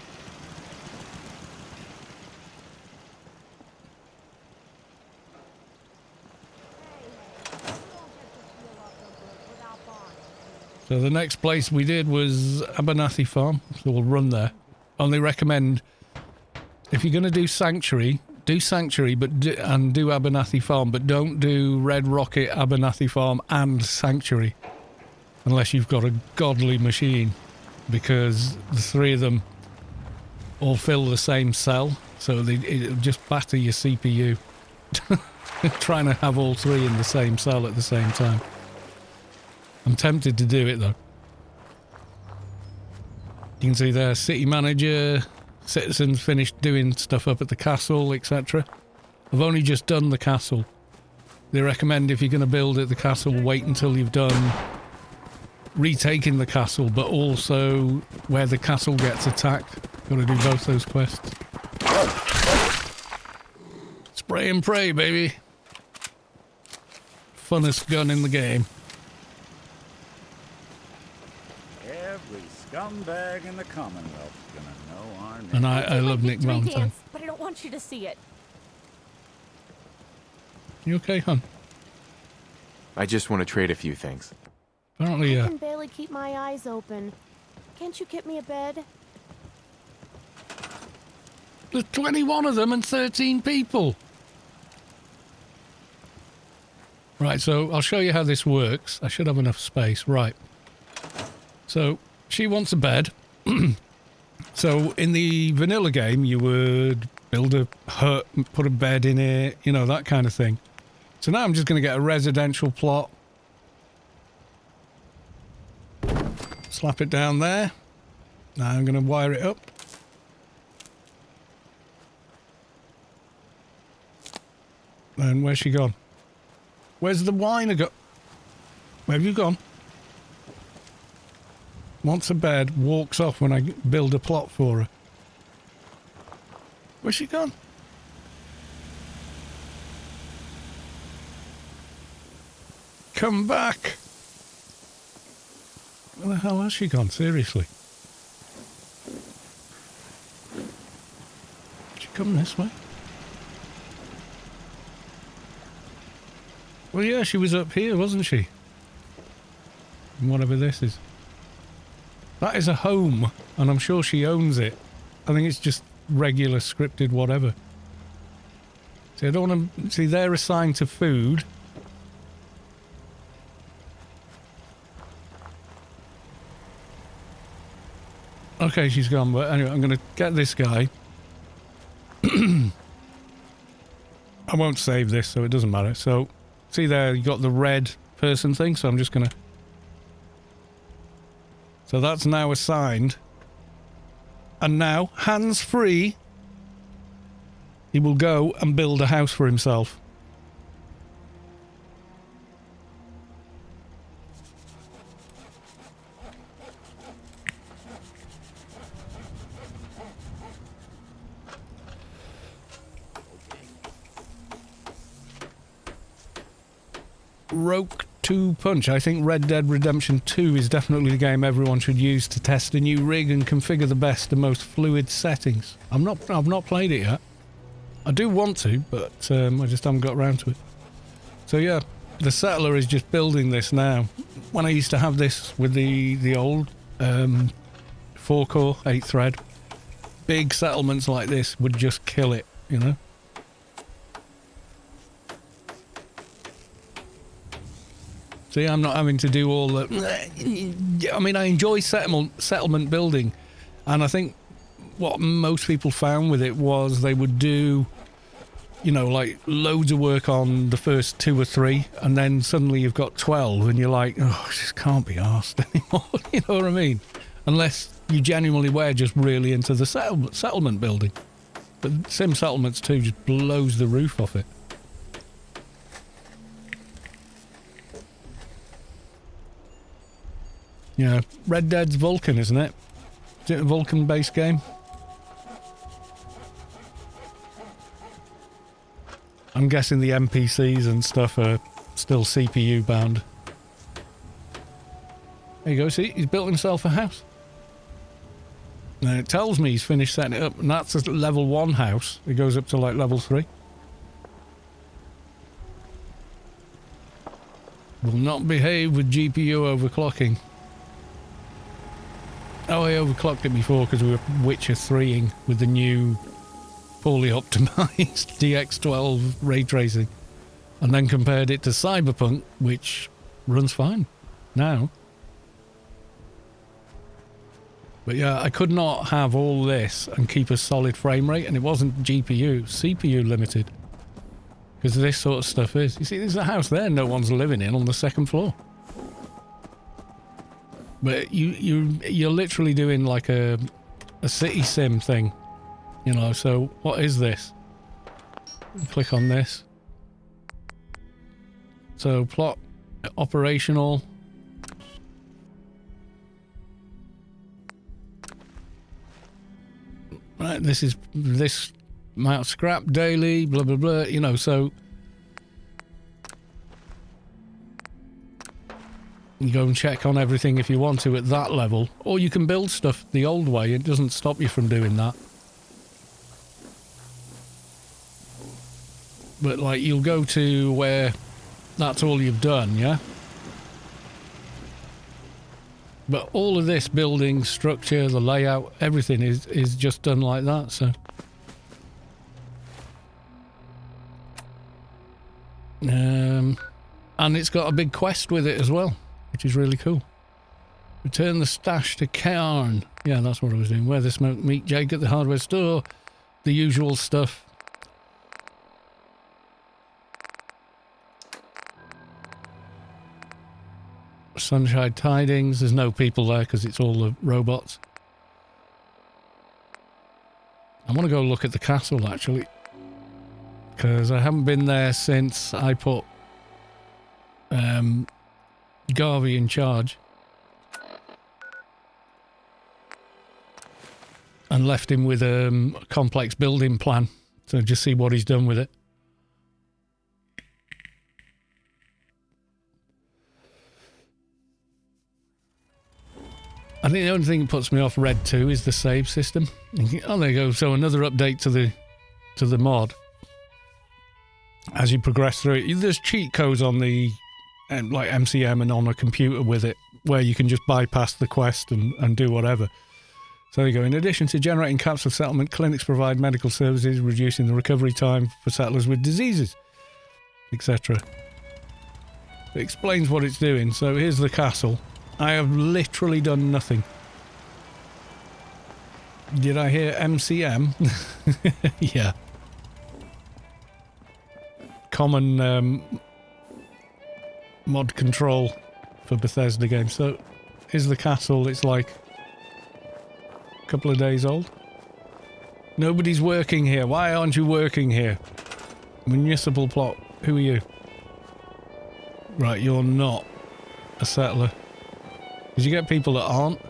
So the next place we did was Abernathy Farm, so we'll run there. Only recommend, if you're going to do Sanctuary, do Abernathy Farm, but don't do Red Rocket, Abernathy Farm and Sanctuary. Unless you've got a godly machine, because the three of them all fill the same cell, so it'll just batter your CPU. Trying to have all three in the same cell at the same time. I'm tempted to do it though. You can see there, city manager, citizens finished doing stuff up at the castle, etc. I've only just done the castle. They recommend if you're going to build at the castle, wait until you've done retaking the castle, but also where the castle gets attacked. Got to do both those quests. Spray and pray, baby. Funnest gun in the game. Every scumbag in the Commonwealth is gonna know our name. And I love Nick Valentine. Dance, but I don't want you to see it. You okay, hon? I just want to trade a few things. Apparently, I can barely keep my eyes open. Can't you get me a bed? There's 21 of them and 13 people. Right, so I'll show you how this works. I should have enough space. Right. So she wants a bed. So in the vanilla game, you would build a hut, put a bed in it, you know, that kind of thing. So now I'm just going to get a residential plot. Slap it down there. Now I'm going to wire it up. And where's she gone? Where's the wine go? Where have you gone? Wants a bed, walks off when I build a plot for her. Where's she gone? Come back! Where the hell has she gone? Seriously. Did she come this way? Well, yeah, she was up here, wasn't she? And whatever this is. That is a home, and I'm sure she owns it. I think it's just regular scripted whatever. See, I don't want to... See, they're assigned to food. Okay, she's gone, but anyway, I'm going to get this guy. I won't save this, so it doesn't matter. So, see there, you got the red person thing, so I'm just going to... So that's now assigned. And now, hands-free, he will go and build a house for himself. to punch. I think Red Dead Redemption 2 is definitely the game everyone should use to test a new rig and configure the best and most fluid settings. I've not played it yet. I do want to, but I just haven't got around to it. So yeah, the settler is just building this now. When I used to have this with the old 4-core, 8-thread, big settlements like this would just kill it, you know? See, I'm not having to do all the... I mean, I enjoy settlement building, and I think what most people found with it was they would do, you know, like loads of work on the first 2 or 3, and then suddenly you've got 12, and you're like, oh, I just can't be arsed anymore. You know what I mean? Unless you genuinely were just really into the settlement building. But Sim Settlements 2 just blows the roof off it. Yeah, Red Dead's Vulcan, isn't it? Is it a Vulcan-based game? I'm guessing the NPCs and stuff are still CPU bound. There you go, see, he's built himself a house. And it tells me he's finished setting it up, and that's a level 1 house. It goes up to like level 3. Will not behave with GPU overclocking. Oh, I overclocked it before because we were Witcher 3ing with the new poorly optimized DX12 ray tracing, and then compared it to Cyberpunk, which runs fine now. But yeah, I could not have all this and keep a solid frame rate, and it wasn't GPU, CPU limited. Because this sort of stuff is. You see, there's a house there no one's living in on the 2nd floor. But you're literally doing like a city sim thing, you know. So what is this? Click on this. So plot, operational. Right, this is this amount of scrap daily, blah blah blah. You know, so. You go and check on everything if you want to at that level, or you can build stuff the old way. It doesn't stop you from doing that. But like, you'll go to where that's all you've done, yeah? But all of this building structure, the layout, everything is just done like that, so. And it's got a big quest with it as well, which is really cool. Return the stash to Cairn. Yeah, that's what I was doing. Where the smoke meet Jake at the hardware store. The usual stuff. Sunshine Tidings. There's no people there because it's all the robots. I want to go look at the castle, actually. Because I haven't been there since I put Garvey in charge and left him with a complex building plan to just see what he's done with it. I think the only thing that puts me off Red 2 is the save system. Oh, there you go. So another update to the mod. As you progress through it, there's cheat codes on the like MCM and on a computer with it, where you can just bypass the quest and do whatever. So there you go. In addition to generating capsule settlement, clinics provide medical services, reducing the recovery time for settlers with diseases, etc. It explains what it's doing. So here's the castle. I have literally done nothing. Did I hear MCM? Yeah. Common mod control for Bethesda games. So here's the castle. It's like a couple of days old. Nobody's working here. Why aren't you working here? Municipal plot. Who are you? Right, you're not a settler. Because you get people that aren't.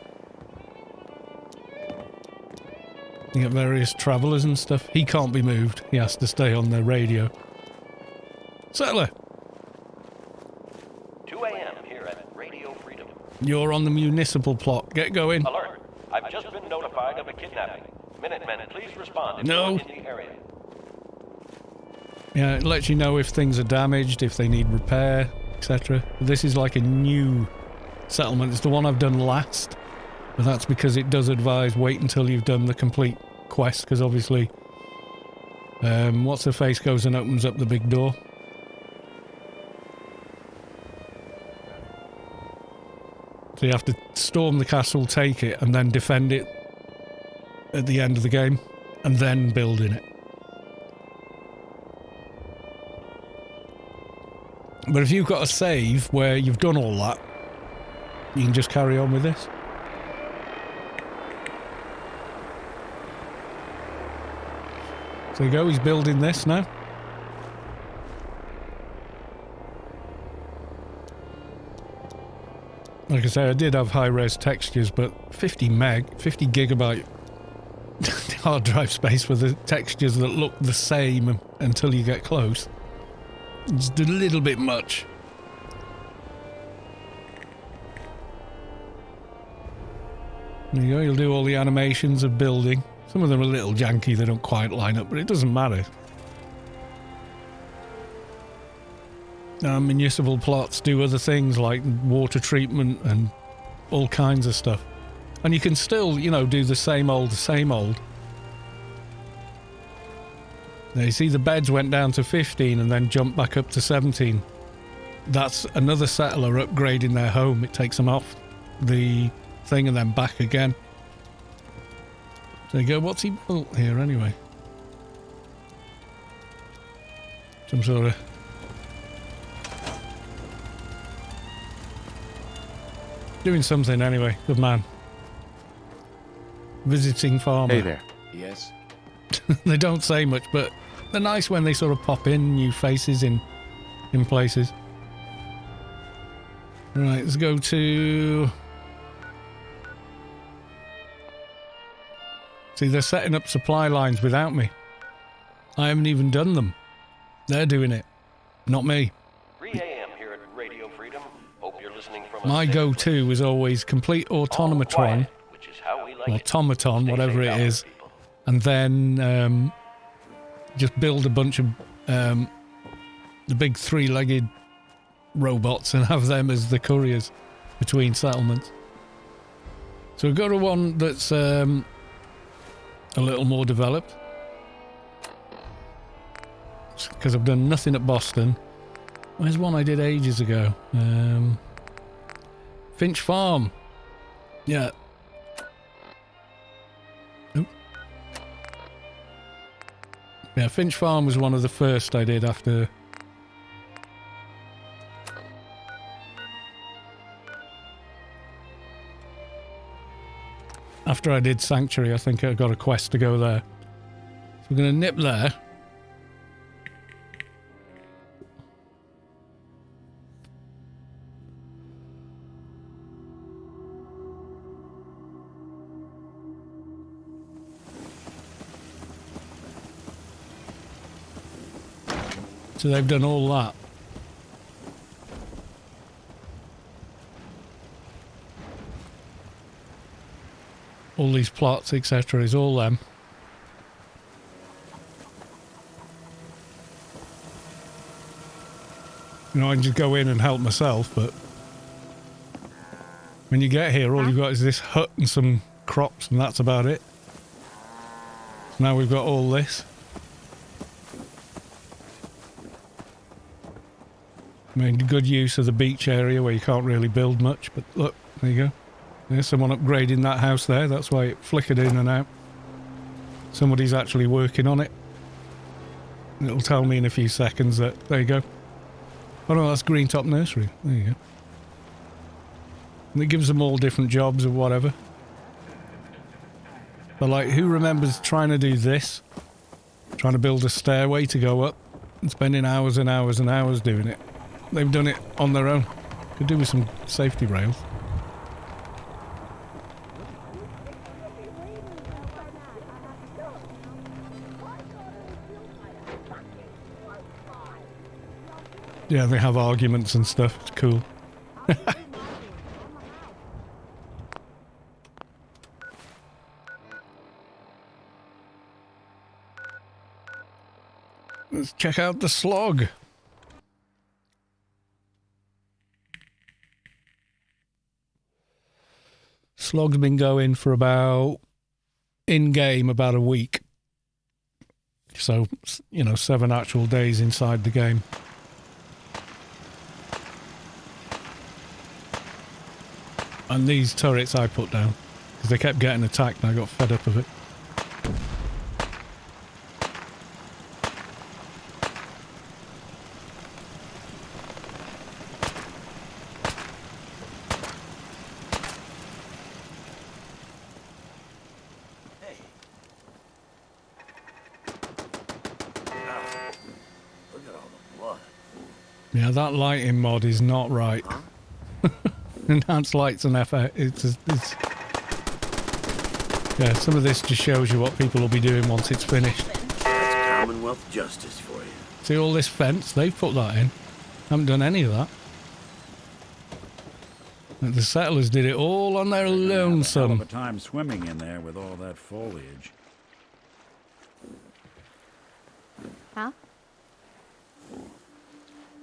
You get various travellers and stuff. He can't be moved. He has to stay on the radio. Settler! 2 You're on the municipal plot. Get going. Alert. I've just been notified of a kidnapping. Minutemen, please respond if No. you're in the area. Yeah, it lets you know if things are damaged, if they need repair, etc. This is like a new settlement. It's the one I've done last. But that's because it does advise wait until you've done the complete quest, because obviously what's-her-face goes and opens up the big door. So you have to storm the castle, take it, and then defend it at the end of the game, and then build in it. But if you've got a save where you've done all that, you can just carry on with this. So there you go, he's building this now. Like I say, I did have high-res textures, but 50 gigabyte hard drive space for the textures that look the same until you get close. It's a little bit much. There you go, you'll do all the animations of building. Some of them are a little janky, they don't quite line up, but it doesn't matter. Municipal plots do other things like water treatment and all kinds of stuff. And you can still, you know, do the same old. Now you see the beds went down to 15 and then jumped back up to 17. That's another settler upgrading their home. It takes them off the thing and then back again. There you go. What's he built here anyway? Some sort of... doing something anyway. Good man. Visiting farmer. Hey there. Yes? They don't say much, but they're nice when they sort of pop in, new faces in places. Right, let's go to... See, they're setting up supply lines without me. I haven't even done them. They're doing it, not me. 3 a.m. here at Radio Freedom. Hope you're listening from My go-to is always complete automatron, automaton, whatever it is, and then just build a bunch of the big three-legged robots and have them as the couriers between settlements. So we've got a one that's a little more developed, because I've done nothing at Boston. Where's one I did ages ago? Finch Farm. Yeah. Oop. Yeah, Finch Farm was one of the first I did after... After I did Sanctuary, I think I got a quest to go there. So we're going to nip there. So they've done all that. All these plots, etc. is all them. You know, I can just go in and help myself, but when you get here, all you've got is this hut and some crops, and that's about it. Now we've got all this. I mean, good use of the beach area where you can't really build much, but look, there you go. There's someone upgrading that house there, that's why it flickered in and out. Somebody's actually working on it. It'll tell me in a few seconds that, there you go. Oh no, that's Green Top Nursery, there you go. And it gives them all different jobs or whatever. But like, who remembers trying to do this? Trying to build a stairway to go up and spending hours and hours and hours doing it. They've done it on their own. Could do with some safety rails. Yeah, they have arguments and stuff. It's cool. Let's check out the slog. Slog's been going for about, in-game, about a week. So, you know, 7 actual days inside the game. And these turrets I put down, because they kept getting attacked and I got fed up of it. Yeah, that lighting mod is not right. Enhanced lights and FX. It's yeah, some of this just shows you what people will be doing once it's finished. That's Commonwealth justice for you. See all this fence? They've put that in. Haven't done any of that. The settlers did it all on their lonesome. Hell of a time swimming in there with all that foliage. Huh?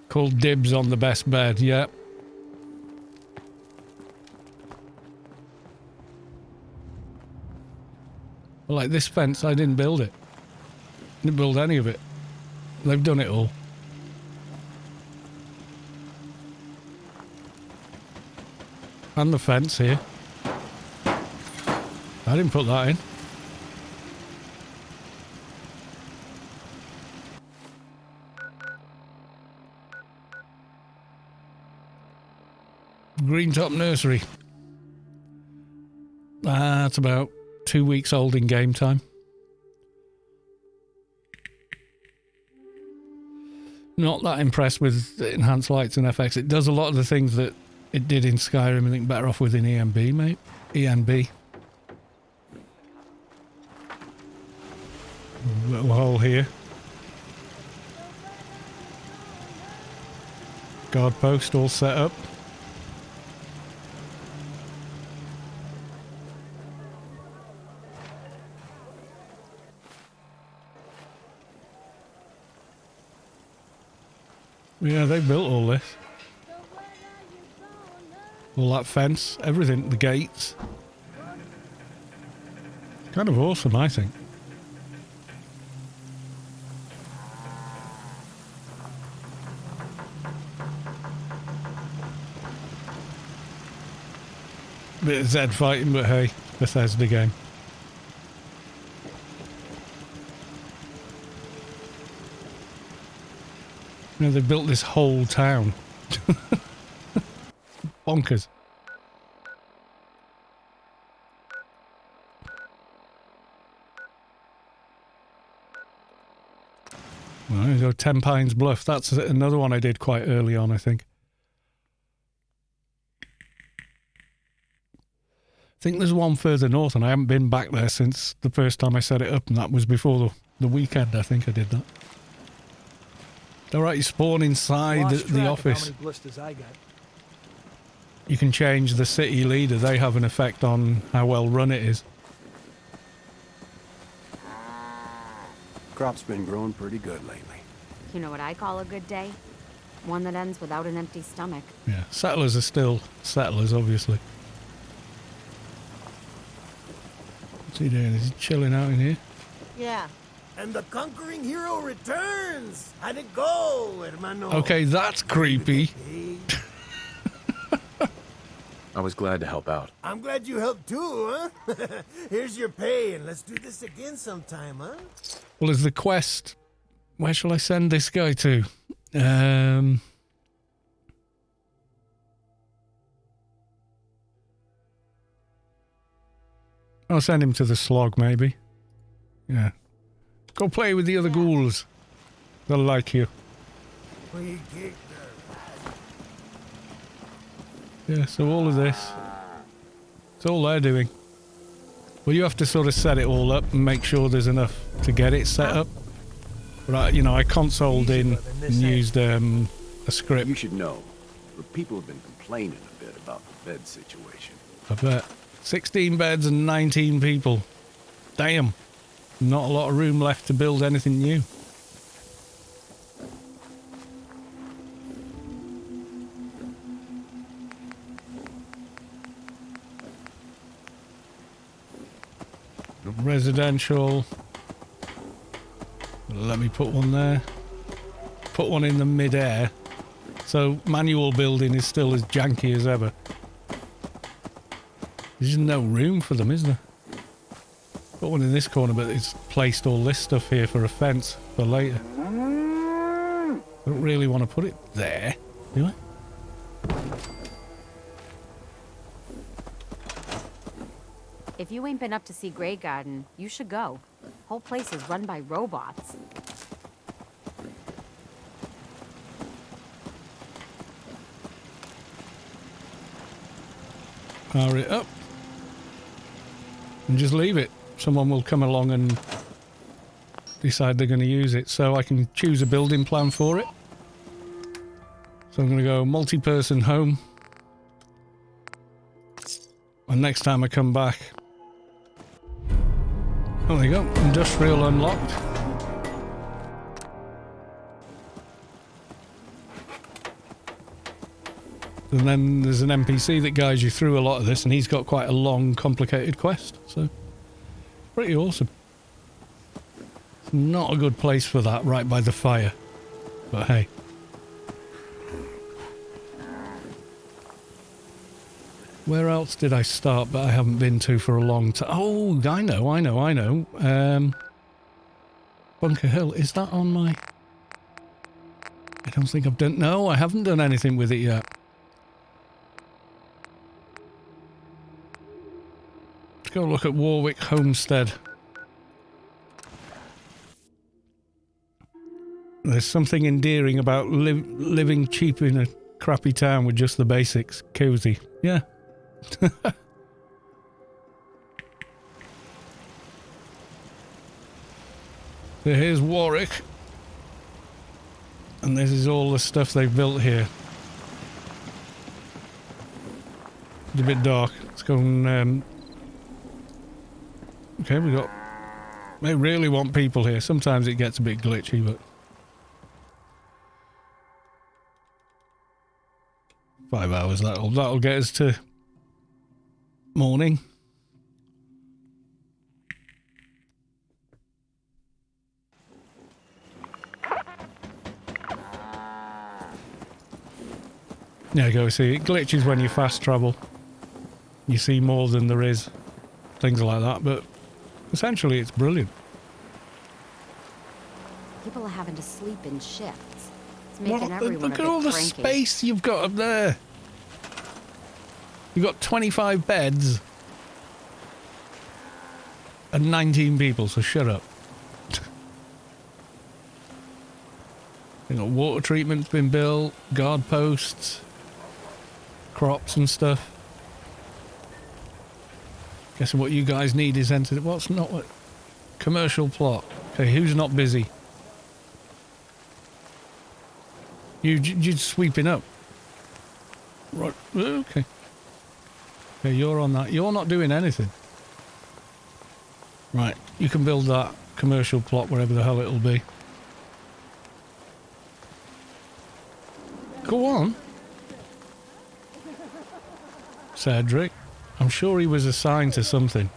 Called dibs on the best bed, yeah. Well, like this fence, I didn't build it. Didn't build any of it. They've done it all. And the fence here. I didn't put that in. Green Top Nursery. That's about 2 weeks old in game time. Not that impressed with enhanced lights and FX. It does a lot of the things that it did in Skyrim. I think better off within ENB, mate. ENB. Little hole here. Guard post all set up. Yeah, they built all this. All that fence, everything, the gates. Kind of awesome, I think. Bit of Zed fighting, but hey, Bethesda game. You know, they built this whole town. Bonkers. Well, there you go, 10 Pines Bluff. That's another one I did quite early on, I think. I think there's one further north, and I haven't been back there since the first time I set it up, and that was before the weekend, I think I did that. Alright, you spawn inside the office. How many blisters I got. You can change the city leader. They have an effect on how well run it is. Crop's been growing pretty good lately. You know what I call a good day? One that ends without an empty stomach. Yeah, settlers are still settlers, obviously. What's he doing? Is he chilling out in here? Yeah. And the conquering hero returns. How'd it go, hermano? Okay, that's creepy. I was glad to help out. I'm glad you helped too, huh? Here's your pay, and let's do this again sometime, huh? Well, is the quest... Where shall I send this guy to? I'll send him to the slog, maybe. Yeah. Go play with the other ghouls. They'll like you. Yeah, so all of this. It's all they're doing. Well, you have to sort of set it all up and make sure there's enough to get it set up. But, you know, I consoled in and used a script. You should know, but people have been complaining a bit about the bed situation. I bet. 16 beds and 19 people. Damn. Not a lot of room left to build anything new. Residential. Let me put one there. Put one in the mid-air. So manual building is still as janky as ever. There's just no room for them, is there? Put one in this corner, but it's placed all this stuff here for a fence for later. I don't really want to put it there, do I? If you ain't been up to see Grey Garden, you should go. Whole place is run by robots. Power it up. And just leave it. Someone will come along and decide they're going to use it. So I can choose a building plan for it. So I'm going to go multi-person home. And next time I come back... Oh, there you go. Industrial unlocked. And then there's an NPC that guides you through a lot of this, and he's got quite a long, complicated quest. So, pretty awesome. It's not a good place for that, right by the fire. But hey. Where else did I start but I haven't been to for a long time? Oh, I know. Bunker Hill, is that on my... I don't think I've done... No, I haven't done anything with it yet. Let's go look at Warwick Homestead. There's something endearing about living cheap in a crappy town with just the basics. Cozy. Yeah. So here's Warwick. And this is all the stuff they've built here. It's a bit dark. Let's go and... Okay, we got... They really want people here. Sometimes it gets a bit glitchy, but... 5 hours, that'll get us to... morning. Yeah, go see. It glitches when you fast travel. You see more than there is. Things like that, but... essentially, it's brilliant. People are having to sleep in shifts. It's making everyone a bit Look at all the cranky. space you've got up there. You've got 25 beds. And 19 people, so shut up. You know, water treatment's been built, guard posts, crops and stuff. Guessing what you guys need is entered. What's not what? Commercial plot. Okay, who's not busy? You're sweeping up. Right. Okay. Okay, you're on that. You're not doing anything. Right. You can build that commercial plot wherever the hell it'll be. Go on. Cedric. I'm sure he was assigned to something.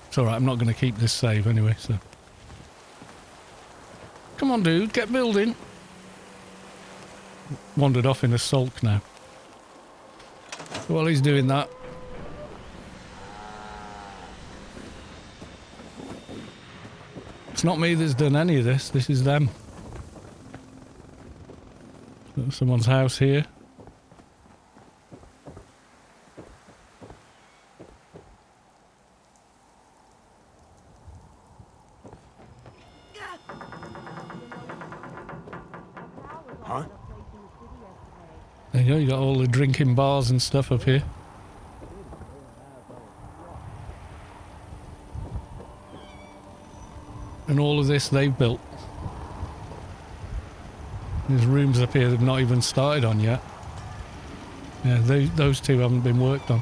It's alright, I'm not going to keep this save anyway, so... Come on, dude, get building. Wandered off in a sulk now. While he's doing that... It's not me that's done any of this, this is them. Someone's house here. Huh? There you go, you got all the drinking bars and stuff up here. And all of this they've built. There's rooms up here they've not even started on yet. Yeah, those two haven't been worked on.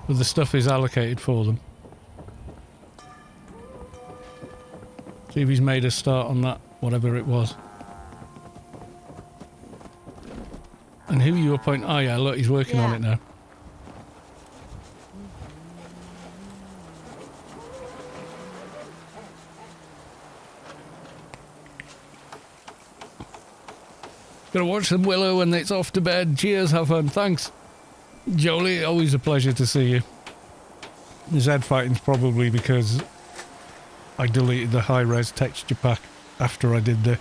But the stuff is allocated for them. See if he's made a start on that, whatever it was. And who you appoint? Oh yeah, look, he's working on it now. Gonna watch some Willow and it's off to bed. Cheers, have fun. Thanks, Jolie. Always a pleasure to see you. The Z fighting's probably because I deleted the high-res texture pack after I did this.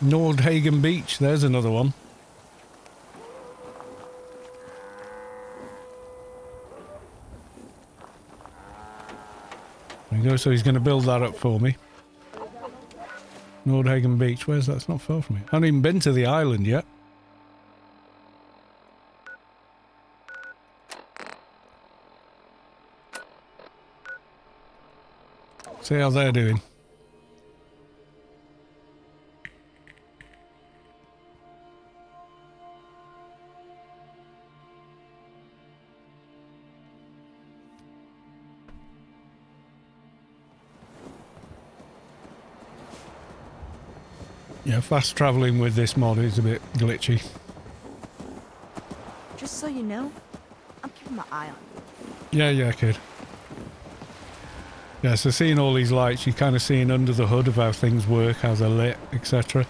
Nordhagen Beach, there's another one. There you go, so he's going to build that up for me. Nordhagen Beach, where's that? It's not far from me. I haven't even been to the island yet. See how they're doing. Yeah, fast travelling with this mod is a bit glitchy. Just so you know, I'm keeping my eye on you. Yeah, kid. Yeah, so seeing all these lights, you're kind of seeing under the hood of how things work, how they're lit, etc.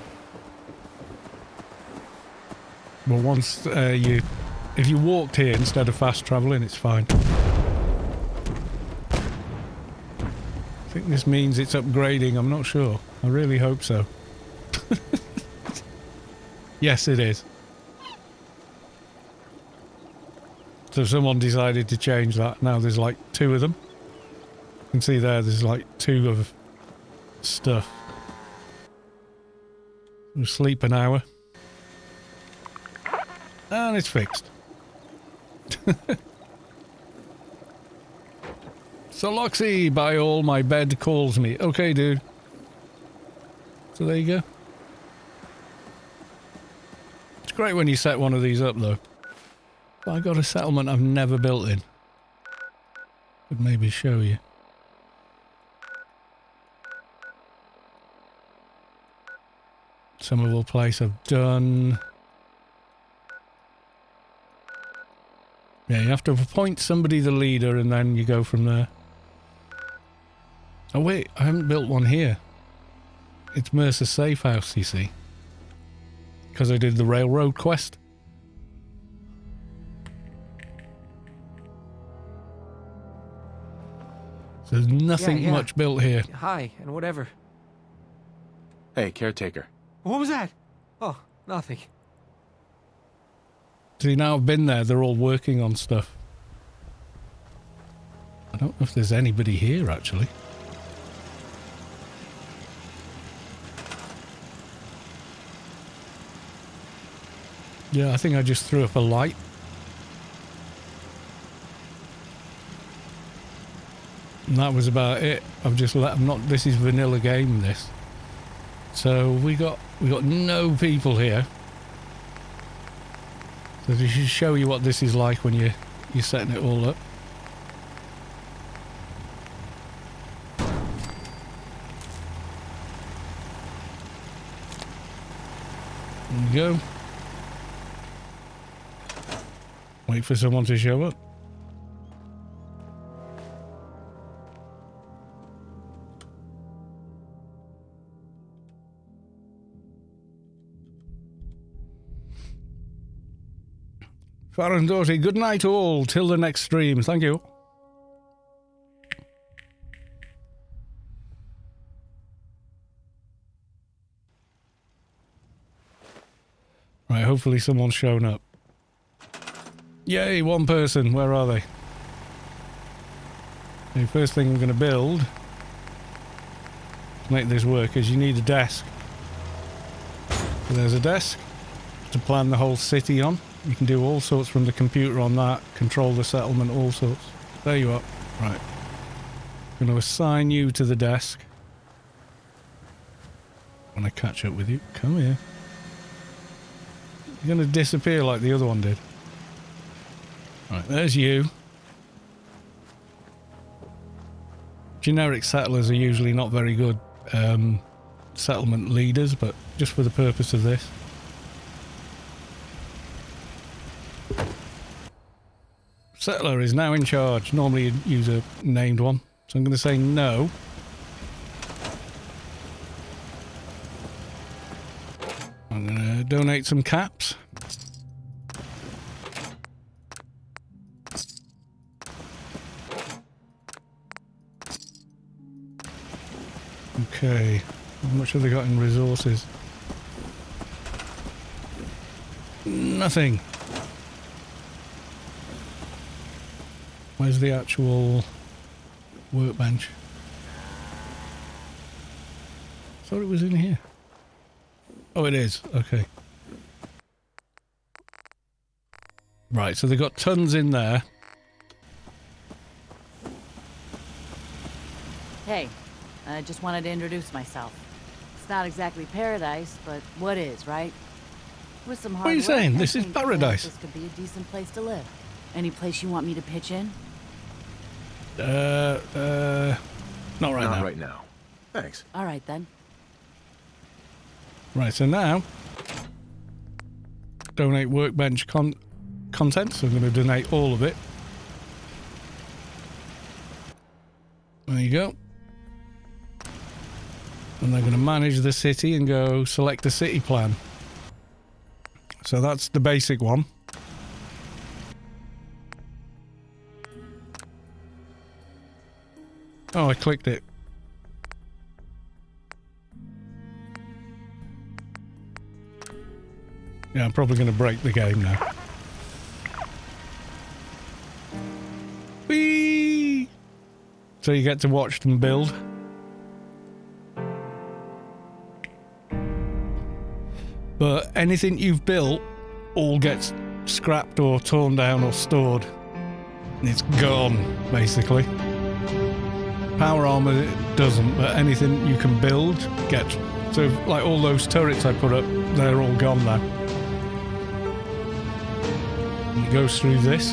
But once if you walked here instead of fast travelling, it's fine. I think this means it's upgrading, I'm not sure. I really hope so. Yes, it is. So someone decided to change that. Now there's like 2 of them. You can see there's like 2 of stuff. We'll sleep an hour. And it's fixed. So Loxy, by all my bed calls me. Okay, dude. So there you go. It's great when you set one of these up, though. But I got a settlement I've never built in. Could maybe show you. Somerville Place I've done. Yeah, you have to appoint somebody the leader and then you go from there. Oh wait, I haven't built one here. It's Mercer Safe House, you see. Because I did the railroad quest. So there's nothing much built here. Hi, and whatever. Hey, caretaker. What was that? Oh, nothing. See, now I've been there, they're all working on stuff. I don't know if there's anybody here, actually. Yeah, I think I just threw up a light. And that was about it. I've just let them not. This is vanilla game, this. So we got no people here. So this should show you what this is like when you're setting it all up. There you go. Wait for someone to show up. Farron Doty, good night all, till the next stream. Thank you. Right, hopefully someone's shown up. Yay, 1 person. Where are they? The first thing I'm going to build to make this work is you need a desk. So there's a desk to plan the whole city on. You can do all sorts from the computer on that, control the settlement, all sorts. There you are. Right. I'm going to assign you to the desk. When I catch up with you, come here. You're going to disappear like the other one did. Right, there's you. Generic settlers are usually not very good settlement leaders, but just for the purpose of this. Settler is now in charge. Normally you'd use a named one. So I'm going to say no. donate some caps. Okay, how much have they got in resources? Nothing. Where's the actual workbench? Thought it was in here. Oh, it is. Okay. Right, so they got tons in there. Hey, I just wanted to introduce myself. It's not exactly paradise, but what is, right? With some hard What are you work, saying? I This is think paradise. This could be a decent place to live. Any place you want me to pitch in? Not right now. Not right now. Thanks. All right then. Right, so now donate workbench content. So I'm going to donate all of it. There you go. And they're going to manage the city and go select the city plan. So that's the basic one. Oh, I clicked it. Yeah, I'm probably going to break the game now. Whee! So you get to watch them build. But anything you've built all gets scrapped or torn down or stored. And it's gone, basically. Power armor doesn't, but anything you can build gets... So, like all those turrets I put up, they're all gone now. And it goes through this.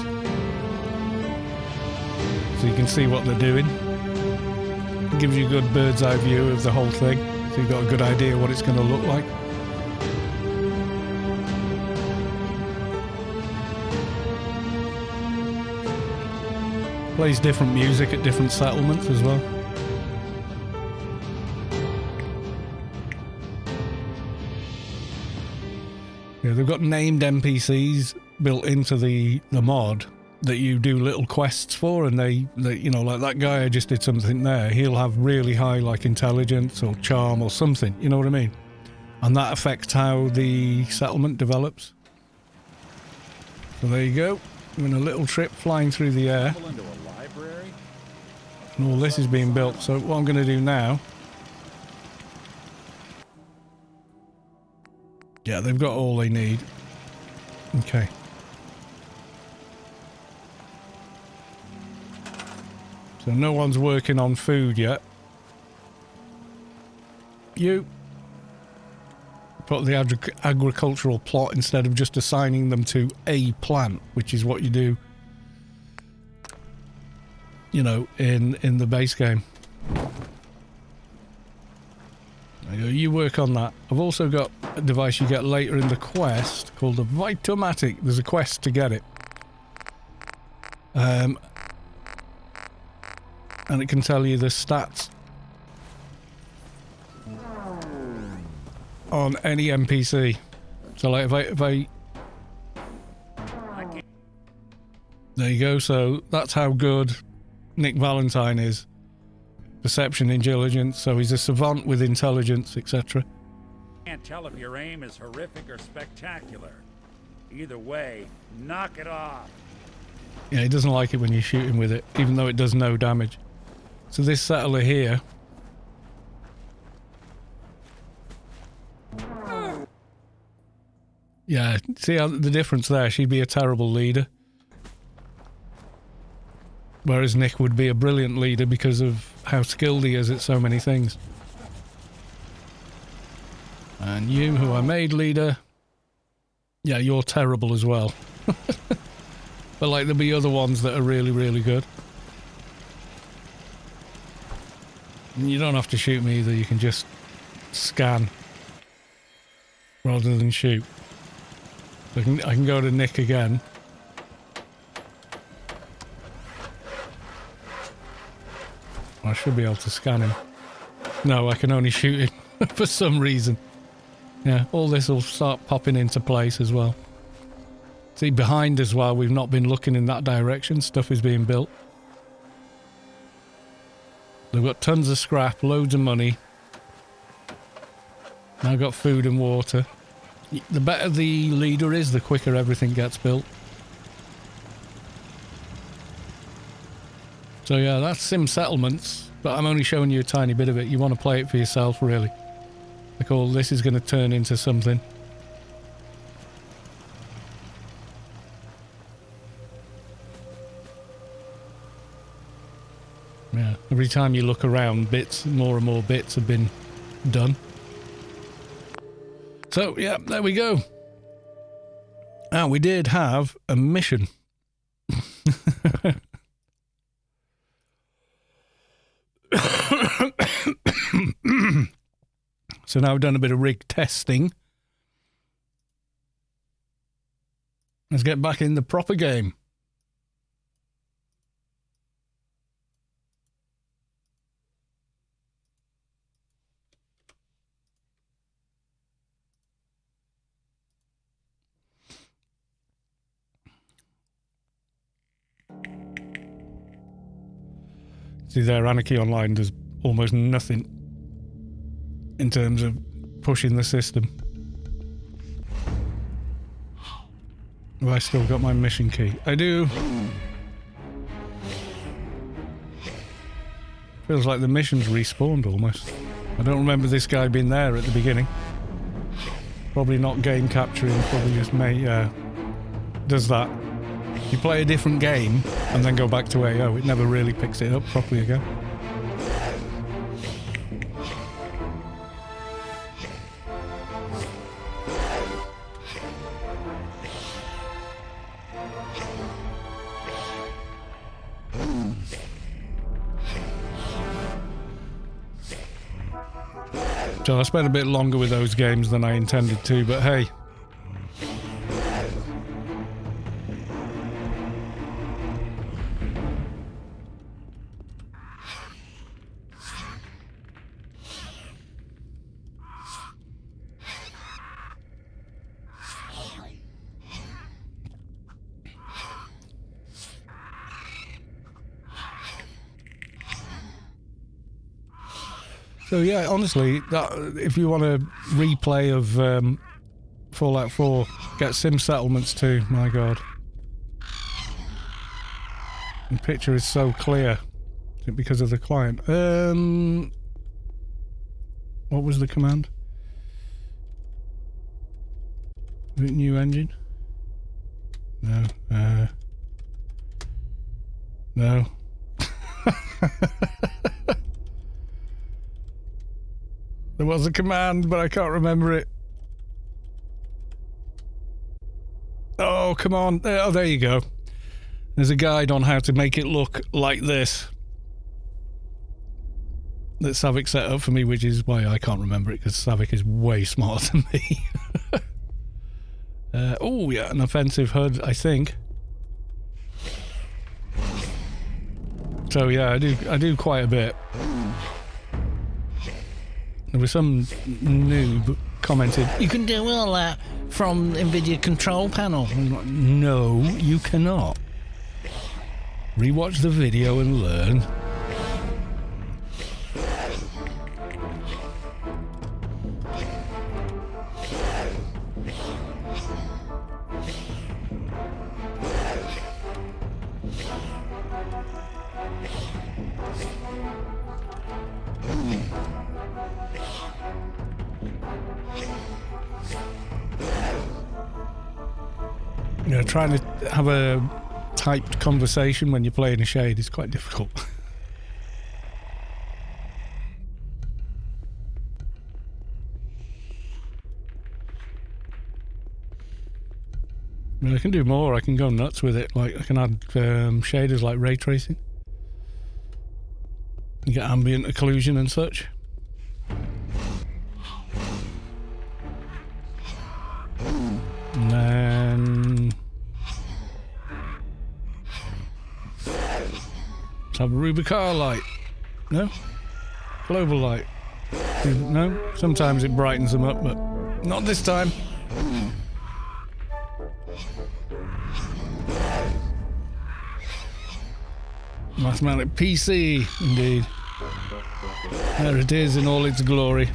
So you can see what they're doing. It gives you a good bird's eye view of the whole thing. So you've got a good idea what it's going to look like. Plays different music at different settlements as well. Yeah, they've got named NPCs built into the mod that you do little quests for, and they you know, like that guy I just did something there, he'll have really high like intelligence or charm or something, you know what I mean? And that affects how the settlement develops. So there you go. We're in a little trip flying through the air. And all this is being built. So what I'm going to do now... Yeah, they've got all they need. Okay. So no one's working on food yet. You put the agricultural plot instead of just assigning them to a plant, which is what you do, you know, in the base game. There you go, you work on that. I've also got a device you get later in the quest called the Vitomatic. There's a quest to get it. And it can tell you the stats on any NPC. So like if I there you go. So that's how good Nick Valentine is. Perception, intelligence. So he's a savant with intelligence, etc. Can't tell if your aim is horrific or spectacular. Either way, knock it off. Yeah, he doesn't like it when you shoot him with it, even though it does no damage. So this settler here, yeah, see how the difference there? She'd be a terrible leader. Whereas Nick would be a brilliant leader because of how skilled he is at so many things. And you, who I made leader, yeah, you're terrible as well. But like there'll be other ones that are really, really good. And you don't have to shoot me either, you can just scan rather than shoot. So I can go to Nick again. I should be able to scan him. No, I can only shoot him for some reason. Yeah, all this will start popping into place as well. See, behind us, while we've not been looking in that direction, stuff is being built. They've got tons of scrap, loads of money. Now got food and water. The better the leader is, the quicker everything gets built. So yeah, that's Sim Settlements, but I'm only showing you a tiny bit of it. You want to play it for yourself, really. Like, all this is going to turn into something. Yeah, every time you look around, bits, more and more bits have been done. So, yeah, there we go. Now, we did have a mission. So now we've done a bit of rig testing. Let's get back in the proper game. See there, Anarchy Online does almost nothing in terms of pushing the system. Have I still got my mission key? I do. Feels like the mission's respawned almost. I don't remember this guy being there at the beginning. Probably not game capturing, probably just does that. You play a different game and then go back to AO, it never really picks it up properly again. So I spent a bit longer with those games than I intended to, but hey. So yeah, honestly, if you want a replay of Fallout 4, get Sim Settlements too. My God, the picture is so clear because of the client. What was the command? Is it new engine? No. No. There was a command, but I can't remember it. Oh, come on. Oh, there you go. There's a guide on how to make it look like this that Savick set up for me, which is why I can't remember it, because Savick is way smarter than me. Oh, yeah, an offensive HUD, I think. So, yeah, I do quite a bit. There was some noob commented, "You can do all that from NVIDIA control panel." I'm like, no, you cannot. Rewatch the video and learn. You know, trying to have a typed conversation when you're playing a shade is quite difficult. I mean, I can do more. I can go nuts with it. Like, I can add shaders like ray tracing. You get ambient occlusion and such. And then let's have a Rubicar light. No? Global light. No? Sometimes it brightens them up, but Not this time. Mathematic PC, indeed. There it is in all its glory.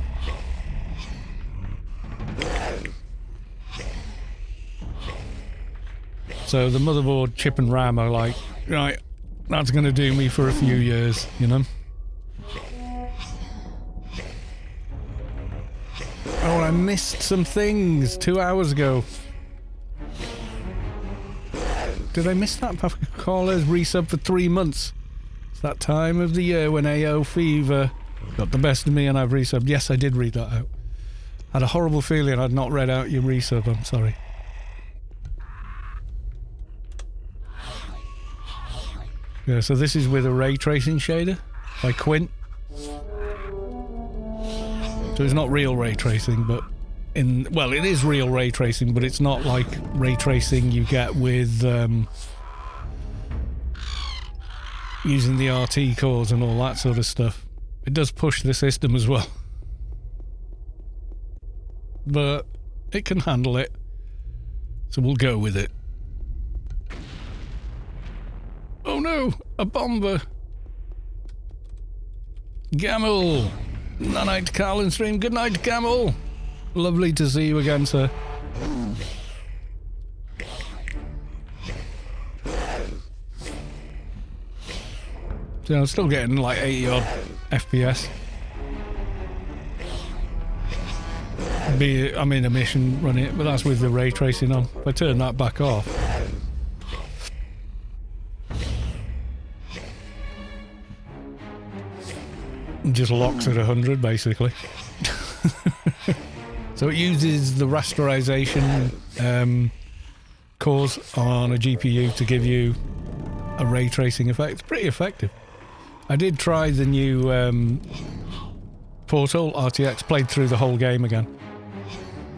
So the motherboard, chip and RAM are like, right, that's going to do me for a few years, you know? Oh, I missed some things 2 hours ago. Did I miss that? Callers resub for 3 months. It's that time of the year when AO fever got the best of me and I've resubbed. Yes, I did read that out. Had a horrible feeling I'd not read out your resub. I'm sorry. Yeah, so this is with a ray tracing shader by Quint. So it's not real ray tracing, but well, it is real ray tracing, but it's not like ray tracing you get with using the RT cores and all that sort of stuff. It does push the system as well, but it can handle it, so we'll go with it. Oh no, a bomber. Gamel. Night, Carl and stream. Good night, Gamel. Lovely to see you again, sir. So I'm still getting like 80 odd FPS. I'm in a mission running it, but that's with the ray tracing on. If I turn that back off, it just locks at 100 basically. So it uses the rasterization cores on a GPU to give you a ray tracing effect. It's pretty effective. I did try the new Portal RTX, played through the whole game again.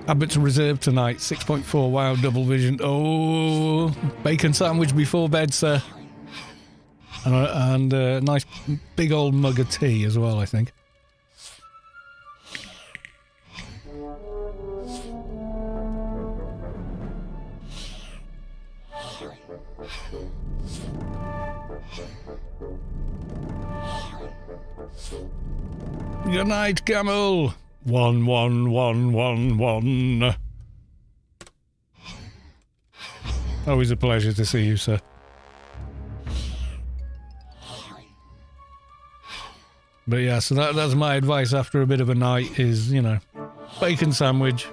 Abbott's Reserve tonight, 6.4, wow, double vision. Oh, bacon sandwich before bed, sir. And a nice big old mug of tea as well, I think. Good night, Camel. 11111. Always a pleasure to see you, sir. But yeah, so that's my advice after a bit of a night is, you know, bacon sandwich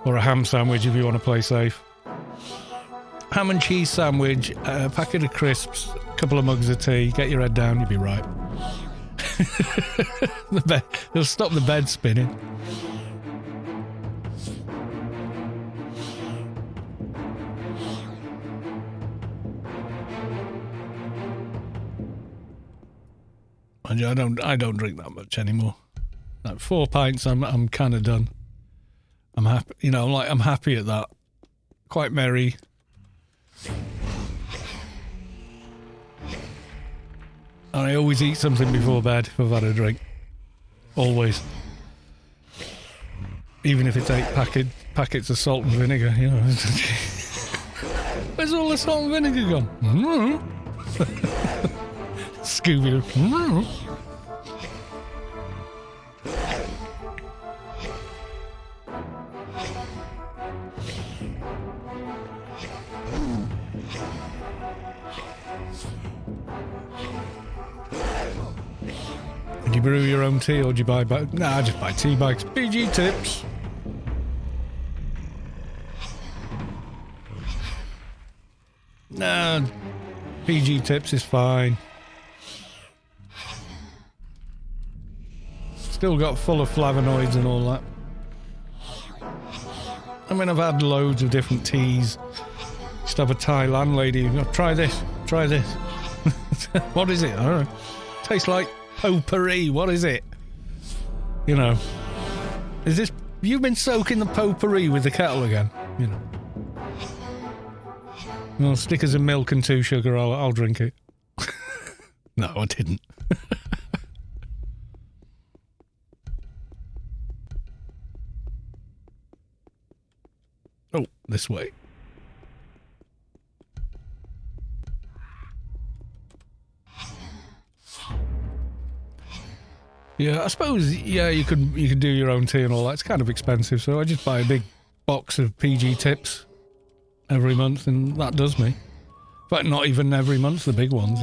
or a ham sandwich if you want to play safe. Ham and cheese sandwich, a packet of crisps, a couple of mugs of tea, get your head down, you'll be right. It'll stop the bed spinning. I don't drink that much anymore. Like 4 pints, I'm kind of done. I'm happy, you know. I'm happy at that. Quite merry. And I always eat something before bed if I've had a drink. Always. Even if it's 8 packets of salt and vinegar, you know. Where's all the salt and vinegar gone? Scooby-Doo. Do you brew your own tea or do you buy bags? Nah, I just buy tea bags. PG tips. Nah, PG tips is fine. Still got full of flavonoids and all that. I mean, I've had loads of different teas. Just have a Thai landlady. Try this. Try this. What is it? I don't know. Tastes like potpourri. What is it? You know. Is this... You've been soaking the potpourri with the kettle again? You know. Well, stickers of milk and 2 sugar. I'll drink it. No, I didn't. Oh, this way. Yeah, I suppose, yeah, you could do your own tea and all that. It's kind of expensive, so I just buy a big box of PG tips every month, and that does me. In fact, not even every month, the big ones,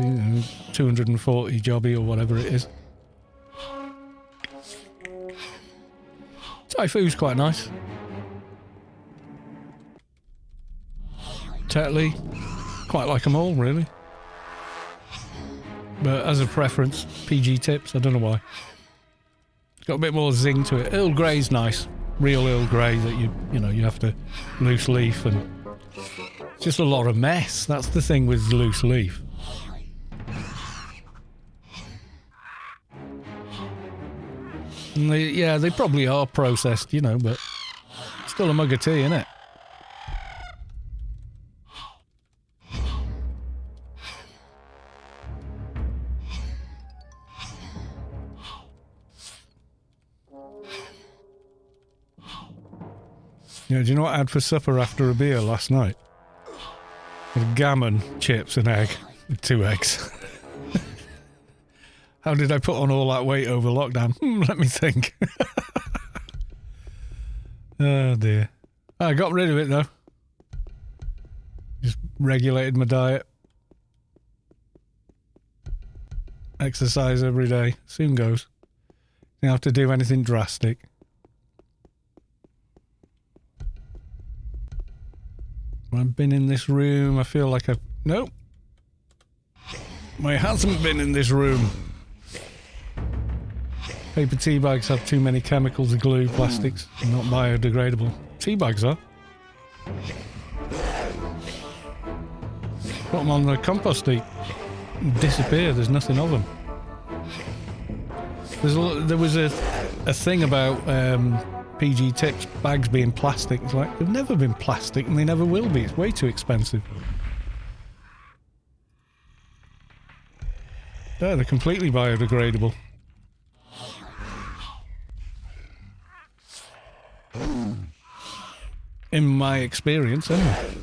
240 jobby or whatever it is. Typhoon's quite nice. Tetley, quite like them all, really. But as a preference, PG tips, I don't know why. It's got a bit more zing to it. Earl Grey's nice. Real Earl Grey that you have to loose leaf, and it's just a lot of mess. That's the thing with loose leaf. And they probably are processed, but still a mug of tea, innit? Yeah, do you know what I had for supper after a beer last night? Gammon, chips and egg. With 2 eggs. How did I put on all that weight over lockdown? Let me think. Oh dear. I got rid of it though. Just regulated my diet. Exercise every day. Soon goes. Don't have to do anything drastic. I've been in this room. I feel like I've... Nope. I hasn't been in this room. Paper tea bags have too many chemicals, glue, plastics, not biodegradable. Tea bags are. Put them on the compost heap. Disappear. There's nothing of them. There was a thing about PG tips bags being plastic. It's like, they've never been plastic and they never will be. It's way too expensive. Yeah, they're completely biodegradable. In my experience, anyway.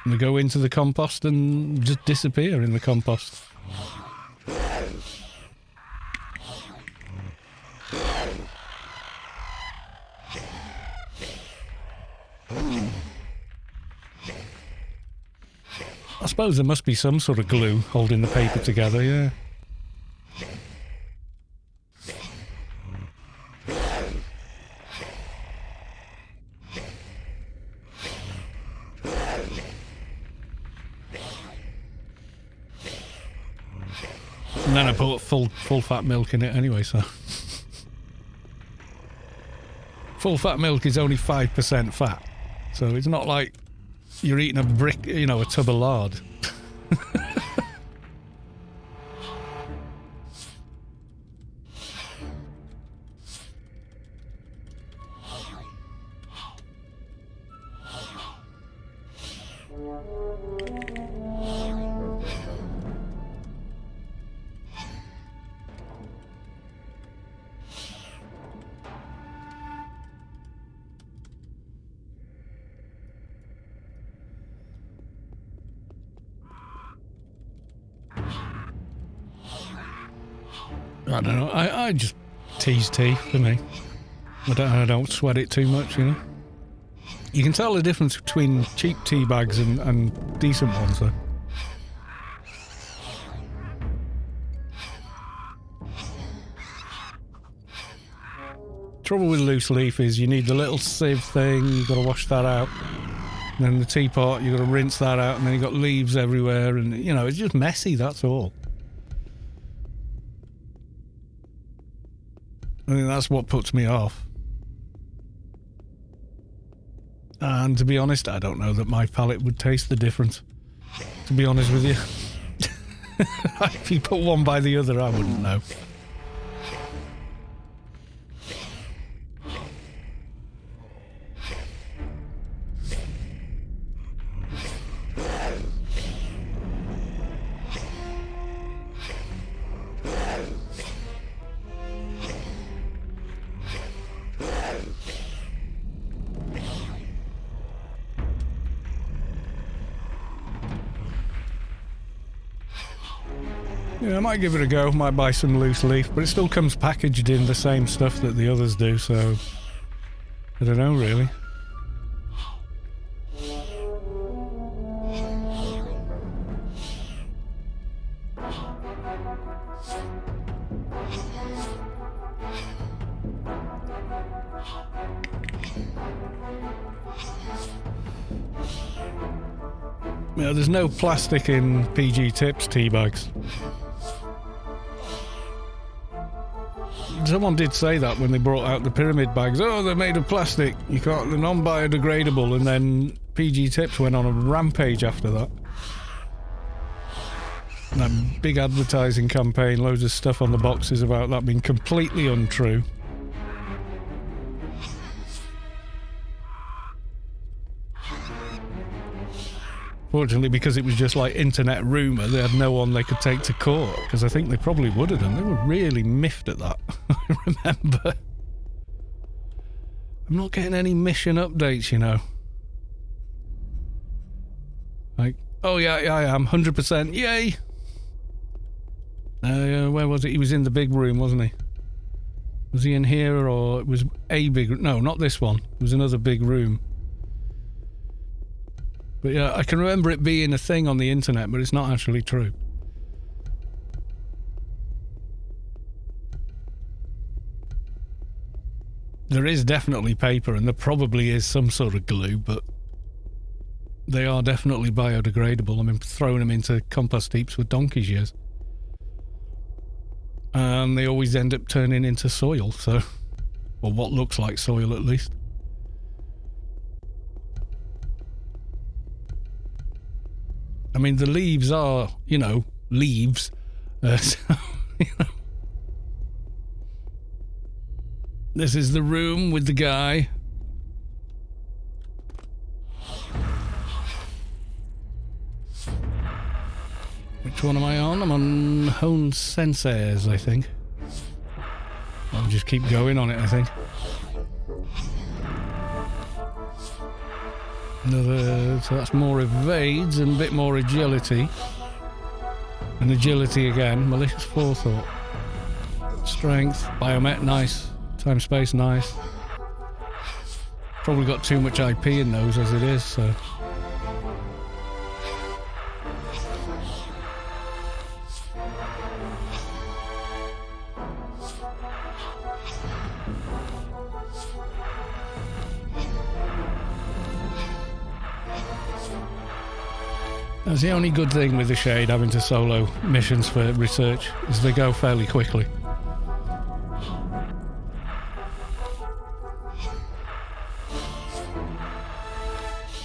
And they go into the compost and just disappear in the compost. I suppose there must be some sort of glue holding the paper together, yeah. And then I put full fat milk in it anyway, so... Full fat milk is only 5% fat, so it's not like you're eating a brick, a tub of lard. I don't know. I just tease tea for me. I don't sweat it too much, You can tell the difference between cheap tea bags and decent ones, though. Trouble with loose leaf is you need the little sieve thing. You've got to wash that out. And then the teapot, you've got to rinse that out, and then you've got leaves everywhere, and it's just messy. That's all. I think that's what puts me off. And to be honest, I don't know that my palate would taste the difference. To be honest with you. If you put one by the other, I wouldn't know. Yeah, I might give it a go. Might buy some loose leaf, but it still comes packaged in the same stuff that the others do, so I don't know really. Yeah, there's no plastic in PG Tips tea bags. Someone did say that when they brought out the pyramid bags. Oh, they're made of plastic. You can't. They're non-biodegradable. And then PG Tips went on a rampage after that. That big advertising campaign, loads of stuff on the boxes about that being completely untrue. Fortunately, because it was just like internet rumour, they had no one they could take to court, because I think they probably would have done. They were really miffed at that, I remember. I'm not getting any mission updates, you know. Like, oh yeah, I am, 100%, yay! Where was it? He was in the big room, wasn't he? Was he in here, or it was a big... No, not this one. It was another big room. But yeah, I can remember it being a thing on the internet, but it's not actually true. There is definitely paper, and there probably is some sort of glue, but they are definitely biodegradable. I mean, throwing them into compost heaps for donkey's years. And they always end up turning into soil, so... Or what looks like soil, at least. I mean, the leaves are, you know, leaves. So, you know. This is the room with the guy. Which one am I on? I'm on Hone Sensei's, I think. I'll just keep going on it, I think. Another, so that's more evades and a bit more agility. And agility again. Malicious forethought. Strength. Biomet, nice. Time space, nice. Probably got too much IP in those as it is, so... That's the only good thing with the Shade having to solo missions for research, is they go fairly quickly.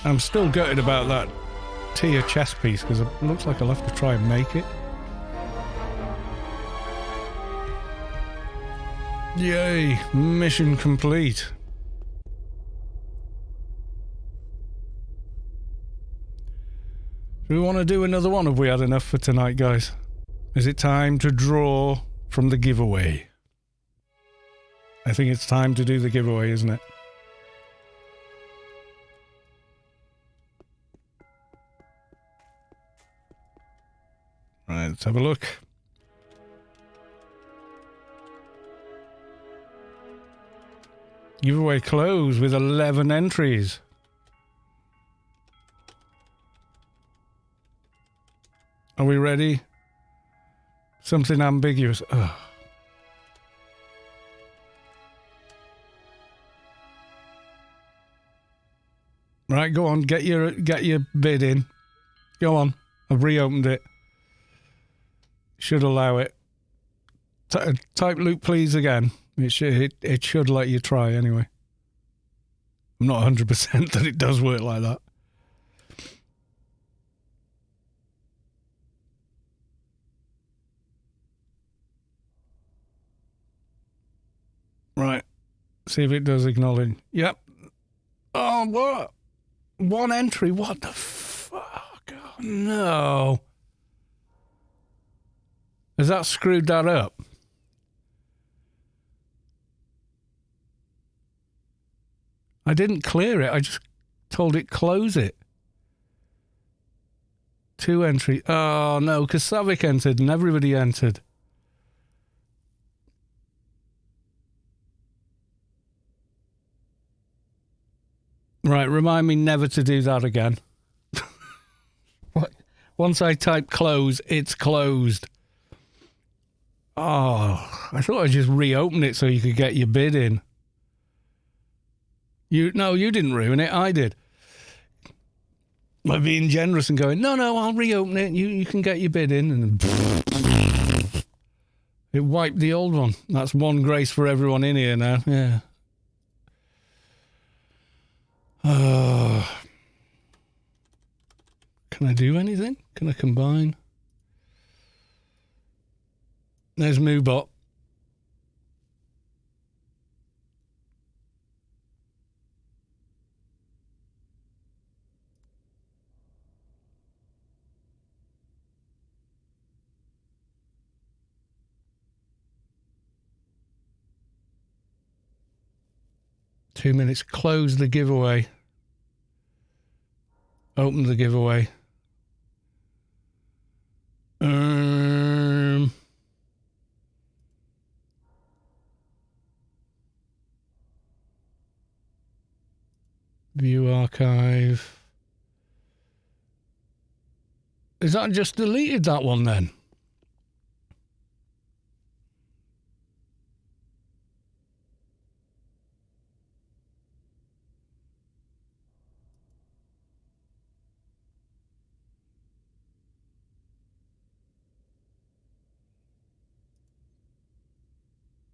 I'm still gutted about that tier chess piece, because it looks like I'll have to try and make it. Yay, mission complete. Do we want to do another one? Have we had enough for tonight, guys? Is it time to draw from the giveaway? I think it's time to do the giveaway, isn't it? Right, let's have a look. Giveaway closed with 11 entries. Are we ready? Something ambiguous. Ugh. Right, go on. Get your bid in. Go on. I've reopened it. Should allow it. Type loot please again. It should let you try anyway. I'm not 100% that it does work like that. Right. See if it does acknowledge. Yep. Oh, what? One entry? What the fuck? Oh, no. Has that screwed that up? I didn't clear it. I just told it close it. 2 entries. Oh, no, because Savik entered and everybody entered. Right, remind me never to do that again. What? Once I type close, it's closed. Oh, I thought I'd just reopen it so you could get your bid in. No, you didn't ruin it. I did. By being generous and going, no, I'll reopen it. You can get your bid in. And it wiped the old one. That's one grace for everyone in here now. Yeah. Can I do anything? Can I combine? There's Moobot. Two minutes. Close the giveaway. Open the giveaway. View archive. Is that just deleted that one then?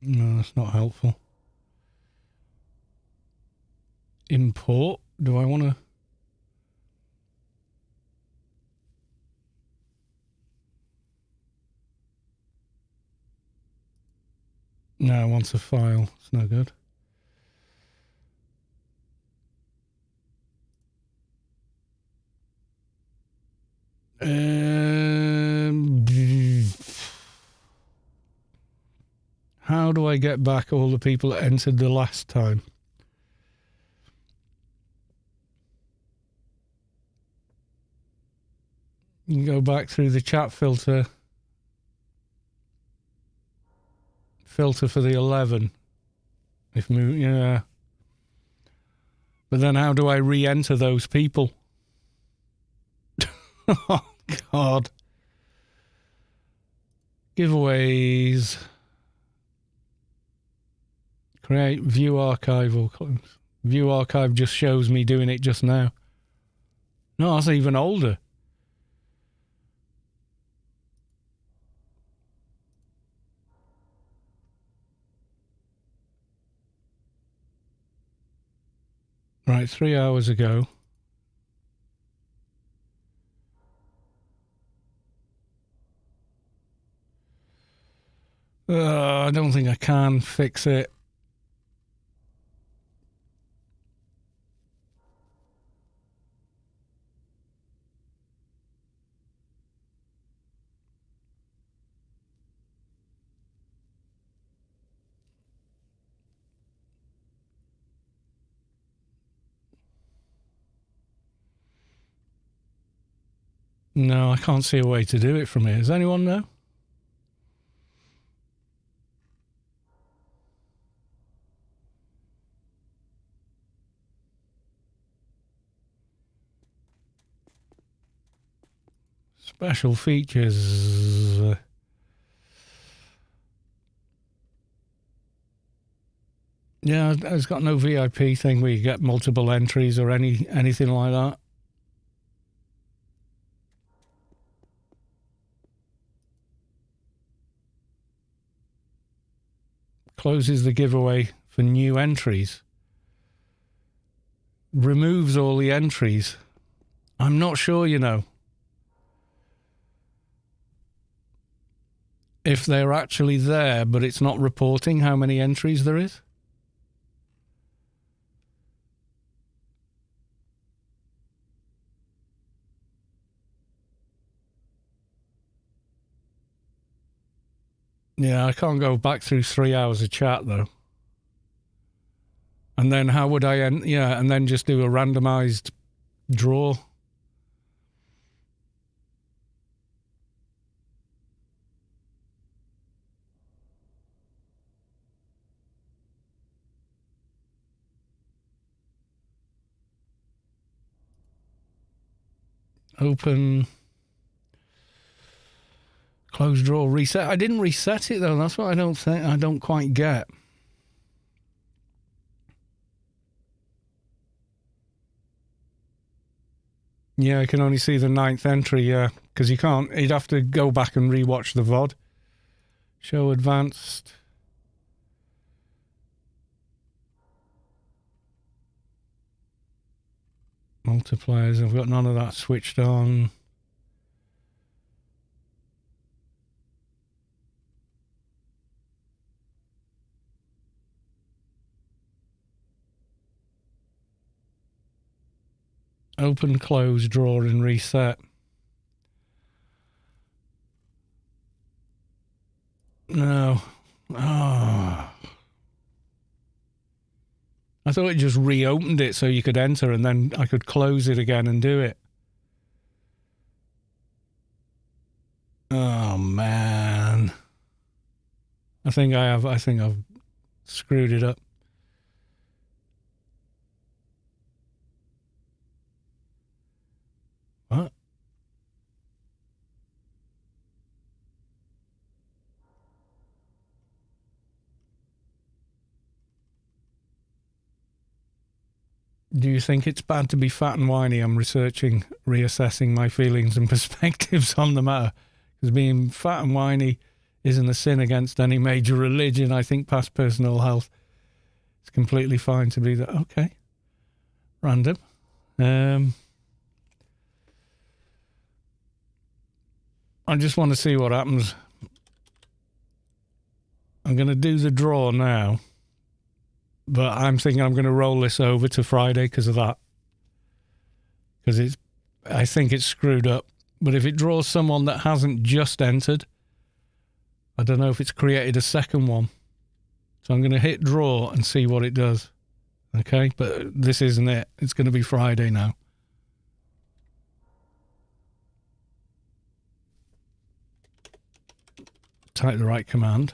No, that's not helpful. Import. Do I want to? No, I want a file. It's no good. How do I get back all the people that entered the last time? You can go back through the chat filter. Filter for the 11. Yeah. But then how do I re-enter those people? Oh, God. Giveaways. Create view archive or close. View archive just shows me doing it just now. No, that's even older. Right, 3 hours ago. I don't think I can fix it. No, I can't see a way to do it from here. Does anyone know? Special features. Yeah, it's got no VIP thing where you get multiple entries or anything like that. Closes the giveaway for new entries. Removes all the entries. I'm not sure, if they're actually there, but it's not reporting how many entries there is. Yeah, I can't go back through 3 hours of chat, though. And then how would I end? Yeah, and then just do a randomized draw. Open. Close draw, reset. I didn't reset it though. That's what I don't quite get. Yeah, I can only see the 9th entry, yeah. Because you can't, you'd have to go back and rewatch the VOD. Show advanced. Multipliers, I've got none of that switched on. Open, close, draw, and reset. No. Oh. I thought it just reopened it so you could enter and then I could close it again and do it. Oh, man. I think I've screwed it up. What? Do you think it's bad to be fat and whiny? I'm reassessing my feelings and perspectives on the matter. Because being fat and whiny isn't a sin against any major religion. I think past personal health, it's completely fine to be that. Okay. Random. I just want to see what happens. I'm going to do the draw now. But I'm thinking I'm going to roll this over to Friday because of that. Because I think it's screwed up. But if it draws someone that hasn't just entered, I don't know if it's created a second one. So I'm going to hit draw and see what it does. Okay? But this isn't it. It's going to be Friday now. Type the right command.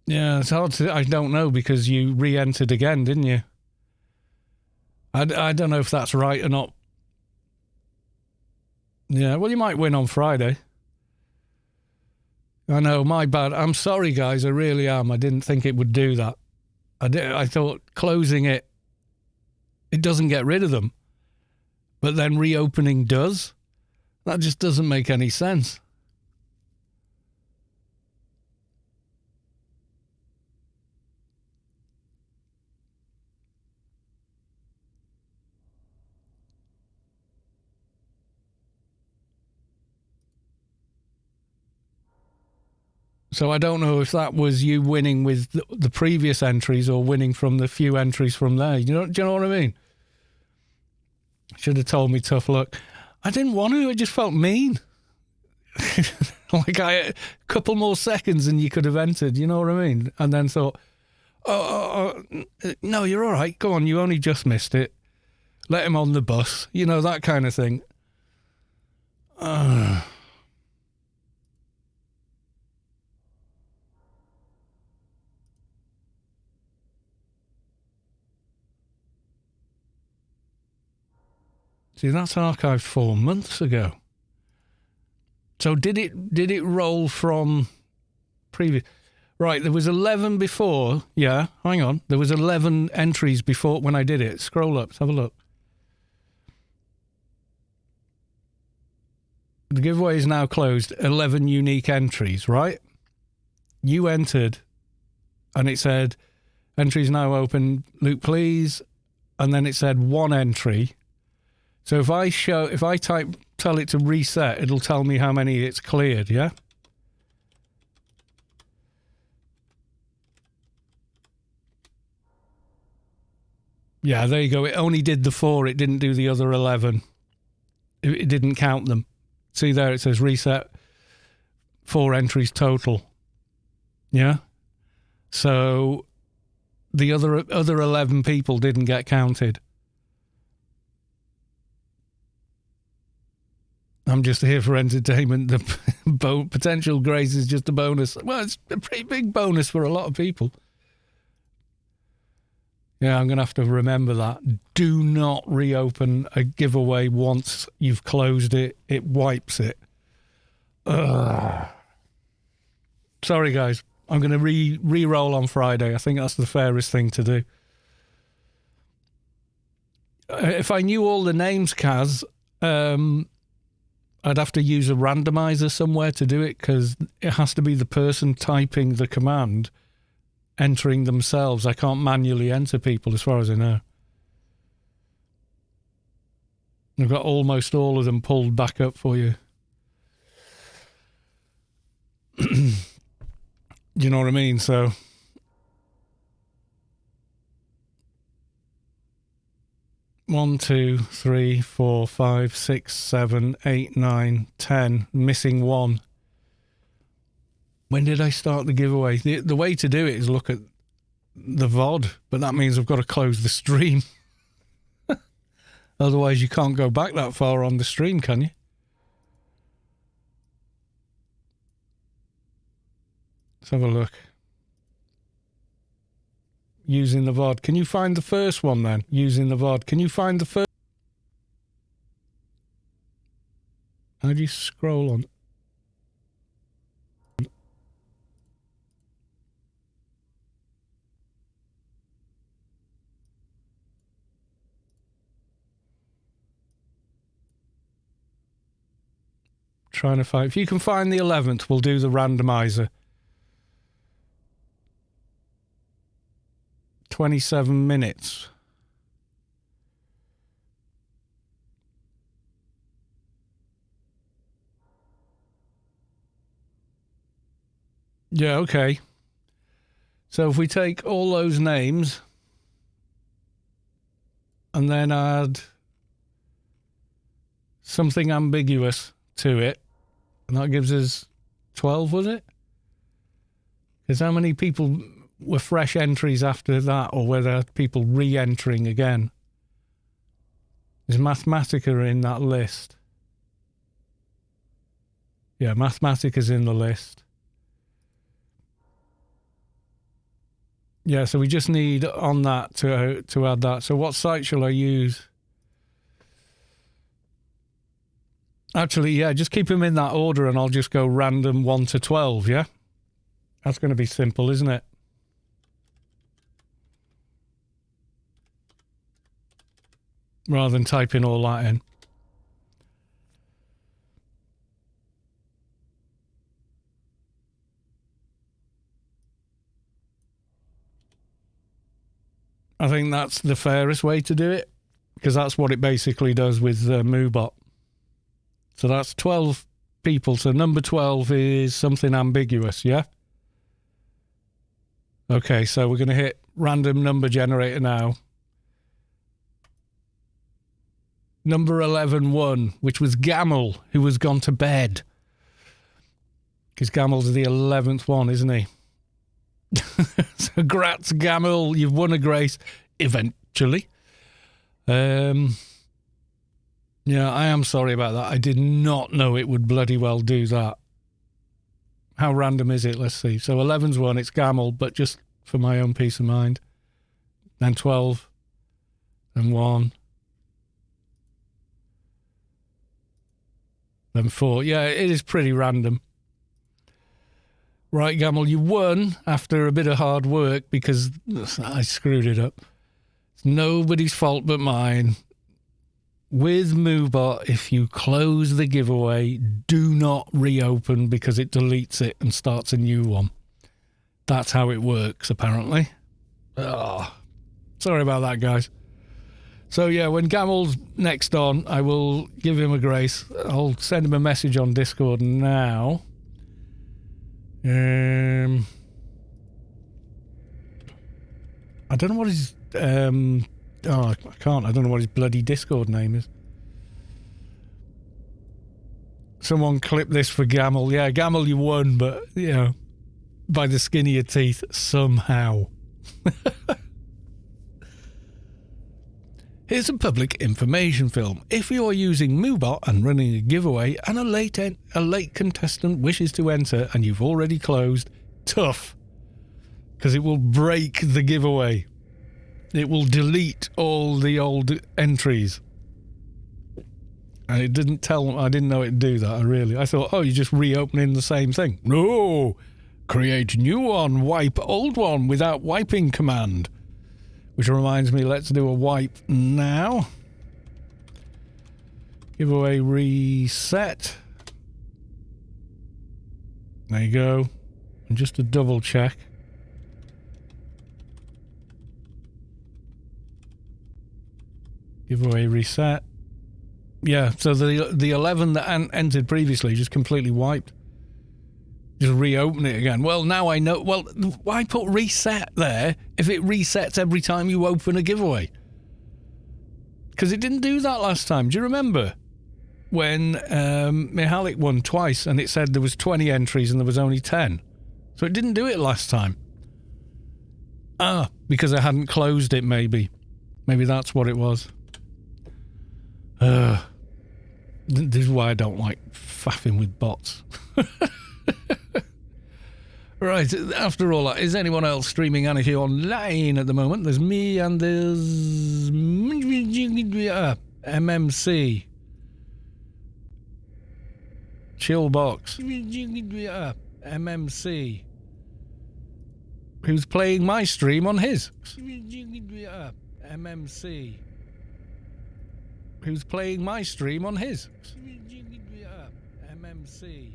Yeah, it's hard to... I don't know because you re-entered again, didn't you? I don't know if that's right or not. Yeah, well, you might win on Friday. I know, my bad. I'm sorry, guys. I really am. I didn't think it would do that. I thought closing it doesn't get rid of them. But then reopening does. That just doesn't make any sense. So I don't know if that was you winning with the previous entries or winning from the few entries from there. Do you know what I mean? Should have told me tough luck. I didn't want to. I just felt mean. Like a couple more seconds and you could have entered. You know what I mean? And then thought, no, you're all right. Go on. You only just missed it. Let him on the bus. You know, that kind of thing. See, that's archived 4 months ago. So did it roll from previous? Right, there was 11 before. Yeah, hang on. There was 11 entries before when I did it. Scroll up, have a look. The giveaway is now closed. 11 unique entries, right? You entered, and it said, entries now open, Luke, please. And then it said 1 entry. So if I tell it to reset, it'll tell me how many it's cleared, yeah? Yeah, there you go. It only did the 4. It didn't do the other 11. It didn't count them. See there, it says reset. 4 entries total. Yeah? So the other 11 people didn't get counted. I'm just here for entertainment. The potential grace is just a bonus. Well, it's a pretty big bonus for a lot of people. Yeah, I'm going to have to remember that. Do not reopen a giveaway once you've closed it. It wipes it. Ugh. Sorry, guys. I'm going to re-roll on Friday. I think that's the fairest thing to do. If I knew all the names, Kaz, I'd have to use a randomizer somewhere to do it, because it has to be the person typing the command entering themselves. I can't manually enter people, as far as I know. I've got almost all of them pulled back up for you. Do you know what I mean? So 1, 2, 3, 4, 5, 6, 7, 8, 9, 10. Missing 1. When did I start the giveaway? The way to do it is look at the VOD, but that means I've got to close the stream. Otherwise, you can't go back that far on the stream, can you? Let's have a look. Using the VOD. Can you find the first one then? Using the VOD. Can you find the first? How do you scroll on? Trying to find. If you can find the 11th, we'll do the randomizer. 27 minutes. Yeah, okay. So if we take all those names and then add something ambiguous to it, and that gives us 12, was it? Because how many people were fresh entries after that, or were there people re-entering again? Is Mathematica in that list? Yeah, Mathematica's in the list. Yeah, so we just need on that to add that. So what site shall I use? Actually, yeah, just keep them in that order and I'll just go random 1 to 12, yeah? That's going to be simple, isn't it? Rather than typing all that in. I think that's the fairest way to do it, because that's what it basically does with Moobot. So that's 12 people. So number 12 is something ambiguous, yeah? Okay, so we're going to hit random number generator now. Number 11 won, which was Gamel, who has gone to bed. Because Gamel's the 11th one, isn't he? So grats, Gamel, you've won a grace, eventually. Yeah, I am sorry about that. I did not know it would bloody well do that. How random is it? Let's see. So 11's one, it's Gamel, but just for my own peace of mind. Then 12, then 1. Then 4. Yeah, it is pretty random. Right, Gamel, you won after a bit of hard work because I screwed it up. It's nobody's fault but mine. With Moobot, if you close the giveaway, do not reopen because it deletes it and starts a new one. That's how it works, apparently. Oh, sorry about that, guys. So, yeah, when Gamel's next on, I will give him a grace. I'll send him a message on Discord now. I don't know what his... I can't. I don't know what his bloody Discord name is. Someone clip this for Gamel. Yeah, Gamel, you won, but, you know, by the skin of your teeth, somehow. Here's a public information film. If you are using Moobot and running a giveaway and a late contestant wishes to enter and you've already closed, tough. Because it will break the giveaway. It will delete all the old entries. And it didn't tell... I didn't know it'd do that, I thought, oh, you're just reopening the same thing. No! Create new one, wipe old one without wiping command. Which reminds me, let's do a wipe now. Giveaway reset. There you go. And just to double check. Giveaway reset. Yeah, so the 11 that entered previously just completely wiped. Just reopen it again. Well, now I know. Well, why put reset there if it resets every time you open a giveaway? Because it didn't do that last time. Do you remember when Mihalik won twice and it said there was 20 entries and there was only 10? So it didn't do it last time. Ah, because I hadn't closed it, maybe. Maybe that's what it was. This is why I don't like faffing with bots. Right, after all that, is anyone else streaming Anarchy online at the moment? There's me and there's MMC. Chillbox. MMC. Who's playing my stream on his? MMC. Who's playing my stream on his? MMC.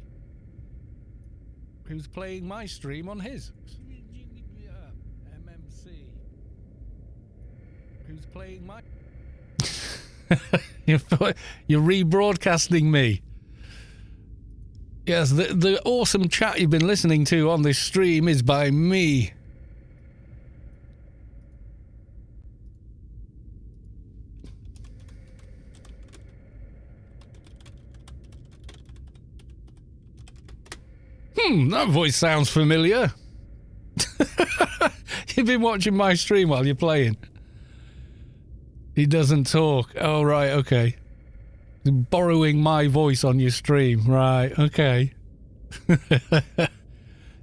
Who's playing my stream on his? MMC. Who's playing my... You're rebroadcasting me. Yes, the awesome chat you've been listening to on this stream is by me. That voice sounds familiar. You've been watching my stream while you're playing. He doesn't talk. Oh, right, okay. Borrowing my voice on your stream. Right, okay.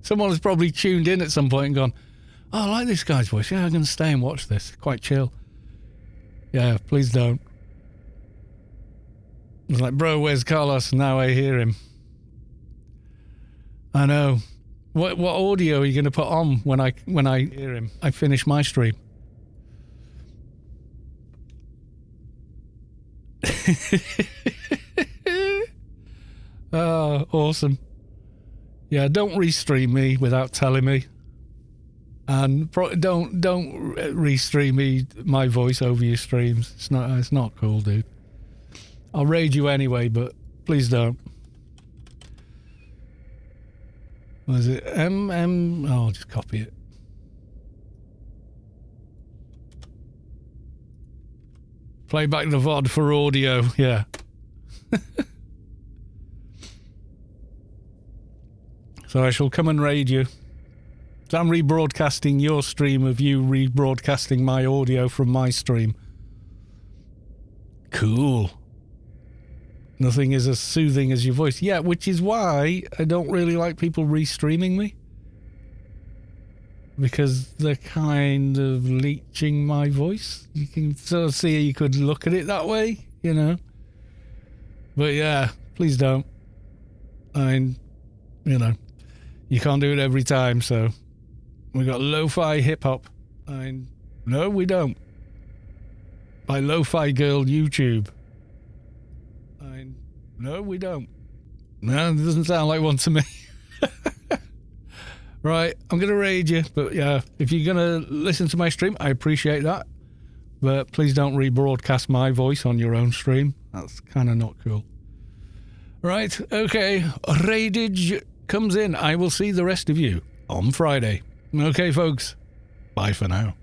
Someone has probably tuned in at some point and gone, oh, I like this guy's voice. Yeah, I'm going to stay and watch this. Quite chill. Yeah, please don't. It's like, bro, where's Carlos? Now I hear him. I know. What audio are you going to put on when I hear him? I finish my stream. Oh, awesome. Yeah, don't restream me without telling me. And don't restream me my voice over your streams. It's not cool, dude. I'll raid you anyway, but please don't. Was it Oh, I'll just copy it. Play back the VOD for audio, yeah. So I shall come and raid you. So I'm rebroadcasting your stream of you rebroadcasting my audio from my stream. Cool. Nothing is as soothing as your voice. Yeah, which is why I don't really like people restreaming me. Because they're kind of leeching my voice. You can sort of see you could look at it that way, you know. But yeah, please don't. I mean, you know, you can't do it every time, so... We got lo-fi hip-hop. I mean, no, we don't. By Lo-Fi Girl YouTube. No, we don't. No, it doesn't sound like one to me. Right, I'm going to raid you. But yeah, if you're going to listen to my stream, I appreciate that. But please don't rebroadcast my voice on your own stream. That's kind of not cool. Right, okay. Raidage comes in. I will see the rest of you on Friday. Okay, folks. Bye for now.